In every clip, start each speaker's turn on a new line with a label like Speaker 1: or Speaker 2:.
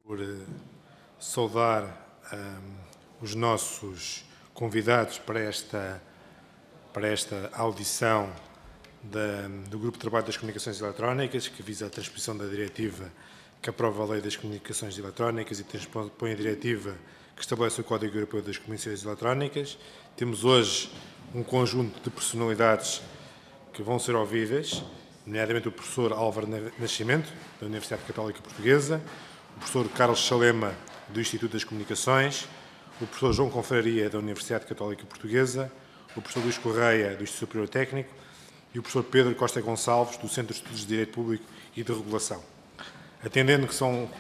Speaker 1: Por saudar os nossos convidados para esta audição do Grupo de Trabalho das Comunicações Eletrónicas, que visa a transposição da diretiva que aprova a Lei das Comunicações Eletrónicas e transpõe a diretiva que estabelece o Código Europeu das Comunicações Eletrónicas. Temos hoje um conjunto de personalidades que vão ser ouvidas, nomeadamente o professor Álvaro Nascimento, da Universidade Católica Portuguesa, o professor Carlos Salema, do Instituto das Comunicações, o professor João Confraria, da Universidade Católica Portuguesa, o professor Luís Correia, do Instituto Superior Técnico, e o professor Pedro Costa Gonçalves, do Centro de Estudos de Direito Público e de Regulação. Atendendo que são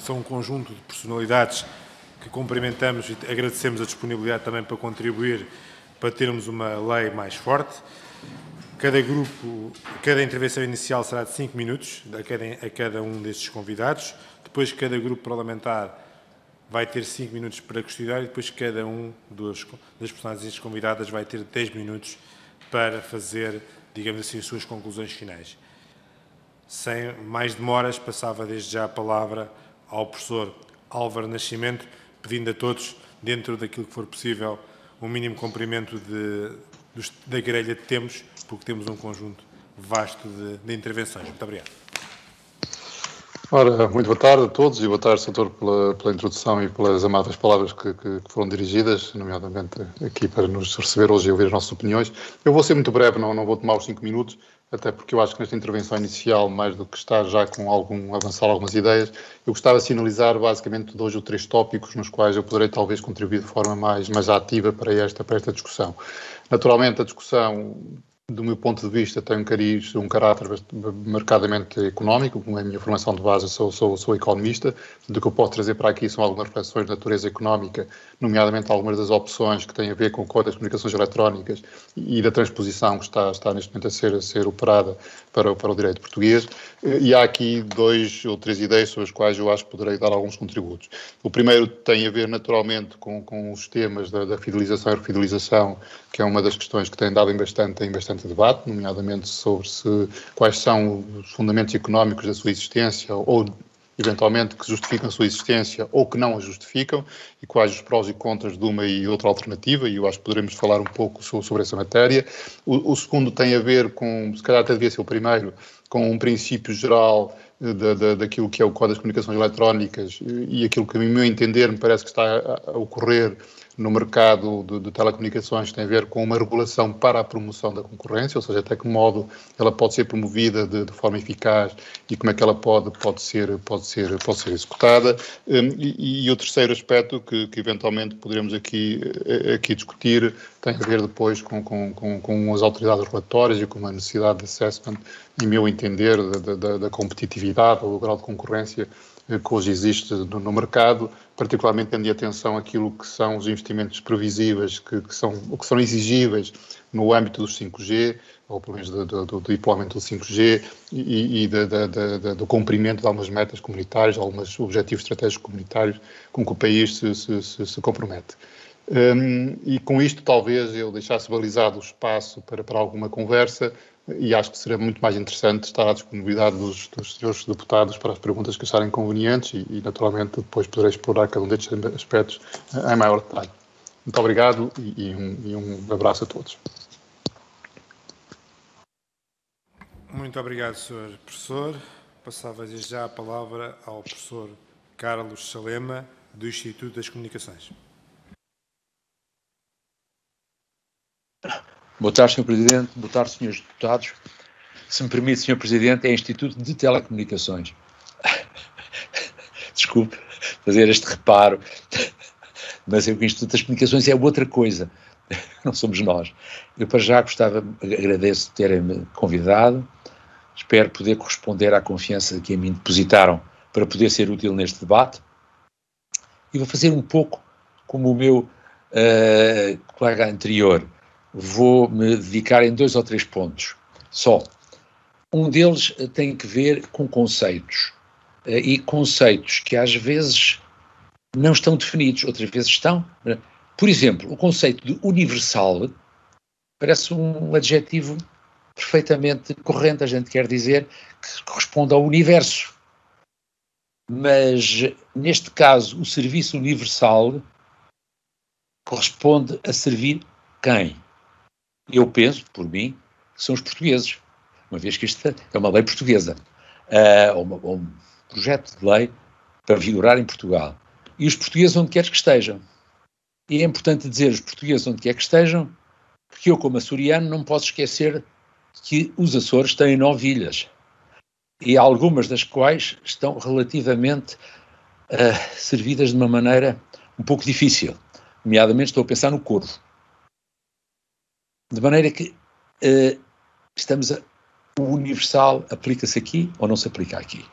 Speaker 1: um conjunto de personalidades que cumprimentamos e agradecemos a disponibilidade também para contribuir para termos uma lei mais forte. Cada intervenção inicial será de 5 minutos a cada um destes convidados. Depois, cada grupo parlamentar vai ter 5 minutos para questionar e depois cada um das personagens convidadas vai ter 10 minutos para fazer, digamos assim, as suas conclusões finais. Sem mais demoras, passava desde já a palavra ao professor Álvaro Nascimento, pedindo a todos, dentro daquilo que for possível, um mínimo cumprimento da grelha que temos, porque temos um conjunto vasto de intervenções. Muito obrigado.
Speaker 2: Ora, muito boa tarde a todos e boa tarde, Sr. pela introdução e pelas amadas palavras que foram dirigidas, nomeadamente aqui para nos receber hoje e ouvir as nossas opiniões. Eu vou ser muito breve, não vou tomar os 5 minutos, até porque eu acho que nesta intervenção inicial, mais do que estar já com avançar algumas ideias, eu gostava de sinalizar basicamente 2 ou 3 tópicos nos quais eu poderei talvez contribuir de forma mais ativa para esta discussão. Naturalmente, a discussão, do meu ponto de vista, tem um caráter marcadamente económico. Como é a minha formação de base, sou economista. Do que eu posso trazer para aqui são algumas reflexões de natureza económica, nomeadamente algumas das opções que têm a ver com o Código das Comunicações Eletrónicas e da transposição que está neste momento a ser operada para o direito português. E há aqui 2 ou 3 ideias sobre as quais eu acho que poderei dar alguns contributos. O primeiro tem a ver, naturalmente, com os temas da fidelização e refidelização, que é uma das questões que tem dado em bastante debate, nomeadamente sobre quais são os fundamentos económicos da sua existência ou, eventualmente, que justificam a sua existência ou que não a justificam e quais os prós e contras de uma e outra alternativa, e eu acho que poderemos falar um pouco sobre essa matéria. O segundo tem a ver com, se calhar até devia ser o primeiro, com um princípio geral daquilo que é o Código das Comunicações Eletrónicas e aquilo que, a meu entender, me parece que está a ocorrer no mercado de telecomunicações, tem a ver com uma regulação para a promoção da concorrência, ou seja, até que modo ela pode ser promovida de forma eficaz e como é que ela pode ser executada. E o terceiro aspecto que eventualmente poderemos aqui discutir tem a ver depois com as autoridades regulatórias e com a necessidade de assessment, em meu entender, da competitividade ou do grau de concorrência que hoje existe no mercado, particularmente tendo em atenção aquilo que são os investimentos previsíveis, que são exigíveis no âmbito dos 5G, ou pelo menos do deployment do 5G e do cumprimento de algumas metas comunitárias, de alguns objetivos estratégicos comunitários com que o país se compromete. E com isto talvez eu deixasse balizado o espaço para alguma conversa, e acho que seria muito mais interessante estar à disponibilidade dos senhores deputados para as perguntas que acharem convenientes e naturalmente depois poderei explorar cada um destes aspectos em maior detalhe. Muito obrigado e um abraço a todos.
Speaker 1: Muito obrigado, Sr. Professor. Passava já a palavra ao professor Carlos Salema, do Instituto das Comunicações.
Speaker 3: Boa tarde, Sr. Presidente. Boa tarde, Srs. Deputados. Se me permite, Sr. Presidente, é Instituto de Telecomunicações. Desculpe fazer este reparo, mas o Instituto das Comunicações é outra coisa. Não somos nós. Eu, para já, agradeço terem-me convidado. Espero poder corresponder à confiança que a mim depositaram para poder ser útil neste debate. E vou fazer um pouco como o meu colega anterior. Vou me dedicar em 2 ou 3 pontos só. Um deles tem que ver com conceitos, e conceitos que às vezes não estão definidos, outras vezes estão. Por exemplo, o conceito de universal parece um adjetivo perfeitamente corrente. A gente quer dizer que corresponde ao universo. mas neste caso o serviço universal corresponde a servir quem? Eu penso, por mim, que são os portugueses, uma vez que esta é uma lei portuguesa, ou um projeto de lei para vigorar em Portugal. E os portugueses onde quer que estejam. E é importante dizer os portugueses onde quer que estejam, porque eu, como açoriano, não posso esquecer que os Açores têm 9 ilhas, e algumas das quais estão relativamente servidas de uma maneira um pouco difícil. Nomeadamente estou a pensar no Corvo. De maneira que o universal aplica-se aqui ou não se aplica aqui.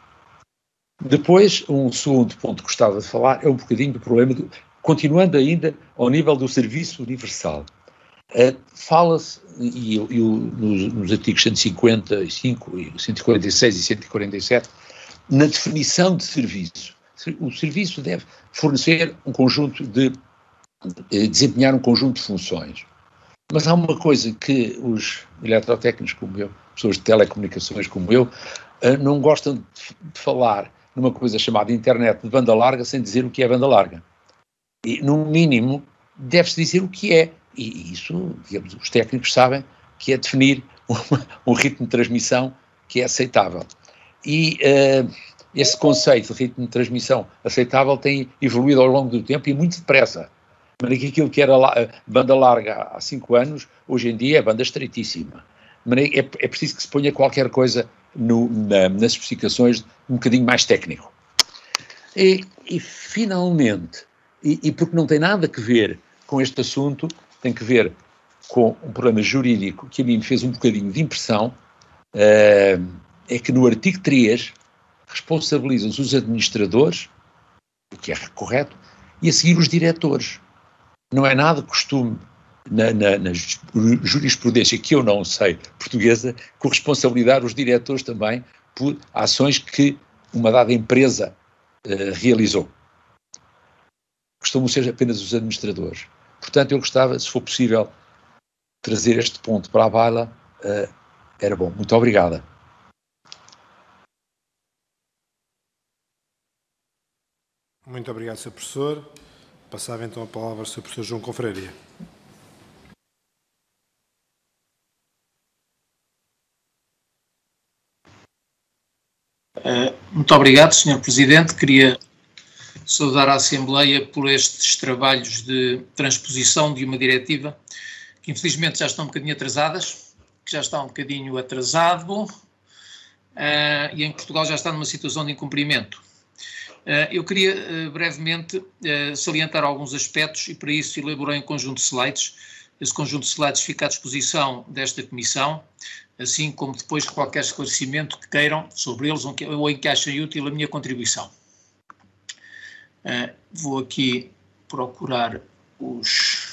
Speaker 3: Depois, um segundo ponto que gostava de falar é um bocadinho do problema, continuando ainda ao nível do serviço universal. Fala-se, nos artigos 155, 146 e 147, na definição de serviço. O serviço deve fornecer um conjunto desempenhar um conjunto de funções. Mas há uma coisa que os eletrotécnicos como eu, pessoas de telecomunicações como eu, não gostam de falar numa coisa chamada internet de banda larga sem dizer o que é banda larga. E, no mínimo, deve-se dizer o que é. E isso, digamos, os técnicos sabem que é definir um ritmo de transmissão que é aceitável. E esse conceito de ritmo de transmissão aceitável tem evoluído ao longo do tempo e muito depressa. Mas aquilo que era banda larga há 5 anos, hoje em dia é banda estreitíssima. Mas é preciso que se ponha qualquer coisa nas especificações um bocadinho mais técnico. E finalmente, e porque não tem nada a ver com este assunto, tem que ver com um problema jurídico que a mim me fez um bocadinho de impressão, é que no artigo 3 responsabilizam-se os administradores, o que é correto, e a seguir os diretores. Não é nada costume na jurisprudência, que eu não sei, portuguesa, corresponsabilizar os diretores também por ações que uma dada empresa realizou. Costumam ser apenas os administradores. Portanto, eu gostava, se for possível, trazer este ponto para a baila, era bom. Muito obrigada.
Speaker 1: Muito obrigado, Sr. Professor. Passava então a palavra ao Sr. Professor João Confraria.
Speaker 4: Muito obrigado, Sr. Presidente. Queria saudar a Assembleia por estes trabalhos de transposição de uma diretiva que infelizmente já estão um bocadinho atrasadas, que já está um bocadinho atrasado e em Portugal já está numa situação de incumprimento. Eu queria brevemente salientar alguns aspectos e para isso elaborei um conjunto de slides. Esse conjunto de slides fica à disposição desta Comissão, assim como depois qualquer esclarecimento que queiram sobre eles ou em que achem útil a minha contribuição. Vou aqui procurar os...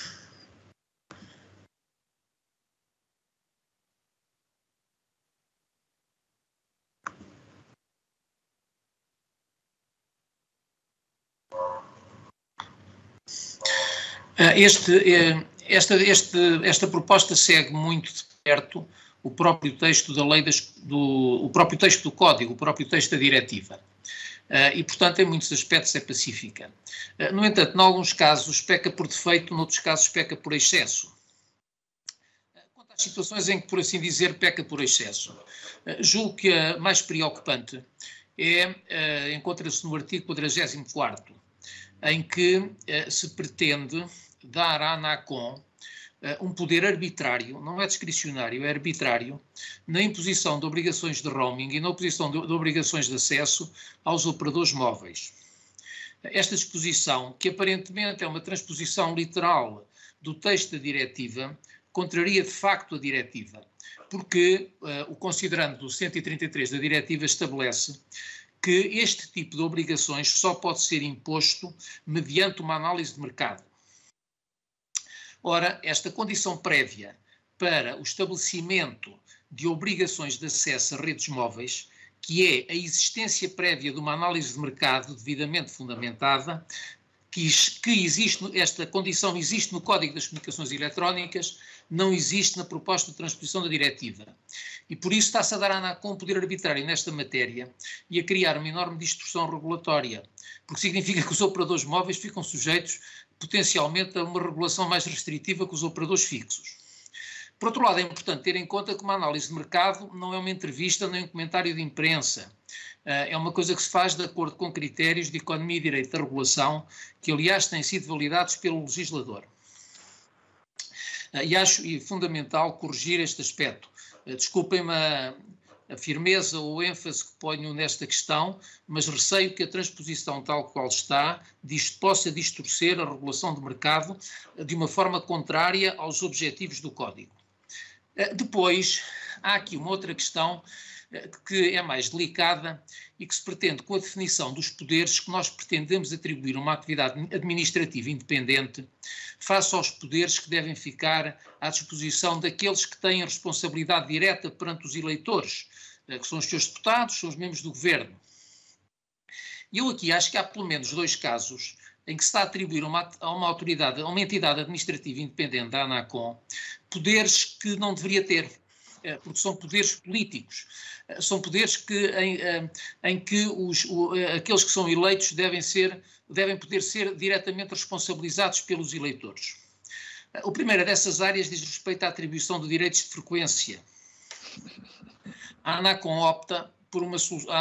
Speaker 4: Esta proposta segue muito de perto o próprio texto da lei, o próprio texto do Código, o próprio texto da diretiva. E, portanto, em muitos aspectos é pacífica. No entanto, em alguns casos peca por defeito, noutros casos peca por excesso. Quanto às situações em que, por assim dizer, peca por excesso, julgo que a mais preocupante encontra-se no artigo 44º, em que se pretende dar à ANACOM um poder arbitrário, não é discricionário, é arbitrário, na imposição de obrigações de roaming e na imposição de obrigações de acesso aos operadores móveis. Esta disposição, que aparentemente é uma transposição literal do texto da diretiva, contraria de facto a diretiva, porque o considerando do 133 da diretiva estabelece que este tipo de obrigações só pode ser imposto mediante uma análise de mercado. Ora, esta condição prévia para o estabelecimento de obrigações de acesso a redes móveis, que é a existência prévia de uma análise de mercado devidamente fundamentada, que existe, esta condição existe no Código das Comunicações Eletrónicas, não existe na proposta de transposição da diretiva. E por isso está-se a dar à ANACOM poder arbitrário nesta matéria e a criar uma enorme distorção regulatória, porque significa que os operadores móveis ficam sujeitos potencialmente a uma regulação mais restritiva que os operadores fixos. Por outro lado, é importante ter em conta que uma análise de mercado não é uma entrevista nem um comentário de imprensa. É uma coisa que se faz de acordo com critérios de economia e direito da regulação, que aliás têm sido validados pelo legislador. E acho fundamental corrigir este aspecto. Desculpem-me a firmeza ou o ênfase que ponho nesta questão, mas receio que a transposição tal qual está possa distorcer a regulação de mercado de uma forma contrária aos objetivos do Código. Depois, há aqui uma outra questão que é mais delicada e que se pretende com a definição dos poderes que nós pretendemos atribuir a uma atividade administrativa independente face aos poderes que devem ficar à disposição daqueles que têm a responsabilidade direta perante os eleitores, que são os seus deputados, são os membros do governo. E eu aqui acho que há pelo menos 2 casos em que se está a atribuir a uma autoridade, a uma entidade administrativa independente da ANACOM, poderes que não deveria ter, porque são poderes políticos, são poderes em que aqueles que são eleitos devem poder ser diretamente responsabilizados pelos eleitores. A primeira dessas áreas diz respeito à atribuição de direitos de frequência. A ANACOM opta por uma solução,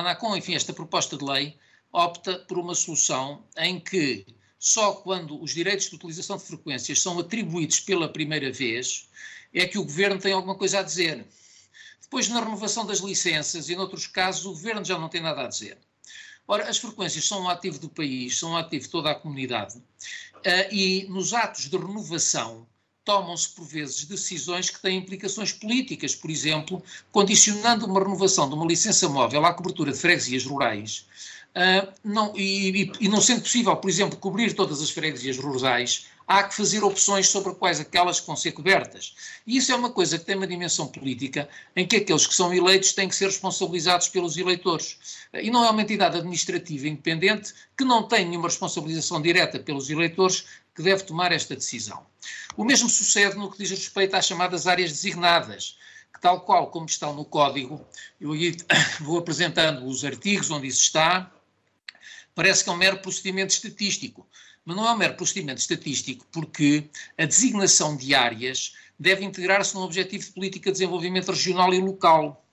Speaker 4: esta proposta de lei opta por uma solução em que só quando os direitos de utilização de frequências são atribuídos pela primeira vez é que o Governo tem alguma coisa a dizer. Depois, na renovação das licenças e noutros casos, o Governo já não tem nada a dizer. Ora, as frequências são um ativo do país, são um ativo de toda a comunidade e nos atos de renovação tomam-se por vezes decisões que têm implicações políticas, por exemplo, condicionando uma renovação de uma licença móvel à cobertura de freguesias rurais, e não sendo possível, por exemplo, cobrir todas as freguesias rurais, há que fazer opções sobre quais aquelas que vão ser cobertas. E isso é uma coisa que tem uma dimensão política em que aqueles que são eleitos têm que ser responsabilizados pelos eleitores. E não é uma entidade administrativa independente que não tem nenhuma responsabilização direta pelos eleitores que deve tomar esta decisão. O mesmo sucede no que diz respeito às chamadas áreas designadas, que tal qual como estão no Código, eu aí vou apresentando os artigos onde isso está, parece que é um mero procedimento estatístico. Mas não é um mero procedimento estatístico, porque a designação de áreas deve integrar-se num objetivo de política de desenvolvimento regional e local.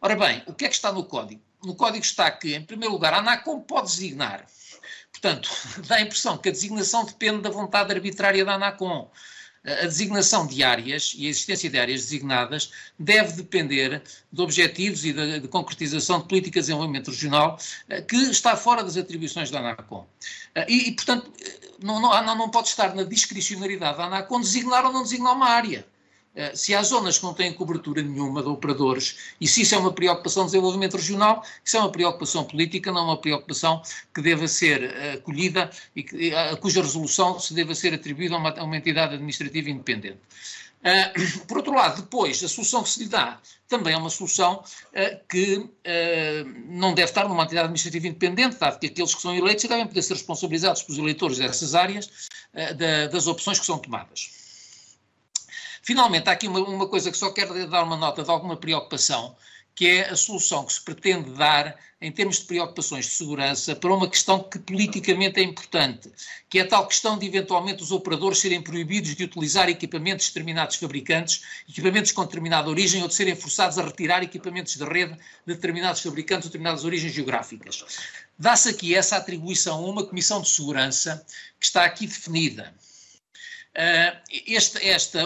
Speaker 4: Ora bem, o que é que está no Código? No Código está que, em primeiro lugar, a ANACOM pode designar. Portanto, dá a impressão que a designação depende da vontade arbitrária da ANACOM. A designação de áreas e a existência de áreas designadas deve depender de objetivos e de concretização de política de desenvolvimento regional que está fora das atribuições da ANACOM. Portanto, não pode estar na discricionariedade da ANACOM designar ou não designar uma área. Se há zonas que não têm cobertura nenhuma de operadores, e se isso é uma preocupação de desenvolvimento regional, isso é uma preocupação política, não uma preocupação que deva ser acolhida e cuja resolução se deva ser atribuída a uma entidade administrativa independente. Por outro lado, depois, a solução que se lhe dá também é uma solução que não deve estar numa entidade administrativa independente, dado que aqueles que são eleitos devem poder ser responsabilizados pelos eleitores dessas áreas das opções que são tomadas. Finalmente, há aqui uma coisa que só quero dar uma nota de alguma preocupação, que é a solução que se pretende dar em termos de preocupações de segurança para uma questão que politicamente é importante, que é a tal questão de eventualmente os operadores serem proibidos de utilizar equipamentos de determinados fabricantes, equipamentos com determinada origem, ou de serem forçados a retirar equipamentos de rede de determinados fabricantes ou de determinadas origens geográficas. Dá-se aqui essa atribuição a uma comissão de segurança que está aqui definida.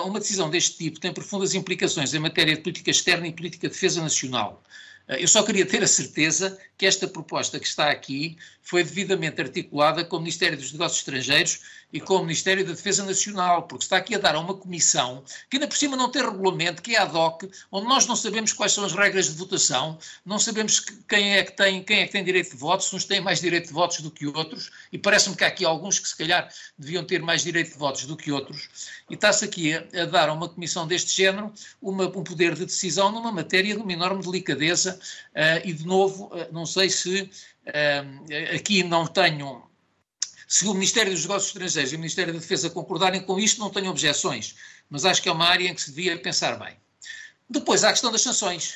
Speaker 4: Uma decisão deste tipo tem profundas implicações em matéria de política externa e política de defesa nacional. Eu só queria ter a certeza que esta proposta que está aqui foi devidamente articulada com o Ministério dos Negócios Estrangeiros e com o Ministério da Defesa Nacional, porque está aqui a dar a uma comissão que ainda por cima não tem regulamento, que é ad hoc, onde nós não sabemos quais são as regras de votação, não sabemos quem é que tem direito de voto, se uns têm mais direito de votos do que outros, e parece-me que há aqui alguns que se calhar deviam ter mais direito de votos do que outros, e está-se aqui a dar a uma comissão deste género um poder de decisão numa matéria de uma enorme delicadeza, e de novo, não sei se aqui não tenho Se o Ministério dos Negócios Estrangeiros e o Ministério da Defesa concordarem com isto, não tenho objeções, mas acho que é uma área em que se devia pensar bem. Depois, há a questão das sanções.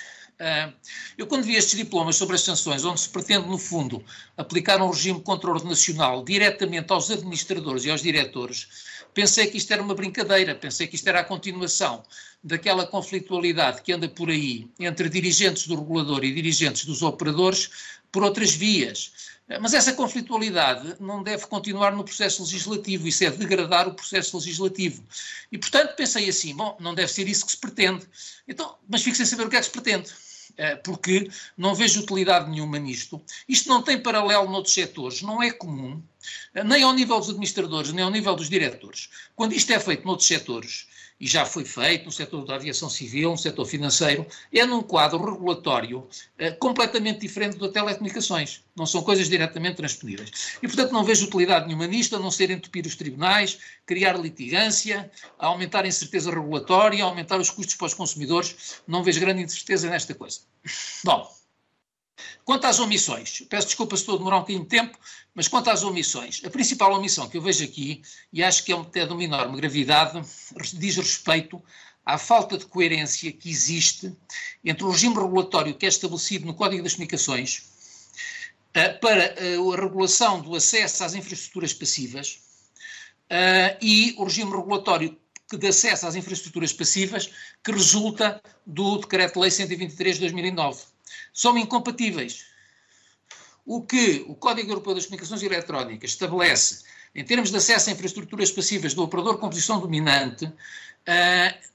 Speaker 4: Eu, quando vi estes diplomas sobre as sanções, onde se pretende, no fundo, aplicar um regime contraordenacional diretamente aos administradores e aos diretores, pensei que isto era uma brincadeira, pensei que isto era a continuação daquela conflitualidade que anda por aí entre dirigentes do regulador e dirigentes dos operadores por outras vias. Mas essa conflitualidade não deve continuar no processo legislativo, isso é degradar o processo legislativo. E, portanto, pensei assim, bom, não deve ser isso que se pretende. Então, mas fico sem saber o que é que se pretende, porque não vejo utilidade nenhuma nisto. Isto não tem paralelo noutros setores, não é comum, nem ao nível dos administradores, nem ao nível dos diretores. Quando isto é feito noutros setores, e já foi feito no setor da aviação civil, no setor financeiro, é num quadro regulatório completamente diferente das telecomunicações. Não são coisas diretamente transponíveis. E, portanto, não vejo utilidade nenhuma nisto, a não ser entupir os tribunais, criar litigância, aumentar a incerteza regulatória, aumentar os custos para os consumidores. Não vejo grande incerteza nesta coisa. Bom, quanto às omissões, peço desculpa se estou a demorar um bocadinho de tempo, mas quanto às omissões, a principal omissão que eu vejo aqui, e acho que é de uma enorme gravidade, diz respeito à falta de coerência que existe entre o regime regulatório que é estabelecido no Código das Comunicações para a regulação do acesso às infraestruturas passivas e o regime regulatório de acesso às infraestruturas passivas que resulta do Decreto-Lei 123 de 2009. São incompatíveis. O que o Código Europeu das Comunicações Eletrónicas estabelece em termos de acesso a infraestruturas passivas do operador com posição dominante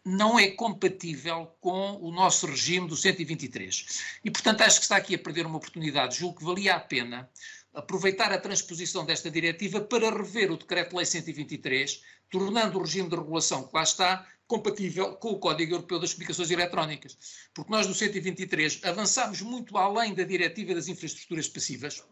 Speaker 4: não é compatível com o nosso regime do 123. E, portanto, acho que está aqui a perder uma oportunidade. Julgo que valia a pena aproveitar a transposição desta diretiva para rever o Decreto-Lei 123, tornando o regime de regulação que lá está compatível com o Código Europeu das Comunicações Eletrónicas. Porque nós, no 123, avançámos muito além da diretiva das infraestruturas passivas,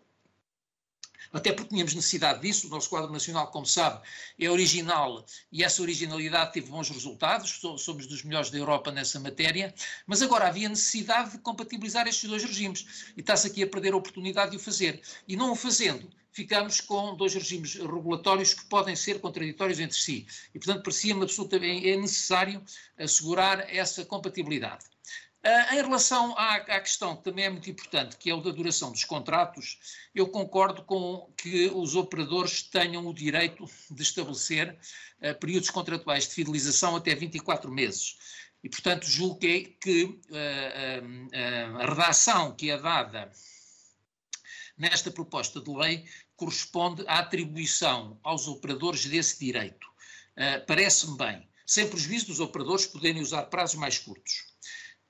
Speaker 4: até porque tínhamos necessidade disso. O nosso quadro nacional, como sabe, é original e essa originalidade teve bons resultados, somos dos melhores da Europa nessa matéria, mas agora havia necessidade de compatibilizar estes dois regimes e está-se aqui a perder a oportunidade de o fazer. E não o fazendo, ficamos com dois regimes regulatórios que podem ser contraditórios entre si e, portanto, parecia-me absolutamente necessário assegurar essa compatibilidade. Em relação à questão que também é muito importante, que é o da duração dos contratos, eu concordo com que os operadores tenham o direito de estabelecer períodos contratuais de fidelização até 24 meses. E, portanto, julgo que a redação que é dada nesta proposta de lei corresponde à atribuição aos operadores desse direito. Parece-me bem, sem prejuízo dos operadores poderem usar prazos mais curtos.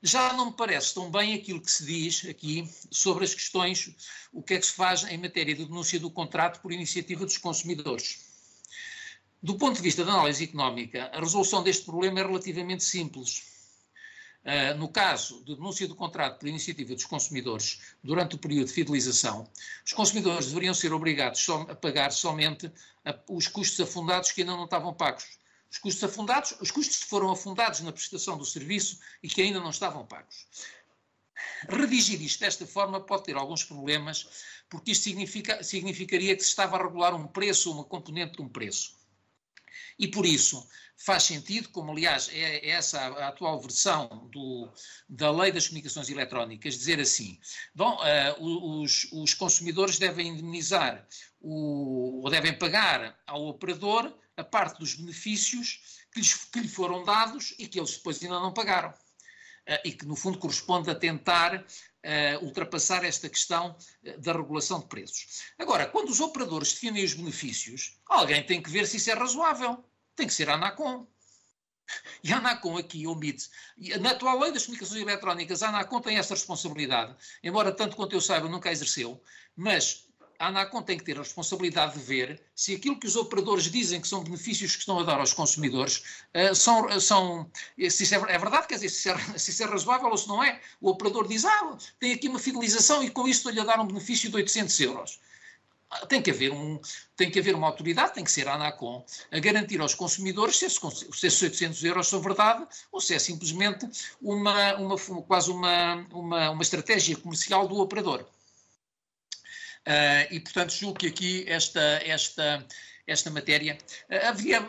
Speaker 4: Já não me parece tão bem aquilo que se diz aqui sobre as questões, o que é que se faz em matéria de denúncia do contrato por iniciativa dos consumidores. Do ponto de vista da análise económica, a resolução deste problema é relativamente simples. No caso de denúncia do contrato por iniciativa dos consumidores durante o período de fidelização, os consumidores deveriam ser obrigados a pagar somente os custos afundados que ainda não estavam pagos. Os custos que foram afundados na prestação do serviço e que ainda não estavam pagos. Redigir isto desta forma pode ter alguns problemas, porque isto significaria que se estava a regular um preço, uma componente de um preço. E por isso faz sentido, como aliás é essa a atual versão da Lei das Comunicações Eletrónicas, dizer assim, bom, os consumidores devem indemnizar ou devem pagar ao operador a parte dos benefícios que lhe foram dados e que eles depois ainda não pagaram. E que, no fundo, corresponde a tentar ultrapassar esta questão da regulação de preços. Agora, quando os operadores definem os benefícios, alguém tem que ver se isso é razoável. Tem que ser a ANACOM. E a ANACOM aqui omite. Na atual Lei das Comunicações Eletrónicas, a ANACOM tem essa responsabilidade, embora, tanto quanto eu saiba, nunca a exerceu, mas a ANACOM tem que ter a responsabilidade de ver se aquilo que os operadores dizem que são benefícios que estão a dar aos consumidores se isso é verdade, quer dizer, se isso é razoável ou se não é. O operador diz, tem aqui uma fidelização e com isso estou-lhe a dar um benefício de 800 euros. Tem que haver uma autoridade, tem que ser a ANACOM, a garantir aos consumidores se esses 800 euros são verdade ou se é simplesmente quase uma estratégia comercial do operador. E, portanto, julgo que aqui esta matéria,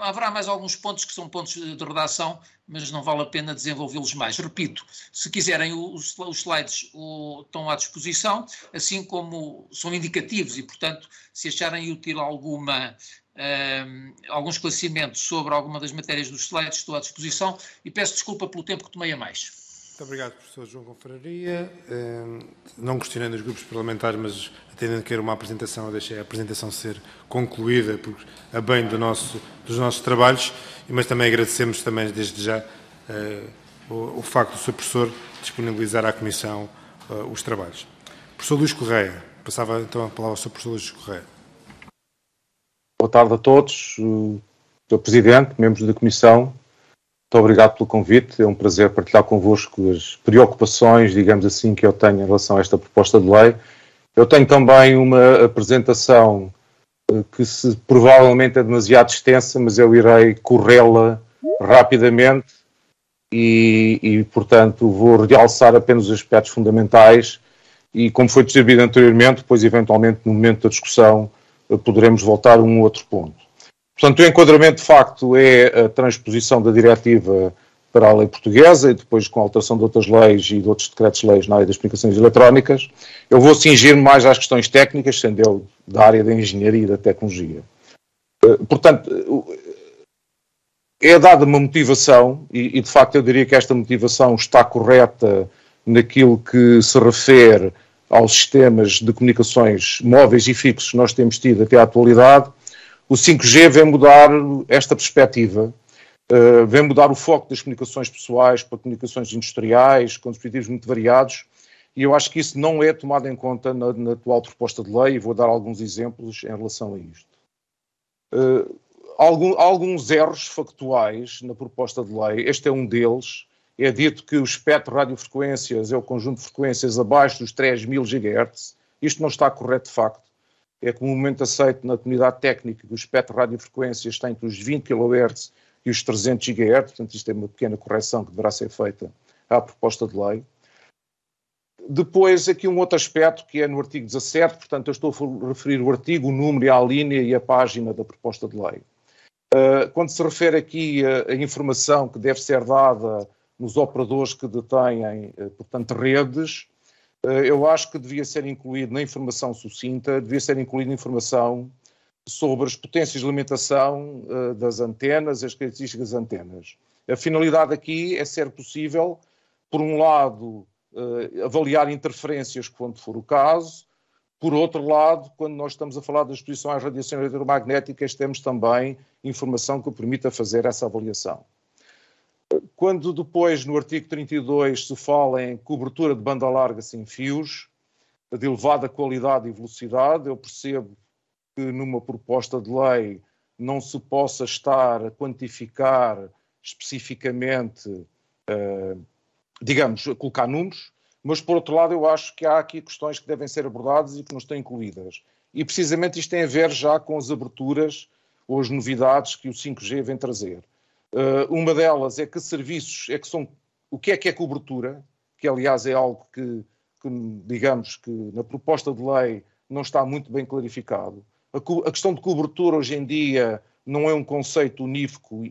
Speaker 4: haverá mais alguns pontos que são pontos de redação, mas não vale a pena desenvolvê-los mais. Repito, se quiserem, os slides estão à disposição, assim como são indicativos e, portanto, se acharem útil algum esclarecimento sobre alguma das matérias dos slides, estou à disposição e peço desculpa pelo tempo que tomei a mais.
Speaker 1: Muito obrigado, professor João Confraria. Não questionando os grupos parlamentares, mas atendendo que era uma apresentação, eu deixei a apresentação ser concluída a bem dos nossos trabalhos, mas também agradecemos também desde já o facto do Sr. Professor disponibilizar à Comissão os trabalhos. Professor Luís Correia, passava então a palavra ao Sr. Professor Luís Correia.
Speaker 5: Boa tarde a todos, Sr. Presidente, membros da Comissão. Muito obrigado pelo convite, é um prazer partilhar convosco as preocupações, digamos assim, que eu tenho em relação a esta proposta de lei. Eu tenho também uma apresentação que provavelmente é demasiado extensa, mas eu irei corrê-la rapidamente e, portanto, vou realçar apenas os aspectos fundamentais e, como foi distribuído anteriormente, depois, eventualmente, no momento da discussão, poderemos voltar a um outro ponto. Portanto, o enquadramento, de facto, é a transposição da diretiva para a lei portuguesa e depois com a alteração de outras leis e de outros decretos-leis na área das comunicações eletrónicas. Eu vou cingir-me mais às questões técnicas, sendo eu da área da engenharia e da tecnologia. Portanto, é dada uma motivação e, de facto, eu diria que esta motivação está correta naquilo que se refere aos sistemas de comunicações móveis e fixos que nós temos tido até à atualidade. O 5G vem mudar esta perspectiva, vem mudar o foco das comunicações pessoais para comunicações industriais, com dispositivos muito variados, e eu acho que isso não é tomado em conta na atual proposta de lei, e vou dar alguns exemplos em relação a isto. Alguns erros factuais na proposta de lei, este é um deles, é dito que o espectro de radiofrequências é o conjunto de frequências abaixo dos 3.000 GHz, isto não está correto de facto. É comumente aceito na comunidade técnica que o espectro de radiofrequências está entre os 20 kHz e os 300 GHz, portanto isto é uma pequena correção que deverá ser feita à proposta de lei. Depois aqui um outro aspecto que é no artigo 17, portanto eu estou a referir o artigo, o número, a linha e a página da proposta de lei. Quando se refere aqui a informação que deve ser dada nos operadores que detêm, portanto, redes, eu acho que devia ser incluído na informação sucinta, devia ser incluída informação sobre as potências de alimentação das antenas, as características das antenas. A finalidade aqui é ser possível, por um lado, avaliar interferências quando for o caso, por outro lado, quando nós estamos a falar da exposição às radiações eletromagnéticas, temos também informação que permita fazer essa avaliação. Quando depois, no artigo 32, se fala em cobertura de banda larga sem fios, de elevada qualidade e velocidade, eu percebo que numa proposta de lei não se possa estar a quantificar especificamente, digamos, a colocar números, mas por outro lado eu acho que há aqui questões que devem ser abordadas e que não estão incluídas. E precisamente isto tem a ver já com as aberturas ou as novidades que o 5G vem trazer. Uma delas é que serviços é que são... O que é cobertura? Que aliás é algo que digamos que na proposta de lei não está muito bem clarificado. A questão de cobertura hoje em dia não é um conceito unívoco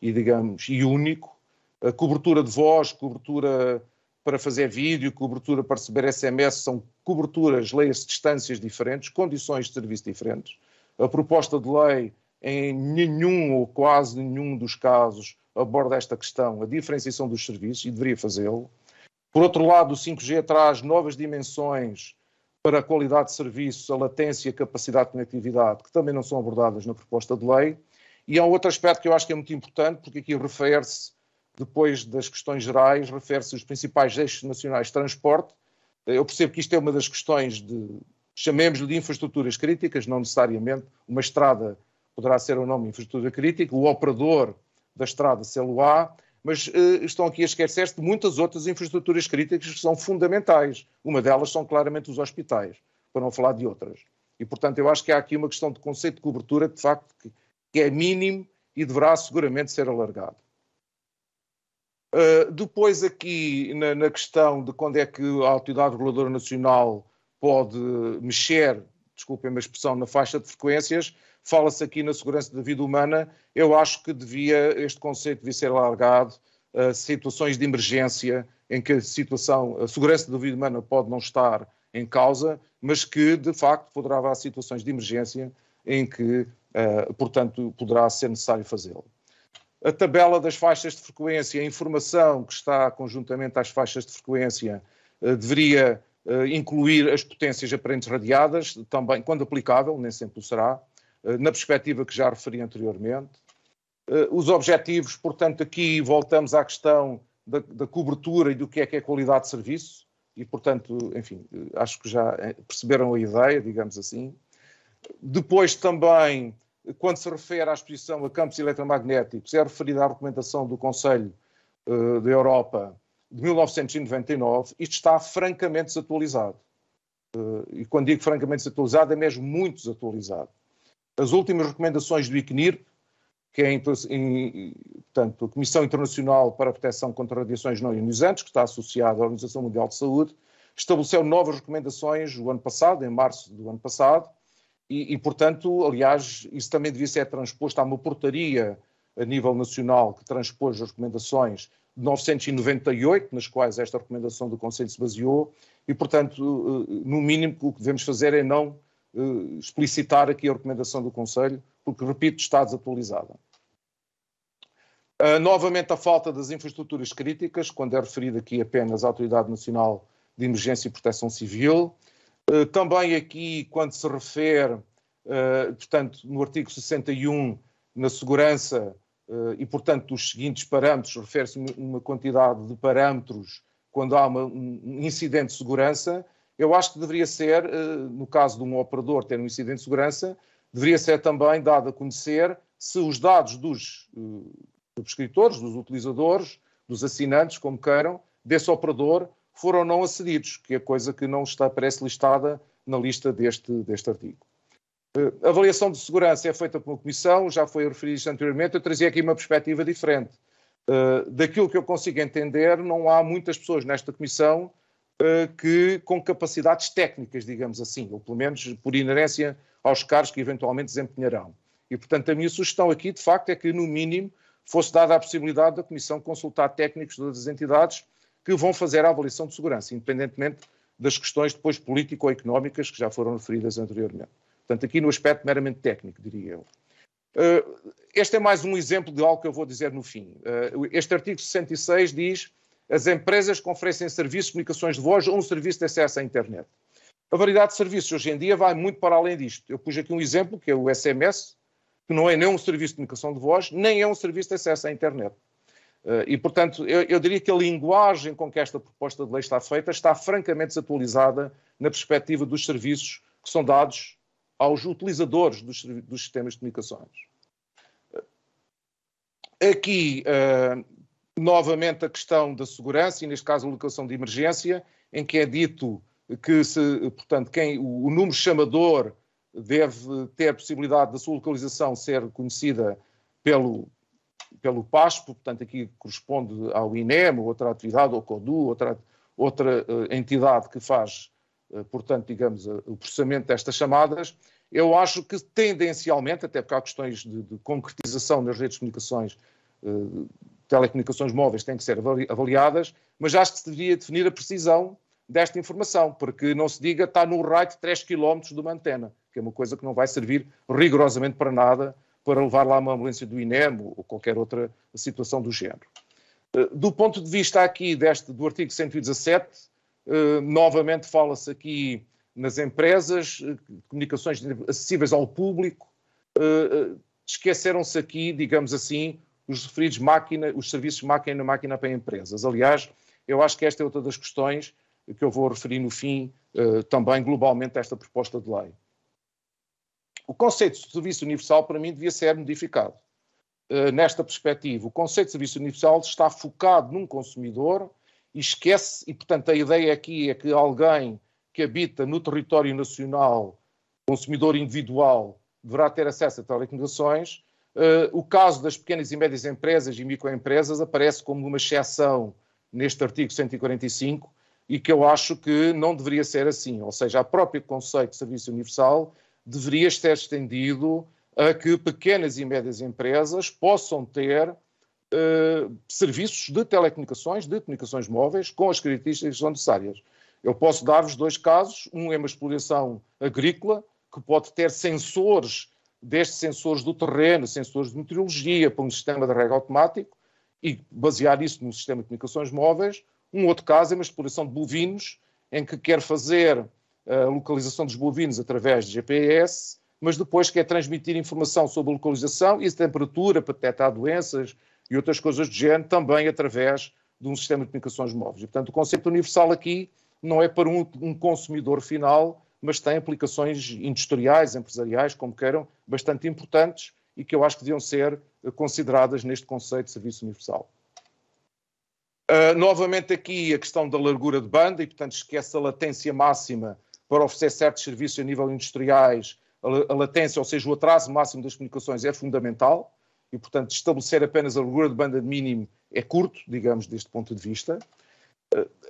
Speaker 5: digamos, e único. A cobertura de voz, cobertura para fazer vídeo, cobertura para receber SMS, são coberturas, leia-se, distâncias diferentes, condições de serviço diferentes. A proposta de lei, em nenhum ou quase nenhum dos casos, aborda esta questão, a diferenciação dos serviços, e deveria fazê-lo. Por outro lado, o 5G traz novas dimensões para a qualidade de serviço, a latência e a capacidade de conectividade, que também não são abordadas na proposta de lei. E há um outro aspecto que eu acho que é muito importante, porque aqui refere-se, depois das questões gerais, refere-se aos principais eixos nacionais de transporte. Eu percebo que isto é uma das questões chamemos-lhe de infraestruturas críticas, não necessariamente. Uma estrada poderá ser ou não uma infraestrutura crítica, o operador da estrada CELUA, mas estão aqui a esquecer-se de muitas outras infraestruturas críticas que são fundamentais. Uma delas são claramente os hospitais, para não falar de outras. E, portanto, eu acho que há aqui uma questão de conceito de cobertura, de facto, que é mínimo e deverá seguramente ser alargado. Depois aqui, na questão de quando é que a Autoridade Reguladora Nacional pode mexer, desculpem a expressão, na faixa de frequências. Fala-se aqui na segurança da vida humana. Eu acho que este conceito devia ser alargado a situações de emergência em que a segurança da vida humana pode não estar em causa, mas que, de facto, poderá haver situações de emergência em que, portanto, poderá ser necessário fazê-lo. A tabela das faixas de frequência, a informação que está conjuntamente às faixas de frequência, deveria incluir as potências aparentes radiadas, também, quando aplicável, nem sempre o será, na perspectiva que já referi anteriormente. Os objetivos, portanto, aqui voltamos à questão da cobertura e do que é qualidade de serviço, e, portanto, enfim, acho que já perceberam a ideia, digamos assim. Depois também, quando se refere à exposição a campos eletromagnéticos, é referida à recomendação do Conselho da Europa de 1999, isto está francamente desatualizado. E quando digo francamente desatualizado, é mesmo muito desatualizado. As últimas recomendações do ICNIRP, que é portanto, a Comissão Internacional para a Proteção contra Radiações Não Ionizantes, que está associada à Organização Mundial de Saúde, estabeleceu novas recomendações o ano passado, em março do ano passado, e, portanto, aliás, isso também devia ser transposto. Há uma portaria a nível nacional que transpôs as recomendações de 1998, nas quais esta recomendação do Conselho se baseou, e, portanto, no mínimo, o que devemos fazer é não explicitar aqui a recomendação do Conselho, porque, repito, está desatualizada. Novamente, a falta das infraestruturas críticas, quando é referido aqui apenas à Autoridade Nacional de Emergência e Proteção Civil. Também aqui, quando se refere, portanto, no artigo 61, na segurança, e, portanto, dos seguintes parâmetros, refere-se a uma quantidade de parâmetros quando há um incidente de segurança. Eu acho que deveria ser, no caso de um operador ter um incidente de segurança, deveria ser também dado a conhecer se os dados dos subscritores, dos utilizadores, dos assinantes, como queiram, desse operador foram ou não acedidos, que é coisa que não aparece listada na lista deste artigo. A avaliação de segurança é feita por uma comissão, já foi referido isto anteriormente. Eu trazia aqui uma perspectiva diferente. Daquilo que eu consigo entender, não há muitas pessoas nesta comissão com capacidades técnicas, digamos assim, ou pelo menos por inerência aos cargos que eventualmente desempenharão. E, portanto, a minha sugestão aqui, de facto, é que, no mínimo, fosse dada a possibilidade da Comissão consultar técnicos das entidades que vão fazer a avaliação de segurança, independentemente das questões depois político-económicas que já foram referidas anteriormente. Portanto, aqui no aspecto meramente técnico, diria eu. Este é mais um exemplo de algo que eu vou dizer no fim. Este artigo 66 diz: as empresas que oferecem serviços de comunicações de voz ou um serviço de acesso à internet. A variedade de serviços hoje em dia vai muito para além disto. Eu pus aqui um exemplo, que é o SMS, que não é nem um serviço de comunicação de voz, nem é um serviço de acesso à internet. E, portanto, eu diria que a linguagem com que esta proposta de lei está feita está francamente desatualizada na perspectiva dos serviços que são dados aos utilizadores dos sistemas de comunicações. Aqui, novamente, a questão da segurança, e neste caso a locação de emergência, em que é dito que, portanto, o número chamador deve ter a possibilidade da sua localização ser conhecida pelo PASP, portanto aqui corresponde ao INEM, outra atividade, ou CODU, outra entidade que faz, portanto, digamos, o processamento destas chamadas. Eu acho que tendencialmente, até porque há questões de concretização nas redes de comunicações, telecomunicações móveis têm que ser avaliadas, mas acho que se deveria definir a precisão desta informação, porque não se diga está no raio de 3 km de uma antena, que é uma coisa que não vai servir rigorosamente para nada para levar lá uma ambulância do INEM ou qualquer outra situação do género. Do ponto de vista aqui do artigo 117, novamente fala-se aqui nas empresas, de comunicações acessíveis ao público, esqueceram-se aqui, digamos assim, os referidos os serviços máquina para empresas. Aliás, eu acho que esta é outra das questões que eu vou referir no fim, também globalmente, a esta proposta de lei. O conceito de serviço universal, para mim, devia ser modificado. Nesta perspectiva, o conceito de serviço universal está focado num consumidor e esquece, e portanto a ideia aqui é que alguém que habita no território nacional, consumidor individual, deverá ter acesso a telecomunicações. O caso das pequenas e médias empresas e microempresas aparece como uma exceção neste artigo 145, e que eu acho que não deveria ser assim. Ou seja, o próprio conceito de serviço universal deveria ser estendido a que pequenas e médias empresas possam ter serviços de telecomunicações, de comunicações móveis, com as características que são necessárias. Eu posso dar-vos 2 casos. Um é uma exploração agrícola, que pode ter sensores, desde sensores do terreno, sensores de meteorologia, para um sistema de rega automático, e basear isso num sistema de comunicações móveis. Um outro caso é uma exploração de bovinos, em que quer fazer a localização dos bovinos através de GPS, mas depois quer transmitir informação sobre a localização e a temperatura para detectar doenças e outras coisas do género, também através de um sistema de comunicações móveis. E, portanto, o conceito universal aqui não é para um consumidor final, mas tem aplicações industriais, empresariais, como queiram, bastante importantes e que eu acho que deviam ser consideradas neste conceito de serviço universal. Novamente aqui a questão da largura de banda e, portanto, esquece a latência máxima para oferecer certos serviços a nível industriais. A latência, ou seja, o atraso máximo das comunicações é fundamental e, portanto, estabelecer apenas a largura de banda de mínimo é curto, digamos, deste ponto de vista.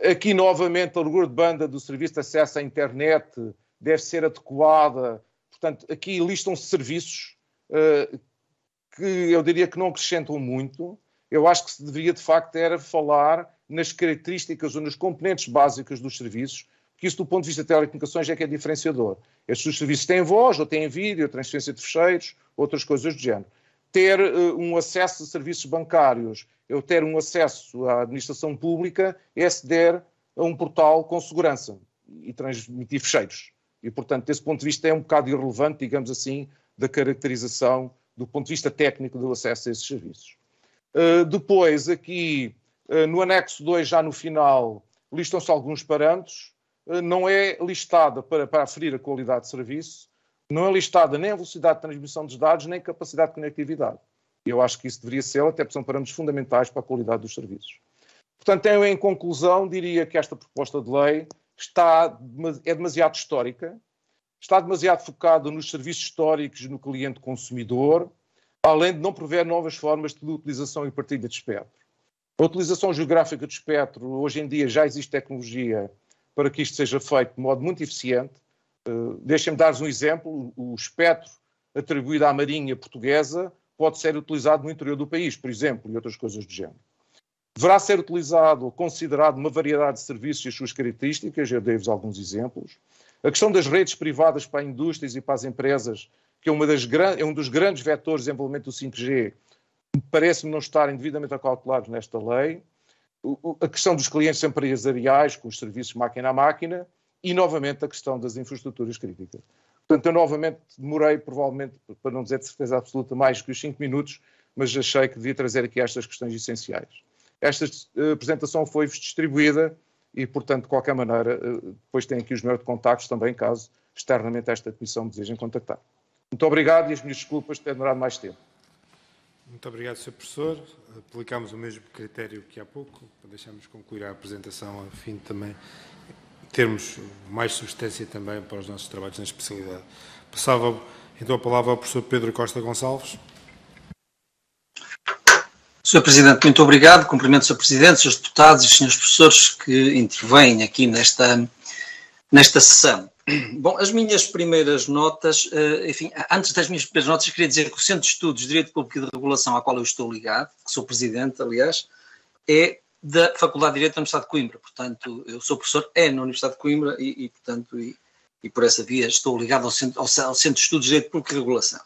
Speaker 5: Aqui, novamente, a largura de banda do serviço de acesso à internet deve ser adequada. Portanto, aqui listam-se serviços que eu diria que não acrescentam muito. Eu acho que se deveria, de facto, era falar nas características ou nas componentes básicas dos serviços, porque isso, do ponto de vista de telecomunicações, é que é diferenciador. Estes serviços têm voz, ou têm vídeo, transferência de fecheiros, outras coisas do género. Ter um acesso a serviços bancários, eu ter um acesso à administração pública, é aceder a um portal com segurança e transmitir fecheiros. E, portanto, desse ponto de vista, é um bocado irrelevante, digamos assim, da caracterização do ponto de vista técnico do acesso a esses serviços. Depois, aqui, no anexo 2, já no final, listam-se alguns parâmetros. Não é listada, para aferir a qualidade de serviço, não é listada nem a velocidade de transmissão dos dados, nem a capacidade de conectividade. Eu acho que isso deveria ser, até porque são parâmetros fundamentais para a qualidade dos serviços. Portanto, eu, em conclusão, diria que esta proposta de lei é demasiado histórica, está demasiado focada nos serviços históricos e no cliente consumidor, além de não prever novas formas de utilização e partilha de espectro. A utilização geográfica do espectro, hoje em dia já existe tecnologia para que isto seja feito de modo muito eficiente. Deixem-me dar-vos um exemplo. O espectro atribuído à Marinha Portuguesa pode ser utilizado no interior do país, por exemplo, e outras coisas do género. Deverá ser utilizado ou considerado uma variedade de serviços e as suas características, eu dei-vos alguns exemplos. A questão das redes privadas para as indústrias e para as empresas, que é um dos grandes vetores de desenvolvimento do 5G, parece-me não estarem devidamente acautelados nesta lei. A questão dos clientes empresariais, com os serviços máquina a máquina, e, novamente, a questão das infraestruturas críticas. Portanto, eu, novamente, demorei, provavelmente, para não dizer de certeza absoluta, mais que os 5 minutos, mas achei que devia trazer aqui estas questões essenciais. Esta apresentação foi-vos distribuída e, portanto, de qualquer maneira, depois tem aqui os meus contactos também, caso externamente esta comissão me desejem contactar. Muito obrigado e as minhas desculpas de ter demorado mais tempo.
Speaker 1: Muito obrigado, Sr. Professor. Aplicámos o mesmo critério que há pouco, para deixarmos concluir a apresentação, a fim de também termos mais substância também para os nossos trabalhos na especialidade. Passava então a palavra ao professor Pedro Costa Gonçalves.
Speaker 6: Sr. Presidente, muito obrigado. Cumprimento o Sr. Presidente, Srs. Deputados e os Srs. Professores que intervêm aqui nesta sessão. Bom, as minhas primeiras notas, enfim, antes das minhas primeiras notas, queria dizer que o Centro de Estudos de Direito Público e de Regulação, ao qual eu estou ligado, que sou Presidente, aliás, é da Faculdade de Direito da Universidade de Coimbra. Portanto, eu sou professor na Universidade de Coimbra e por essa via estou ligado ao Centro de Estudos de Direito Público e Regulação.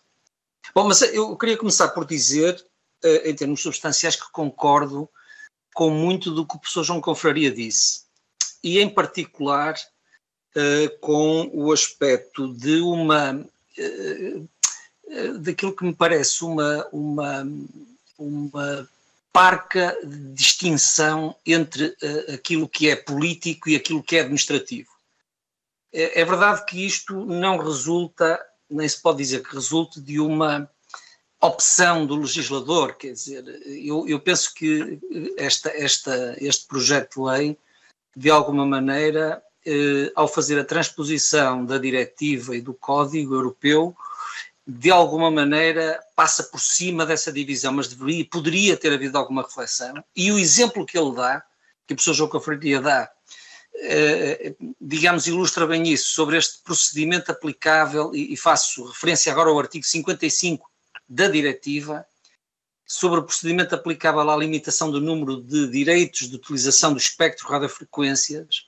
Speaker 6: Bom, mas eu queria começar por dizer, em termos substanciais, que concordo com muito do que o professor João Confraria disse. E, em particular, com o aspecto de daquilo que me parece uma parca distinção entre aquilo que é político e aquilo que é administrativo. É verdade que isto não resulta, nem se pode dizer que resulte de uma opção do legislador, quer dizer, eu penso que este projeto de lei, de alguma maneira, ao fazer a transposição da diretiva e do Código Europeu, de alguma maneira passa por cima dessa divisão, mas poderia ter havido alguma reflexão. E o exemplo que ele dá, que o professor João Confraria dá, digamos, ilustra bem isso, sobre este procedimento aplicável, e faço referência agora ao artigo 55 da diretiva, sobre o procedimento aplicável à limitação do número de direitos de utilização do espectro de radiofrequências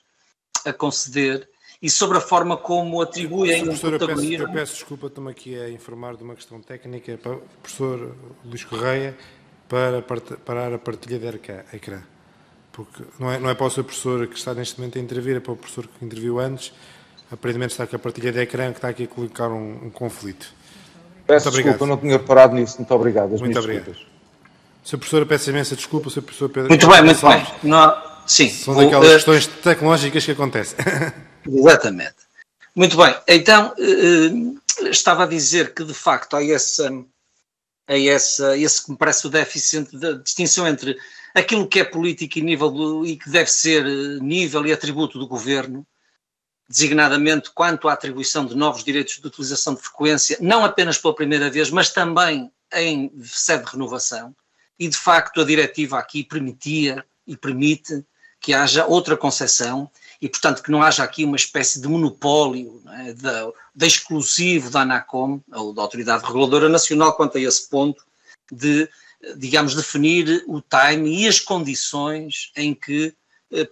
Speaker 6: a conceder e sobre a forma como atribuem um protagonismo.
Speaker 1: Eu peço desculpa, estou-me aqui a informar de uma questão técnica para o professor Luís Correia para parar a partilha de ecrã. Porque não é para o seu professor que está neste momento a intervir, é para o professor que interviu antes. Aparentemente está aqui a partilha de ecrã que está aqui a colocar um conflito.
Speaker 5: Peço desculpa, eu não tinha reparado nisso. Muito obrigado.
Speaker 1: Muito obrigado. Sr. Professor, peço imensa desculpa. Sr. Professor Pedro.
Speaker 6: Muito bem, muito bem. Sim.
Speaker 1: São daquelas questões tecnológicas que acontecem.
Speaker 6: Exatamente. Muito bem. Então, estava a dizer que, de facto, há esse que me parece o déficit da distinção entre aquilo que é política e que deve ser nível e atributo do governo, designadamente quanto à atribuição de novos direitos de utilização de frequência, não apenas pela primeira vez, mas também em sede de renovação. E, de facto, a diretiva aqui permitia e permite que haja outra concepção e, portanto, que não haja aqui uma espécie de monopólio, não é, da exclusivo da ANACOM, ou da Autoridade Reguladora Nacional, quanto a esse ponto de, digamos, definir o time e as condições em que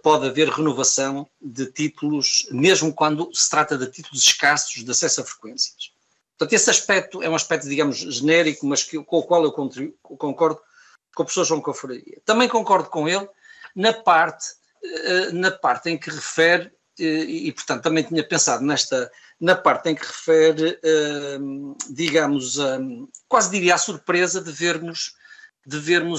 Speaker 6: pode haver renovação de títulos, mesmo quando se trata de títulos escassos de acesso a frequências. Portanto, esse aspecto é um aspecto, digamos, genérico, mas com o qual eu concordo com o professor João Confraria. Também concordo com ele na parte em que refere, e portanto também tinha pensado na parte em que refere, digamos, quase diria a surpresa de vermos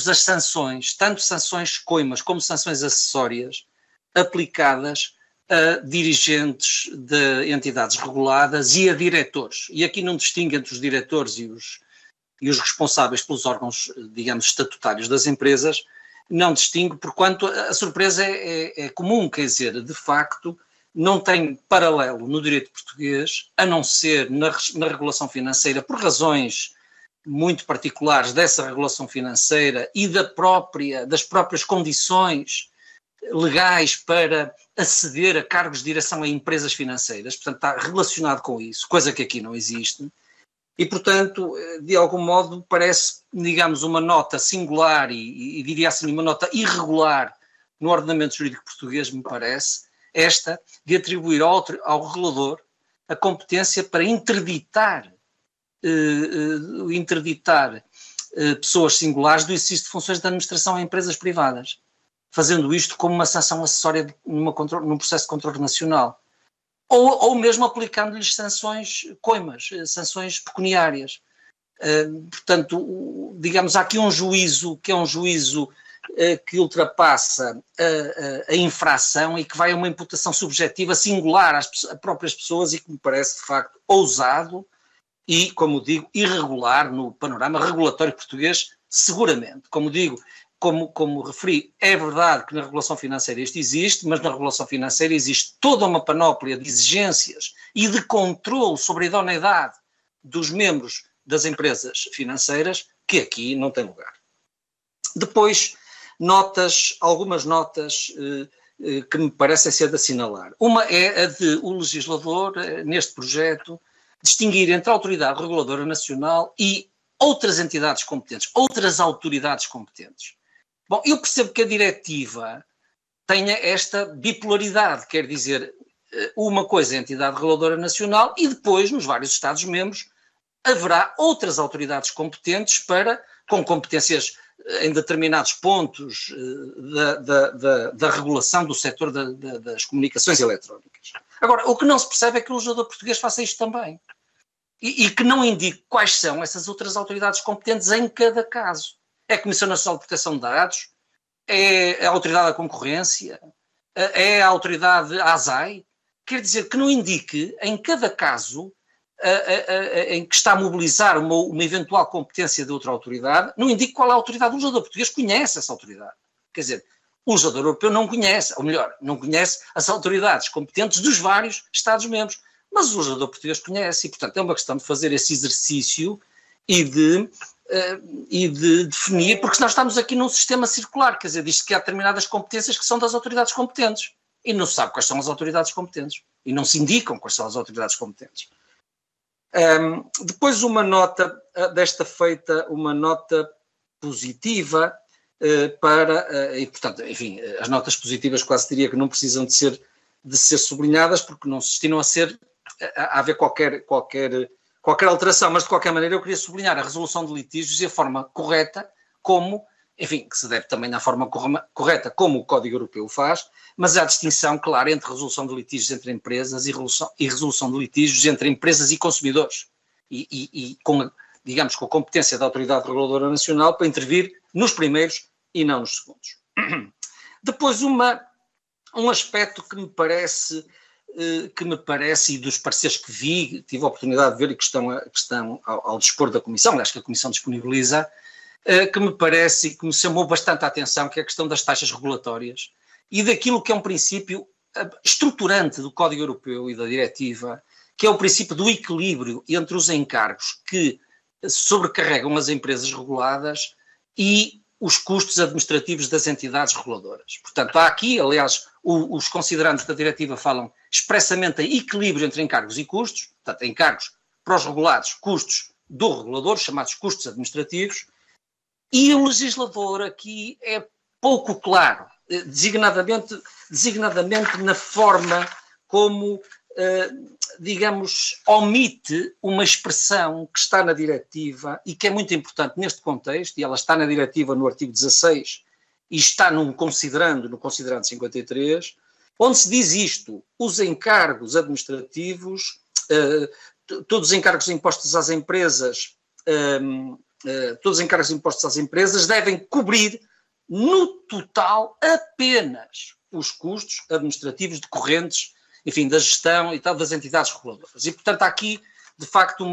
Speaker 6: as sanções, tanto sanções coimas como sanções acessórias, aplicadas a dirigentes de entidades reguladas e a diretores. E aqui não distingue entre os diretores e os responsáveis pelos órgãos, digamos, estatutários das empresas, não distingue, porquanto a surpresa é comum, quer dizer, de facto, não tem paralelo no direito português, a não ser na regulação financeira, por razões muito particulares dessa regulação financeira e das próprias condições legais para aceder a cargos de direção a empresas financeiras, portanto está relacionado com isso, coisa que aqui não existe. E, portanto, de algum modo parece, digamos, uma nota singular e diria assim, uma nota irregular no ordenamento jurídico português, me parece, esta de atribuir ao regulador a competência para interditar pessoas singulares do exercício de funções de administração a empresas privadas, fazendo isto como uma sanção acessória num processo de controle nacional. Ou mesmo aplicando-lhes sanções coimas, sanções pecuniárias. Portanto, digamos, há aqui um juízo que é um juízo que ultrapassa a infração e que vai a uma imputação subjetiva singular às próprias pessoas e que me parece, de facto, ousado e, como digo, irregular no panorama regulatório português, seguramente. Como digo, como referi, é verdade que na regulação financeira isto existe, mas na regulação financeira existe toda uma panóplia de exigências e de controle sobre a idoneidade dos membros das empresas financeiras que aqui não tem lugar. Depois, algumas notas que me parecem ser de assinalar. Uma é a de o legislador, neste projeto, distinguir entre a Autoridade Reguladora Nacional e outras entidades competentes, outras autoridades competentes. Bom, eu percebo que a diretiva tenha esta bipolaridade, quer dizer, uma coisa é a Entidade Reguladora Nacional e depois, nos vários Estados-membros, haverá outras autoridades competentes com competências em determinados pontos da regulação do setor das comunicações eletrónicas. Agora, o que não se percebe é que o legislador português faça isto também e que não indique quais são essas outras autoridades competentes em cada caso. É a Comissão Nacional de Proteção de Dados, é a Autoridade da Concorrência, é a Autoridade ASAI, quer dizer que não indique em cada caso em que está a mobilizar uma eventual competência de outra autoridade, não indique qual é a autoridade. O legislador português conhece essa autoridade. Quer dizer, o legislador europeu não conhece, ou melhor, não conhece as autoridades competentes dos vários Estados-membros, mas o legislador português conhece e, portanto, é uma questão de fazer esse exercício e de definir, porque nós estamos aqui num sistema circular, quer dizer, diz que há determinadas competências que são das autoridades competentes. e não se sabe quais são as autoridades competentes, e não se indicam quais são as autoridades competentes. Depois uma nota desta feita, uma nota positiva e portanto, enfim, as notas positivas quase diria que não precisam de ser sublinhadas porque não se destinam a haver qualquer alteração, mas de qualquer maneira eu queria sublinhar a resolução de litígios e a forma correta como, enfim, que se deve também na forma correta como o Código Europeu faz, mas há distinção clara entre resolução de litígios entre empresas e resolução de litígios entre empresas e consumidores e com, digamos, com a competência da Autoridade Reguladora Nacional para intervir nos primeiros e não nos segundos. Depois um aspecto que me parece, e dos pareceres que vi, tive a oportunidade de ver e que estão ao dispor da Comissão, aliás que a Comissão disponibiliza, que me parece e que me chamou bastante a atenção, que é a questão das taxas regulatórias e daquilo que é um princípio estruturante do Código Europeu e da Diretiva, que é o princípio do equilíbrio entre os encargos que sobrecarregam as empresas reguladas e os custos administrativos das entidades reguladoras. Portanto, há aqui, aliás, os considerandos da diretiva falam expressamente em equilíbrio entre encargos e custos, portanto, encargos para os regulados, custos do regulador, chamados custos administrativos, e o legislador aqui é pouco claro, designadamente na forma como, digamos, omite uma expressão que está na diretiva e que é muito importante neste contexto, e ela está na diretiva no artigo 16 e está no considerando 53, onde se diz isto: os encargos administrativos, todos os encargos impostos às empresas, devem cobrir no total apenas os custos administrativos decorrentes, enfim, da gestão e tal das entidades reguladoras. E, portanto, há aqui, de facto,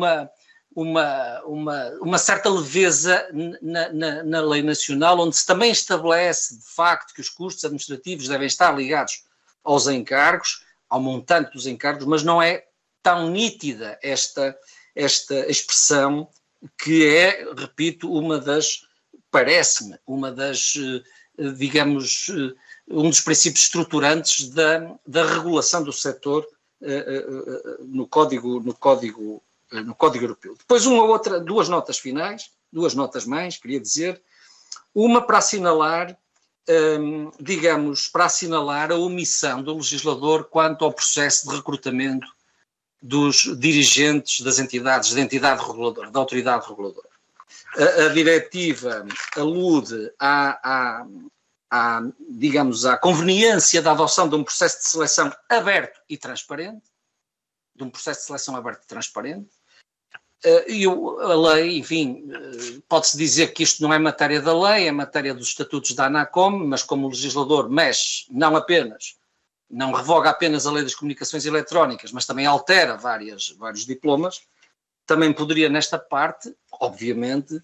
Speaker 6: uma certa leveza na lei nacional, onde se também estabelece, de facto, que os custos administrativos devem estar ligados aos encargos, ao montante dos encargos, mas não é tão nítida esta expressão, que é, repito, parece-me, digamos, um dos princípios estruturantes da regulação do setor no Código Europeu. Depois duas notas finais, duas notas mais, queria dizer, uma para assinalar, para assinalar a omissão do legislador quanto ao processo de recrutamento dos dirigentes das entidades, da entidade reguladora, da autoridade reguladora. A diretiva alude digamos, à conveniência da adoção de um processo de seleção aberto e transparente, e a lei, enfim, pode-se dizer que isto não é matéria da lei, é matéria dos estatutos da ANACOM, mas como o legislador mexe, não revoga apenas a lei das comunicações eletrónicas, mas também altera vários diplomas, também poderia nesta parte, obviamente,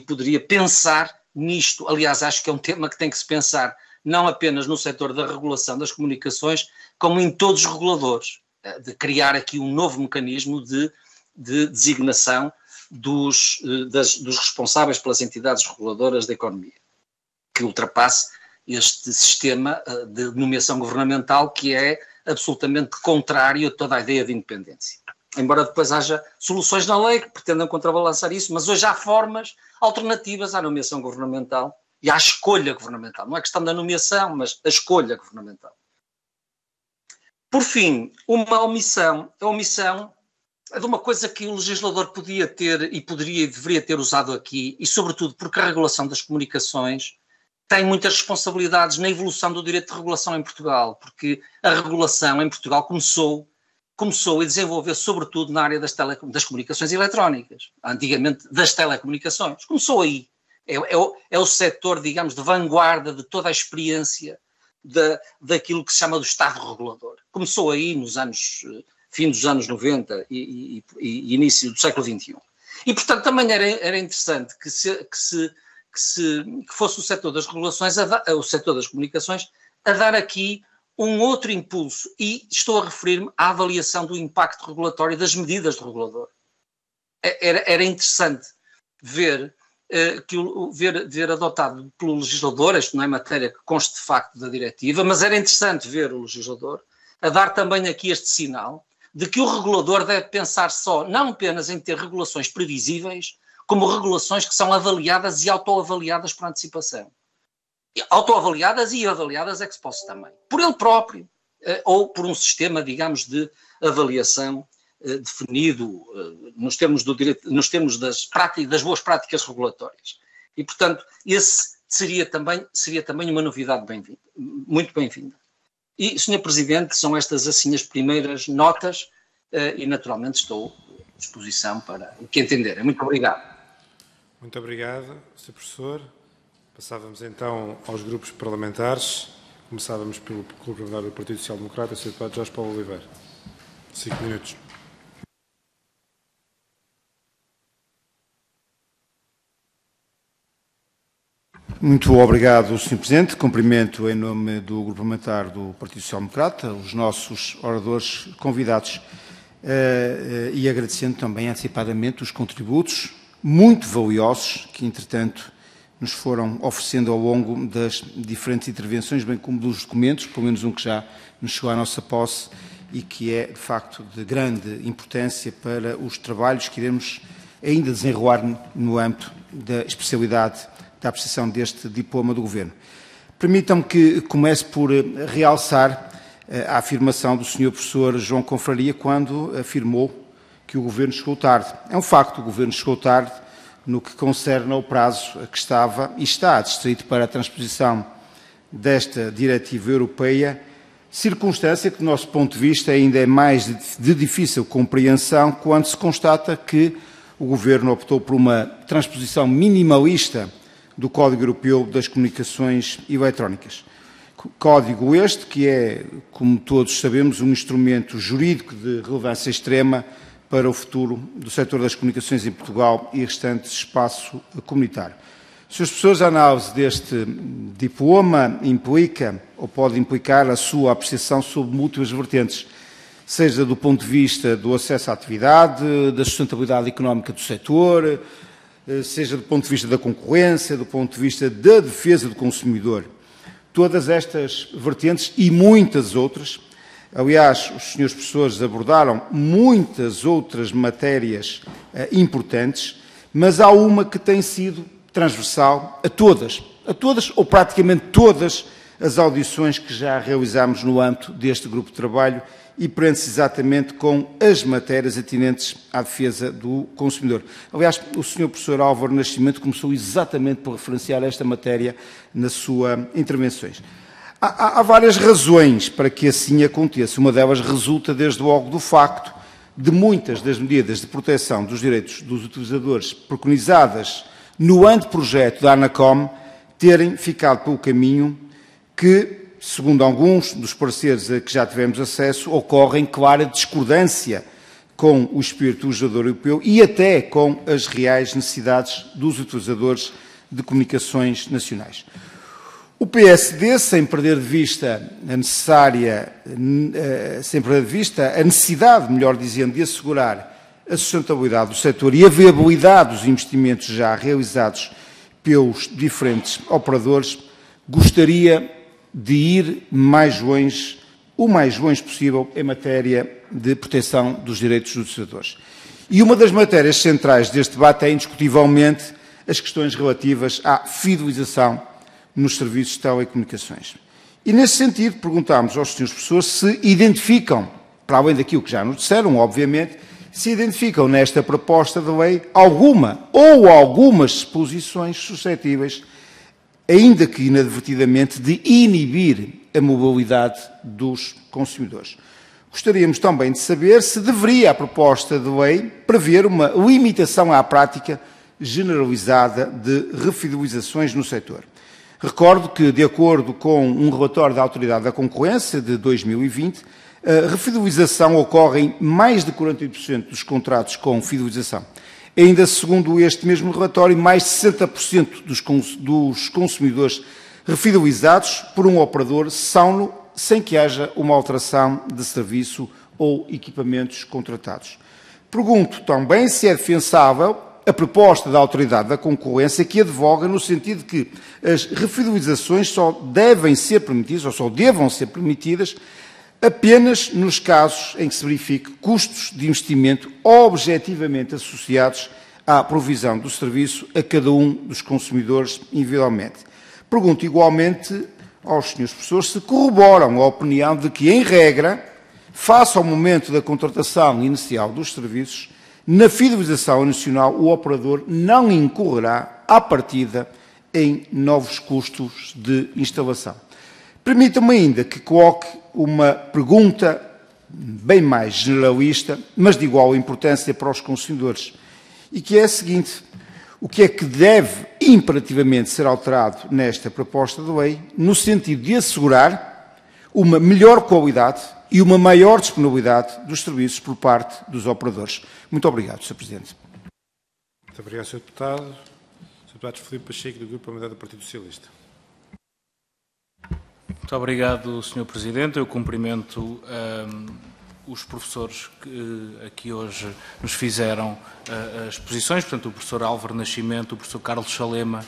Speaker 6: poderia pensar nisto. Aliás, acho que é um tema que tem que se pensar não apenas no setor da regulação das comunicações, como em todos os reguladores, de criar aqui um novo mecanismo de designação dos responsáveis pelas entidades reguladoras da economia, que ultrapasse este sistema de nomeação governamental que é absolutamente contrário a toda a ideia de independência. Embora depois haja soluções na lei que pretendam contrabalançar isso, mas hoje há formas alternativas à nomeação governamental e à escolha governamental. Não é questão da nomeação, mas a escolha governamental. Por fim, a omissão é de uma coisa que o legislador podia ter e poderia e deveria ter usado aqui, e sobretudo porque a regulação das comunicações tem muitas responsabilidades na evolução do direito de regulação em Portugal, porque a regulação em Portugal começou a desenvolver sobretudo na área das comunicações eletrónicas, antigamente das telecomunicações. Começou aí. É o setor, digamos, de vanguarda de toda a experiência daquilo que se chama do Estado regulador. Começou aí nos fim dos anos 90 e início do século XXI. E, portanto, também era interessante que fosse o setor das regulações, o setor das comunicações, a dar aqui um outro impulso, e estou a referir-me à avaliação do impacto regulatório das medidas do regulador. Era interessante ver ver adotado pelo legislador, isto não é matéria que conste de facto da diretiva, mas era interessante ver o legislador a dar também aqui este sinal de que o regulador deve pensar não apenas em ter regulações previsíveis, como regulações que são avaliadas e autoavaliadas por antecipação. Autoavaliadas e avaliadas ex post também. Por ele próprio, ou por um sistema, digamos, de avaliação definido nos termos das boas práticas regulatórias. E, portanto, esse seria também uma novidade muito bem-vinda. E, Sr. Presidente, são estas assim as primeiras notas e, naturalmente, estou à disposição para o que entenderem. Muito obrigado.
Speaker 1: Muito obrigado, Sr. Professor. Passávamos então aos grupos parlamentares. Começávamos pelo Grupo Parlamentar do Partido Social Democrata, Sr. Deputado Jorge Paulo Oliveira. 5 minutos.
Speaker 7: Muito obrigado, Sr. Presidente. Cumprimento em nome do Grupo Parlamentar do Partido Social Democrata os nossos oradores convidados e agradecendo também antecipadamente os contributos muito valiosos que, entretanto, nos foram oferecendo ao longo das diferentes intervenções, bem como dos documentos, pelo menos um que já nos chegou à nossa posse e que é, de facto, de grande importância para os trabalhos que iremos ainda desenrolar no âmbito da especialidade da apreciação deste diploma do Governo. Permitam-me que comece por realçar a afirmação do Sr. Professor João Confraria quando afirmou que o Governo chegou tarde. É um facto, o Governo chegou tarde no que concerne ao prazo que estava e está distrito para a transposição desta diretiva europeia, circunstância que, do nosso ponto de vista, ainda é mais de difícil compreensão quando se constata que o Governo optou por uma transposição minimalista do Código Europeu das Comunicações Eletrónicas. Código este que é, como todos sabemos, um instrumento jurídico de relevância extrema para o futuro do setor das comunicações em Portugal e restante espaço comunitário. Senhores professores, a análise deste diploma implica, ou pode implicar, a sua apreciação sobre múltiplas vertentes, seja do ponto de vista do acesso à atividade, da sustentabilidade económica do setor, seja do ponto de vista da concorrência, do ponto de vista da defesa do consumidor. Todas estas vertentes e muitas outras, aliás, os senhores professores abordaram muitas outras matérias importantes, mas há uma que tem sido transversal a todas ou praticamente todas as audições que já realizámos no âmbito deste grupo de trabalho e prende-se exatamente com as matérias atinentes à defesa do consumidor. Aliás, o Sr. Professor Álvaro Nascimento começou exatamente por referenciar esta matéria na sua intervenção. Há várias razões para que assim aconteça. Uma delas resulta, desde logo, do facto de muitas das medidas de proteção dos direitos dos utilizadores preconizadas no anteprojeto da ANACOM terem ficado pelo caminho que, segundo alguns dos pareceres a que já tivemos acesso, ocorre em clara discordância com o espírito legislador europeu e até com as reais necessidades dos utilizadores de comunicações nacionais. O PSD, sem perder de vista a necessidade, melhor dizendo, de assegurar a sustentabilidade do setor e a viabilidade dos investimentos já realizados pelos diferentes operadores, gostaria de ir mais longe, o mais longe possível, em matéria de proteção dos direitos dos utilizadores. E uma das matérias centrais deste debate é, indiscutivelmente, as questões relativas à fidelização nos serviços de telecomunicações. E, nesse sentido, perguntámos aos senhores professores se identificam, para além daquilo que já nos disseram, obviamente, se identificam nesta proposta de lei alguma ou algumas disposições suscetíveis, ainda que inadvertidamente, de inibir a mobilidade dos consumidores. Gostaríamos também de saber se deveria a proposta de lei prever uma limitação à prática generalizada de refidelizações no setor. Recordo que, de acordo com um relatório da Autoridade da Concorrência de 2020, a refidelização ocorre em mais de 48% dos contratos com fidelização. Ainda segundo este mesmo relatório, mais de 60% dos consumidores refidelizados por um operador são-no sem que haja uma alteração de serviço ou equipamentos contratados. Pergunto também se é defensável a proposta da Autoridade da Concorrência, que advoga no sentido de que as refidelizações só devem ser permitidas, ou só devam ser permitidas, apenas nos casos em que se verifique custos de investimento objetivamente associados à provisão do serviço a cada um dos consumidores individualmente. Pergunto igualmente aos senhores professores se corroboram a opinião de que, em regra, face ao momento da contratação inicial dos serviços, na fidelização nacional o operador não incorrerá, à partida, em novos custos de instalação. Permitam-me ainda que coloque uma pergunta bem mais generalista, mas de igual importância para os consumidores, e que é a seguinte: o que é que deve imperativamente ser alterado nesta proposta de lei, no sentido de assegurar uma melhor qualidade e uma maior disponibilidade dos serviços por parte dos operadores? Muito obrigado, Sr. Presidente.
Speaker 1: Muito obrigado, Sr. Deputado. Sr. Deputado Filipe Pacheco, do Grupo Parlamentar do Partido Socialista.
Speaker 8: Muito obrigado, Sr. Presidente. Eu cumprimento os professores que aqui hoje nos fizeram as exposições, portanto, o professor Álvaro Nascimento, o professor Carlos Salema,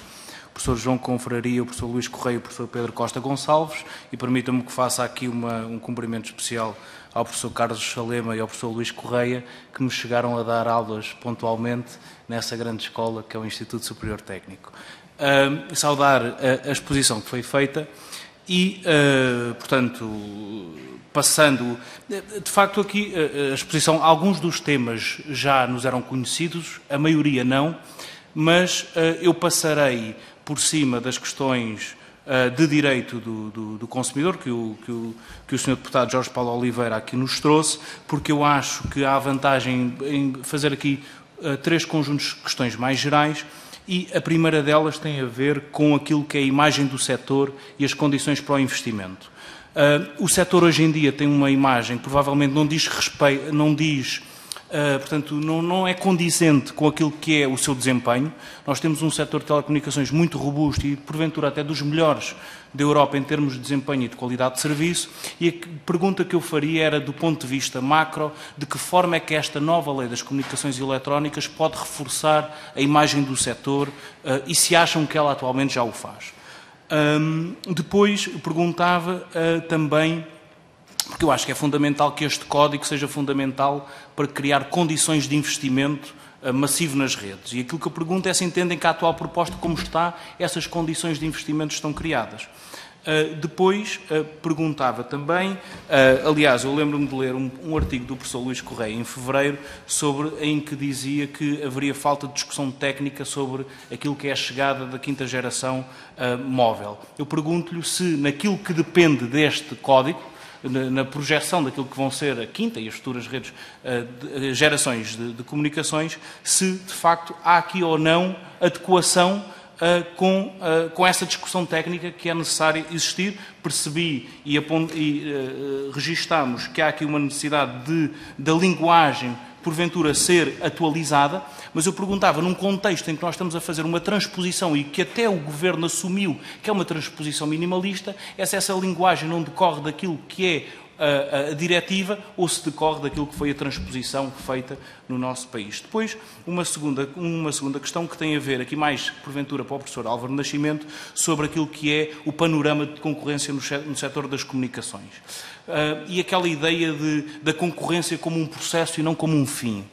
Speaker 8: o professor João Confraria, o professor Luís Correia e o professor Pedro Costa Gonçalves, e permitam-me que faça aqui um cumprimento especial ao professor Carlos Salema e ao professor Luís Correia, que me chegaram a dar aulas pontualmente nessa grande escola que é o Instituto Superior Técnico. Saudar a exposição que foi feita e, portanto, passando, de facto aqui a exposição, alguns dos temas já nos eram conhecidos, a maioria não, mas eu passarei por cima das questões de direito do consumidor, que o Sr. Deputado Jorge Paulo Oliveira aqui nos trouxe, porque eu acho que há vantagem em fazer aqui três conjuntos de questões mais gerais, e a primeira delas tem a ver com aquilo que é a imagem do setor e as condições para o investimento. O setor hoje em dia tem uma imagem que provavelmente não diz respeito, portanto, não é condizente com aquilo que é o seu desempenho. Nós temos um setor de telecomunicações muito robusto e, porventura, até dos melhores da Europa em termos de desempenho e de qualidade de serviço, e a pergunta que eu faria era, do ponto de vista macro, de que forma é que esta nova lei das comunicações eletrónicas pode reforçar a imagem do setor e se acham que ela atualmente já o faz. Depois perguntava também, porque eu acho que é fundamental que este código seja fundamental para criar condições de investimento massivo nas redes. E aquilo que eu pergunto é se entendem que a atual proposta, como está, essas condições de investimento estão criadas. Depois perguntava também, aliás, eu lembro-me de ler um artigo do professor Luís Correia em fevereiro, em que dizia que haveria falta de discussão técnica sobre aquilo que é a chegada da quinta geração móvel. Eu pergunto-lhe se, naquilo que depende deste código, na projeção daquilo que vão ser a quinta e as futuras redes, gerações de comunicações, se de facto há aqui ou não adequação com essa discussão técnica que é necessária existir. Percebi e registamos que há aqui uma necessidade da linguagem porventura ser atualizada, mas eu perguntava, num contexto em que nós estamos a fazer uma transposição e que até o Governo assumiu que é uma transposição minimalista, essa linguagem não decorre daquilo que é a diretiva ou se decorre daquilo que foi a transposição feita no nosso país. Depois, uma segunda questão que tem a ver, aqui mais porventura para o professor Álvaro Nascimento, sobre aquilo que é o panorama de concorrência no setor das comunicações. E aquela ideia da concorrência como um processo e não como um fim.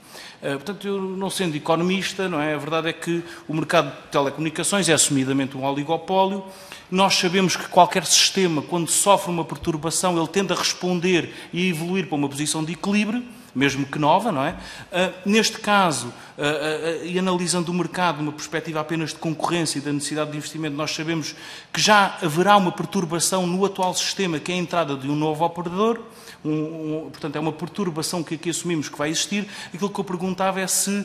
Speaker 8: Portanto, eu não sendo economista, não é? A verdade é que o mercado de telecomunicações é assumidamente um oligopólio. Nós sabemos que qualquer sistema, quando sofre uma perturbação, ele tende a responder e a evoluir para uma posição de equilíbrio, mesmo que nova, não é? Neste caso, e analisando o mercado numa perspectiva apenas de concorrência e da necessidade de investimento, nós sabemos que já haverá uma perturbação no atual sistema, que é a entrada de um novo operador. Portanto, é uma perturbação que aqui assumimos que vai existir. Aquilo que eu perguntava é se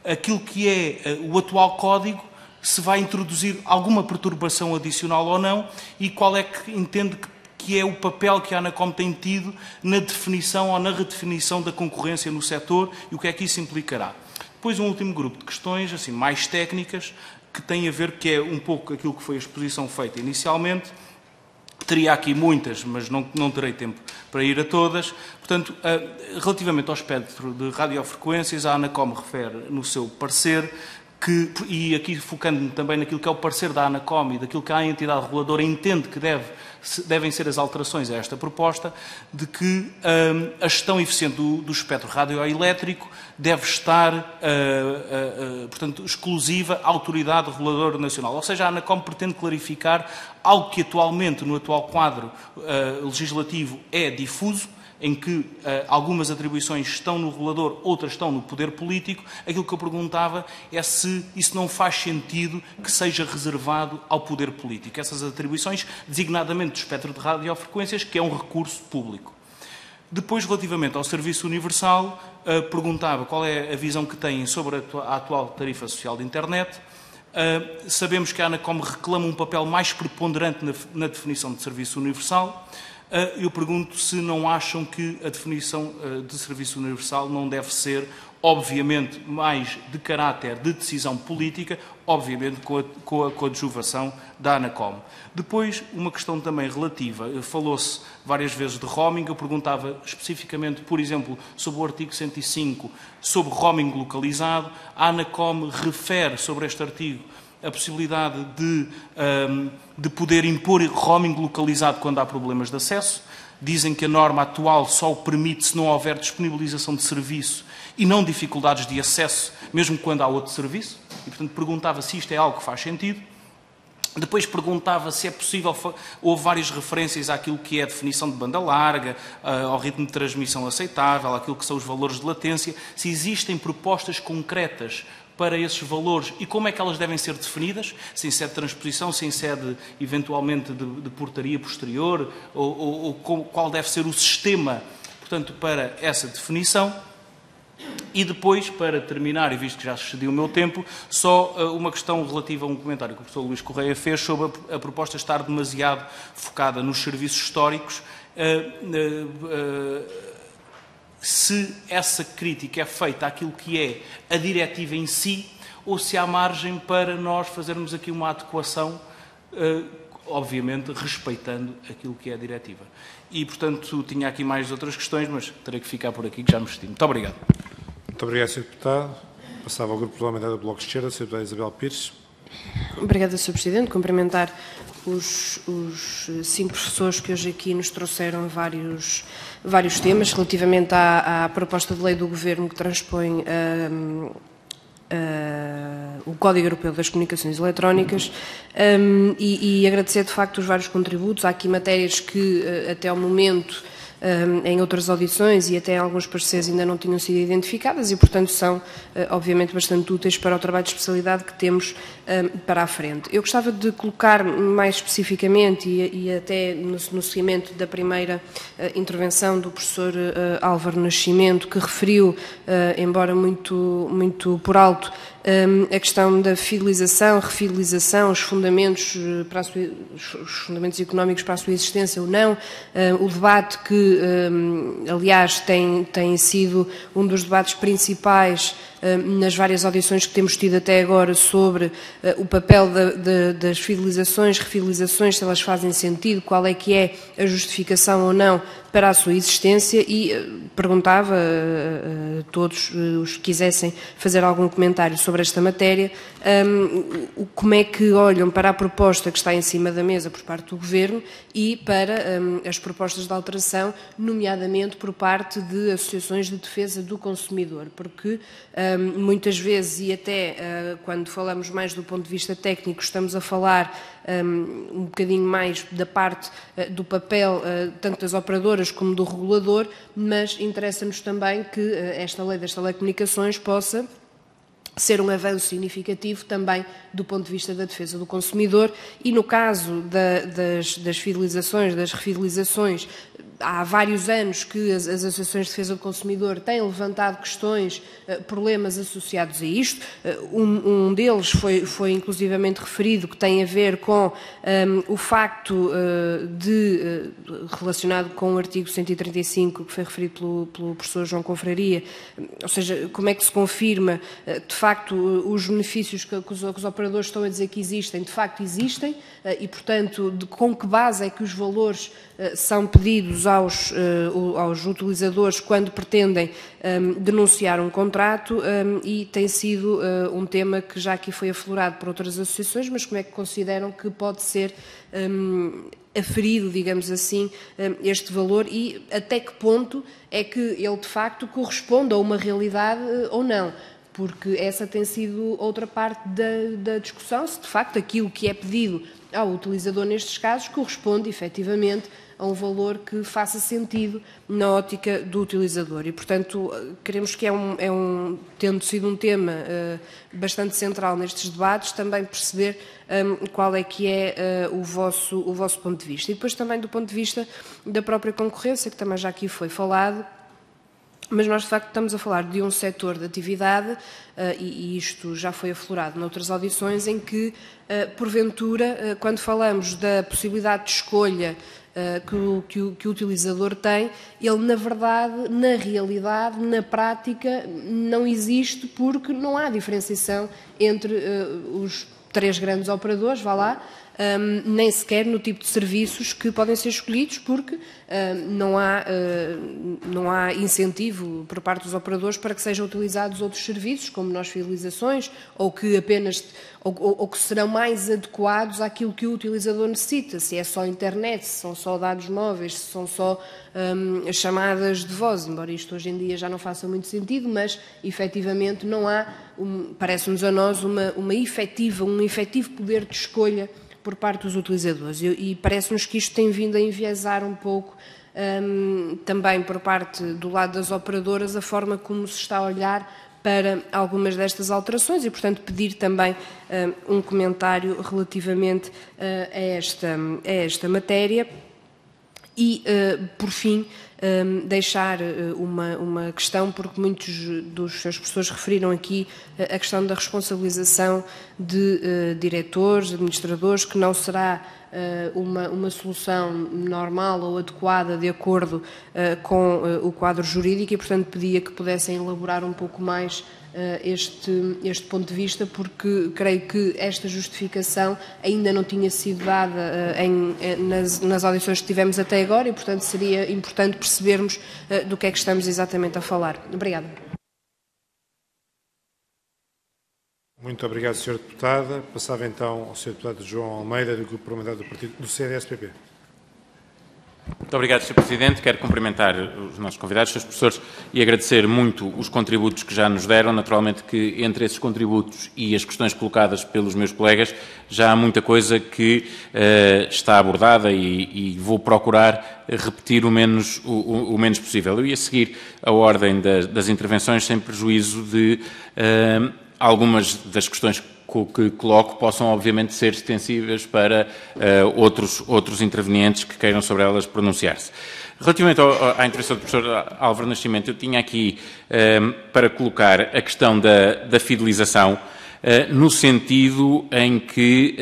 Speaker 8: aquilo que é o atual código se vai introduzir alguma perturbação adicional ou não, e qual é que entende que é o papel que a ANACOM tem tido na definição ou na redefinição da concorrência no setor e o que é que isso implicará. Depois um último grupo de questões, assim, mais técnicas, que tem a ver, que é um pouco aquilo que foi a exposição feita inicialmente, Teria aqui muitas, mas não terei tempo para ir a todas. Portanto, relativamente ao espectro de radiofrequências, a ANACOM refere no seu parecer e aqui focando-me também naquilo que é o parecer da ANACOM e daquilo que a entidade reguladora entende que devem ser as alterações a esta proposta, de que a gestão eficiente do espectro radioelétrico deve estar, portanto, exclusiva à Autoridade Reguladora Nacional. Ou seja, a ANACOM pretende clarificar algo que atualmente, no atual quadro legislativo, é difuso, em que algumas atribuições estão no regulador, outras estão no poder político. Aquilo que eu perguntava é se isso não faz sentido que seja reservado ao poder político. Essas atribuições, designadamente do espectro de radiofrequências, que é um recurso público. Depois, relativamente ao Serviço Universal, perguntava qual é a visão que têm sobre a atual tarifa social de internet. Sabemos que a ANACOM reclama um papel mais preponderante na definição de Serviço Universal. Eu pergunto se não acham que a definição de serviço universal não deve ser, obviamente, mais de caráter de decisão política, obviamente com a coadjuvação da ANACOM. Depois, uma questão também relativa, falou-se várias vezes de roaming, eu perguntava especificamente, por exemplo, sobre o artigo 105, sobre roaming localizado. A ANACOM refere sobre este artigo a possibilidade de poder impor roaming localizado quando há problemas de acesso. Dizem que a norma atual só o permite se não houver disponibilização de serviço e não dificuldades de acesso, mesmo quando há outro serviço. E, portanto, perguntava se isto é algo que faz sentido. Depois perguntava se é possível, houve várias referências àquilo que é a definição de banda larga, ao ritmo de transmissão aceitável, àquilo que são os valores de latência, se existem propostas concretas para esses valores e como é que elas devem ser definidas, se em sede de transposição, se em sede eventualmente de portaria posterior, ou qual deve ser o sistema, portanto, para essa definição. E depois, para terminar, e visto que já excedi o meu tempo, só uma questão relativa a um comentário que o professor Luís Correia fez sobre a proposta estar demasiado focada nos serviços históricos. Se essa crítica é feita àquilo que é a diretiva em si, ou se há margem para nós fazermos aqui uma adequação, obviamente respeitando aquilo que é a diretiva. E, portanto, tinha aqui mais outras questões, mas terei que ficar por aqui, que já me estimo. Muito obrigado.
Speaker 1: Muito obrigado, Sr. Deputado. Passava ao Grupo Parlamentar do Bloco de Esquerda, a Sra. Deputada Isabel Pires.
Speaker 9: Obrigada, Sr. Presidente. Cumprimentar os 5 professores que hoje aqui nos trouxeram vários temas relativamente à proposta de lei do Governo que transpõe o Código Europeu das Comunicações Eletrónicas e agradecer de facto os vários contributos. Há aqui matérias que até ao momento em outras audições e até alguns pareceres ainda não tinham sido identificadas e, portanto, são, obviamente, bastante úteis para o trabalho de especialidade que temos para a frente. Eu gostava de colocar mais especificamente e até no seguimento da primeira intervenção do professor Álvaro Nascimento, que referiu, embora muito por alto, a questão da fidelização, refidelização, os fundamentos económicos para a sua existência ou não, o debate que, aliás, tem sido um dos debates principais nas várias audições que temos tido até agora sobre o papel das fidelizações, refidelizações, se elas fazem sentido, qual é que é a justificação ou não para a sua existência e perguntava a todos os que quisessem fazer algum comentário sobre esta matéria, como é que olham para a proposta que está em cima da mesa por parte do Governo e para as propostas de alteração, nomeadamente por parte de associações de defesa do consumidor, porque muitas vezes, e até quando falamos mais do ponto de vista técnico, estamos a falar um bocadinho mais da parte do papel tanto das operadoras como do regulador, mas interessa-nos também que esta lei das telecomunicações possa ser um avanço significativo também do ponto de vista da defesa do consumidor e no caso das fidelizações, das refidelizações, há vários anos que as associações de defesa do consumidor têm levantado questões, problemas associados a isto. Um deles foi inclusivamente referido, que tem a ver com o facto relacionado com o artigo 135, que foi referido pelo professor João Confraria, ou seja, como é que se confirma, de facto, facto, os benefícios que os operadores estão a dizer que existem, de facto existem, e, portanto, com que base é que os valores são pedidos aos utilizadores quando pretendem denunciar um contrato, e tem sido um tema que já aqui foi aflorado por outras associações, mas como é que consideram que pode ser aferido, digamos assim, este valor, e até que ponto é que ele de facto corresponde a uma realidade ou não, porque essa tem sido outra parte da discussão, se de facto aquilo que é pedido ao utilizador nestes casos corresponde efetivamente a um valor que faça sentido na ótica do utilizador. E, portanto, queremos que tendo sido um tema bastante central nestes debates, também perceber qual é que é o vosso ponto de vista. E depois também do ponto de vista da própria concorrência, que também já aqui foi falado, mas nós, de facto, estamos a falar de um setor de atividade, e isto já foi aflorado noutras audições, em que, porventura, quando falamos da possibilidade de escolha que o utilizador tem, ele, na verdade, na realidade, na prática, não existe, porque não há diferenciação entre os 3 grandes operadores, vá lá, nem sequer no tipo de serviços que podem ser escolhidos, porque não há incentivo por parte dos operadores para que sejam utilizados outros serviços, como nós fidelizações, ou que apenas ou que serão mais adequados àquilo que o utilizador necessita, se é só internet, se são só dados móveis, se são só chamadas de voz, embora isto hoje em dia já não faça muito sentido, mas efetivamente não há, parece-nos a nós, um efetivo poder de escolha por parte dos utilizadores, e parece-nos que isto tem vindo a enviesar um pouco também por parte do lado das operadoras a forma como se está a olhar para algumas destas alterações, e, portanto, pedir também um comentário relativamente a esta matéria. E, por fim, deixar uma questão, porque muitos dos seus professores referiram aqui a questão da responsabilização de diretores, administradores, que não será uma solução normal ou adequada de acordo com o quadro jurídico, e, portanto, pedia que pudessem elaborar um pouco mais este ponto de vista, porque creio que esta justificação ainda não tinha sido dada nas audições que tivemos até agora, e, portanto, seria importante percebermos do que é que estamos exatamente a falar. Obrigada.
Speaker 1: Muito obrigado, Sr. Deputada. Passava então ao Sr. Deputado João Almeida, do Grupo Parlamentar do CDS-PP.
Speaker 10: Muito obrigado, Sr. Presidente. Quero cumprimentar os nossos convidados, os professores, e agradecer muito os contributos que já nos deram. Naturalmente que entre esses contributos e as questões colocadas pelos meus colegas já há muita coisa que está abordada, e vou procurar repetir o menos possível. Eu ia seguir a ordem das intervenções sem prejuízo de algumas das questões que coloco possam, obviamente, ser extensíveis para outros intervenientes que queiram sobre elas pronunciar-se. Relativamente à intervenção do professor Álvaro Nascimento, eu tinha aqui para colocar a questão da fidelização, no sentido em que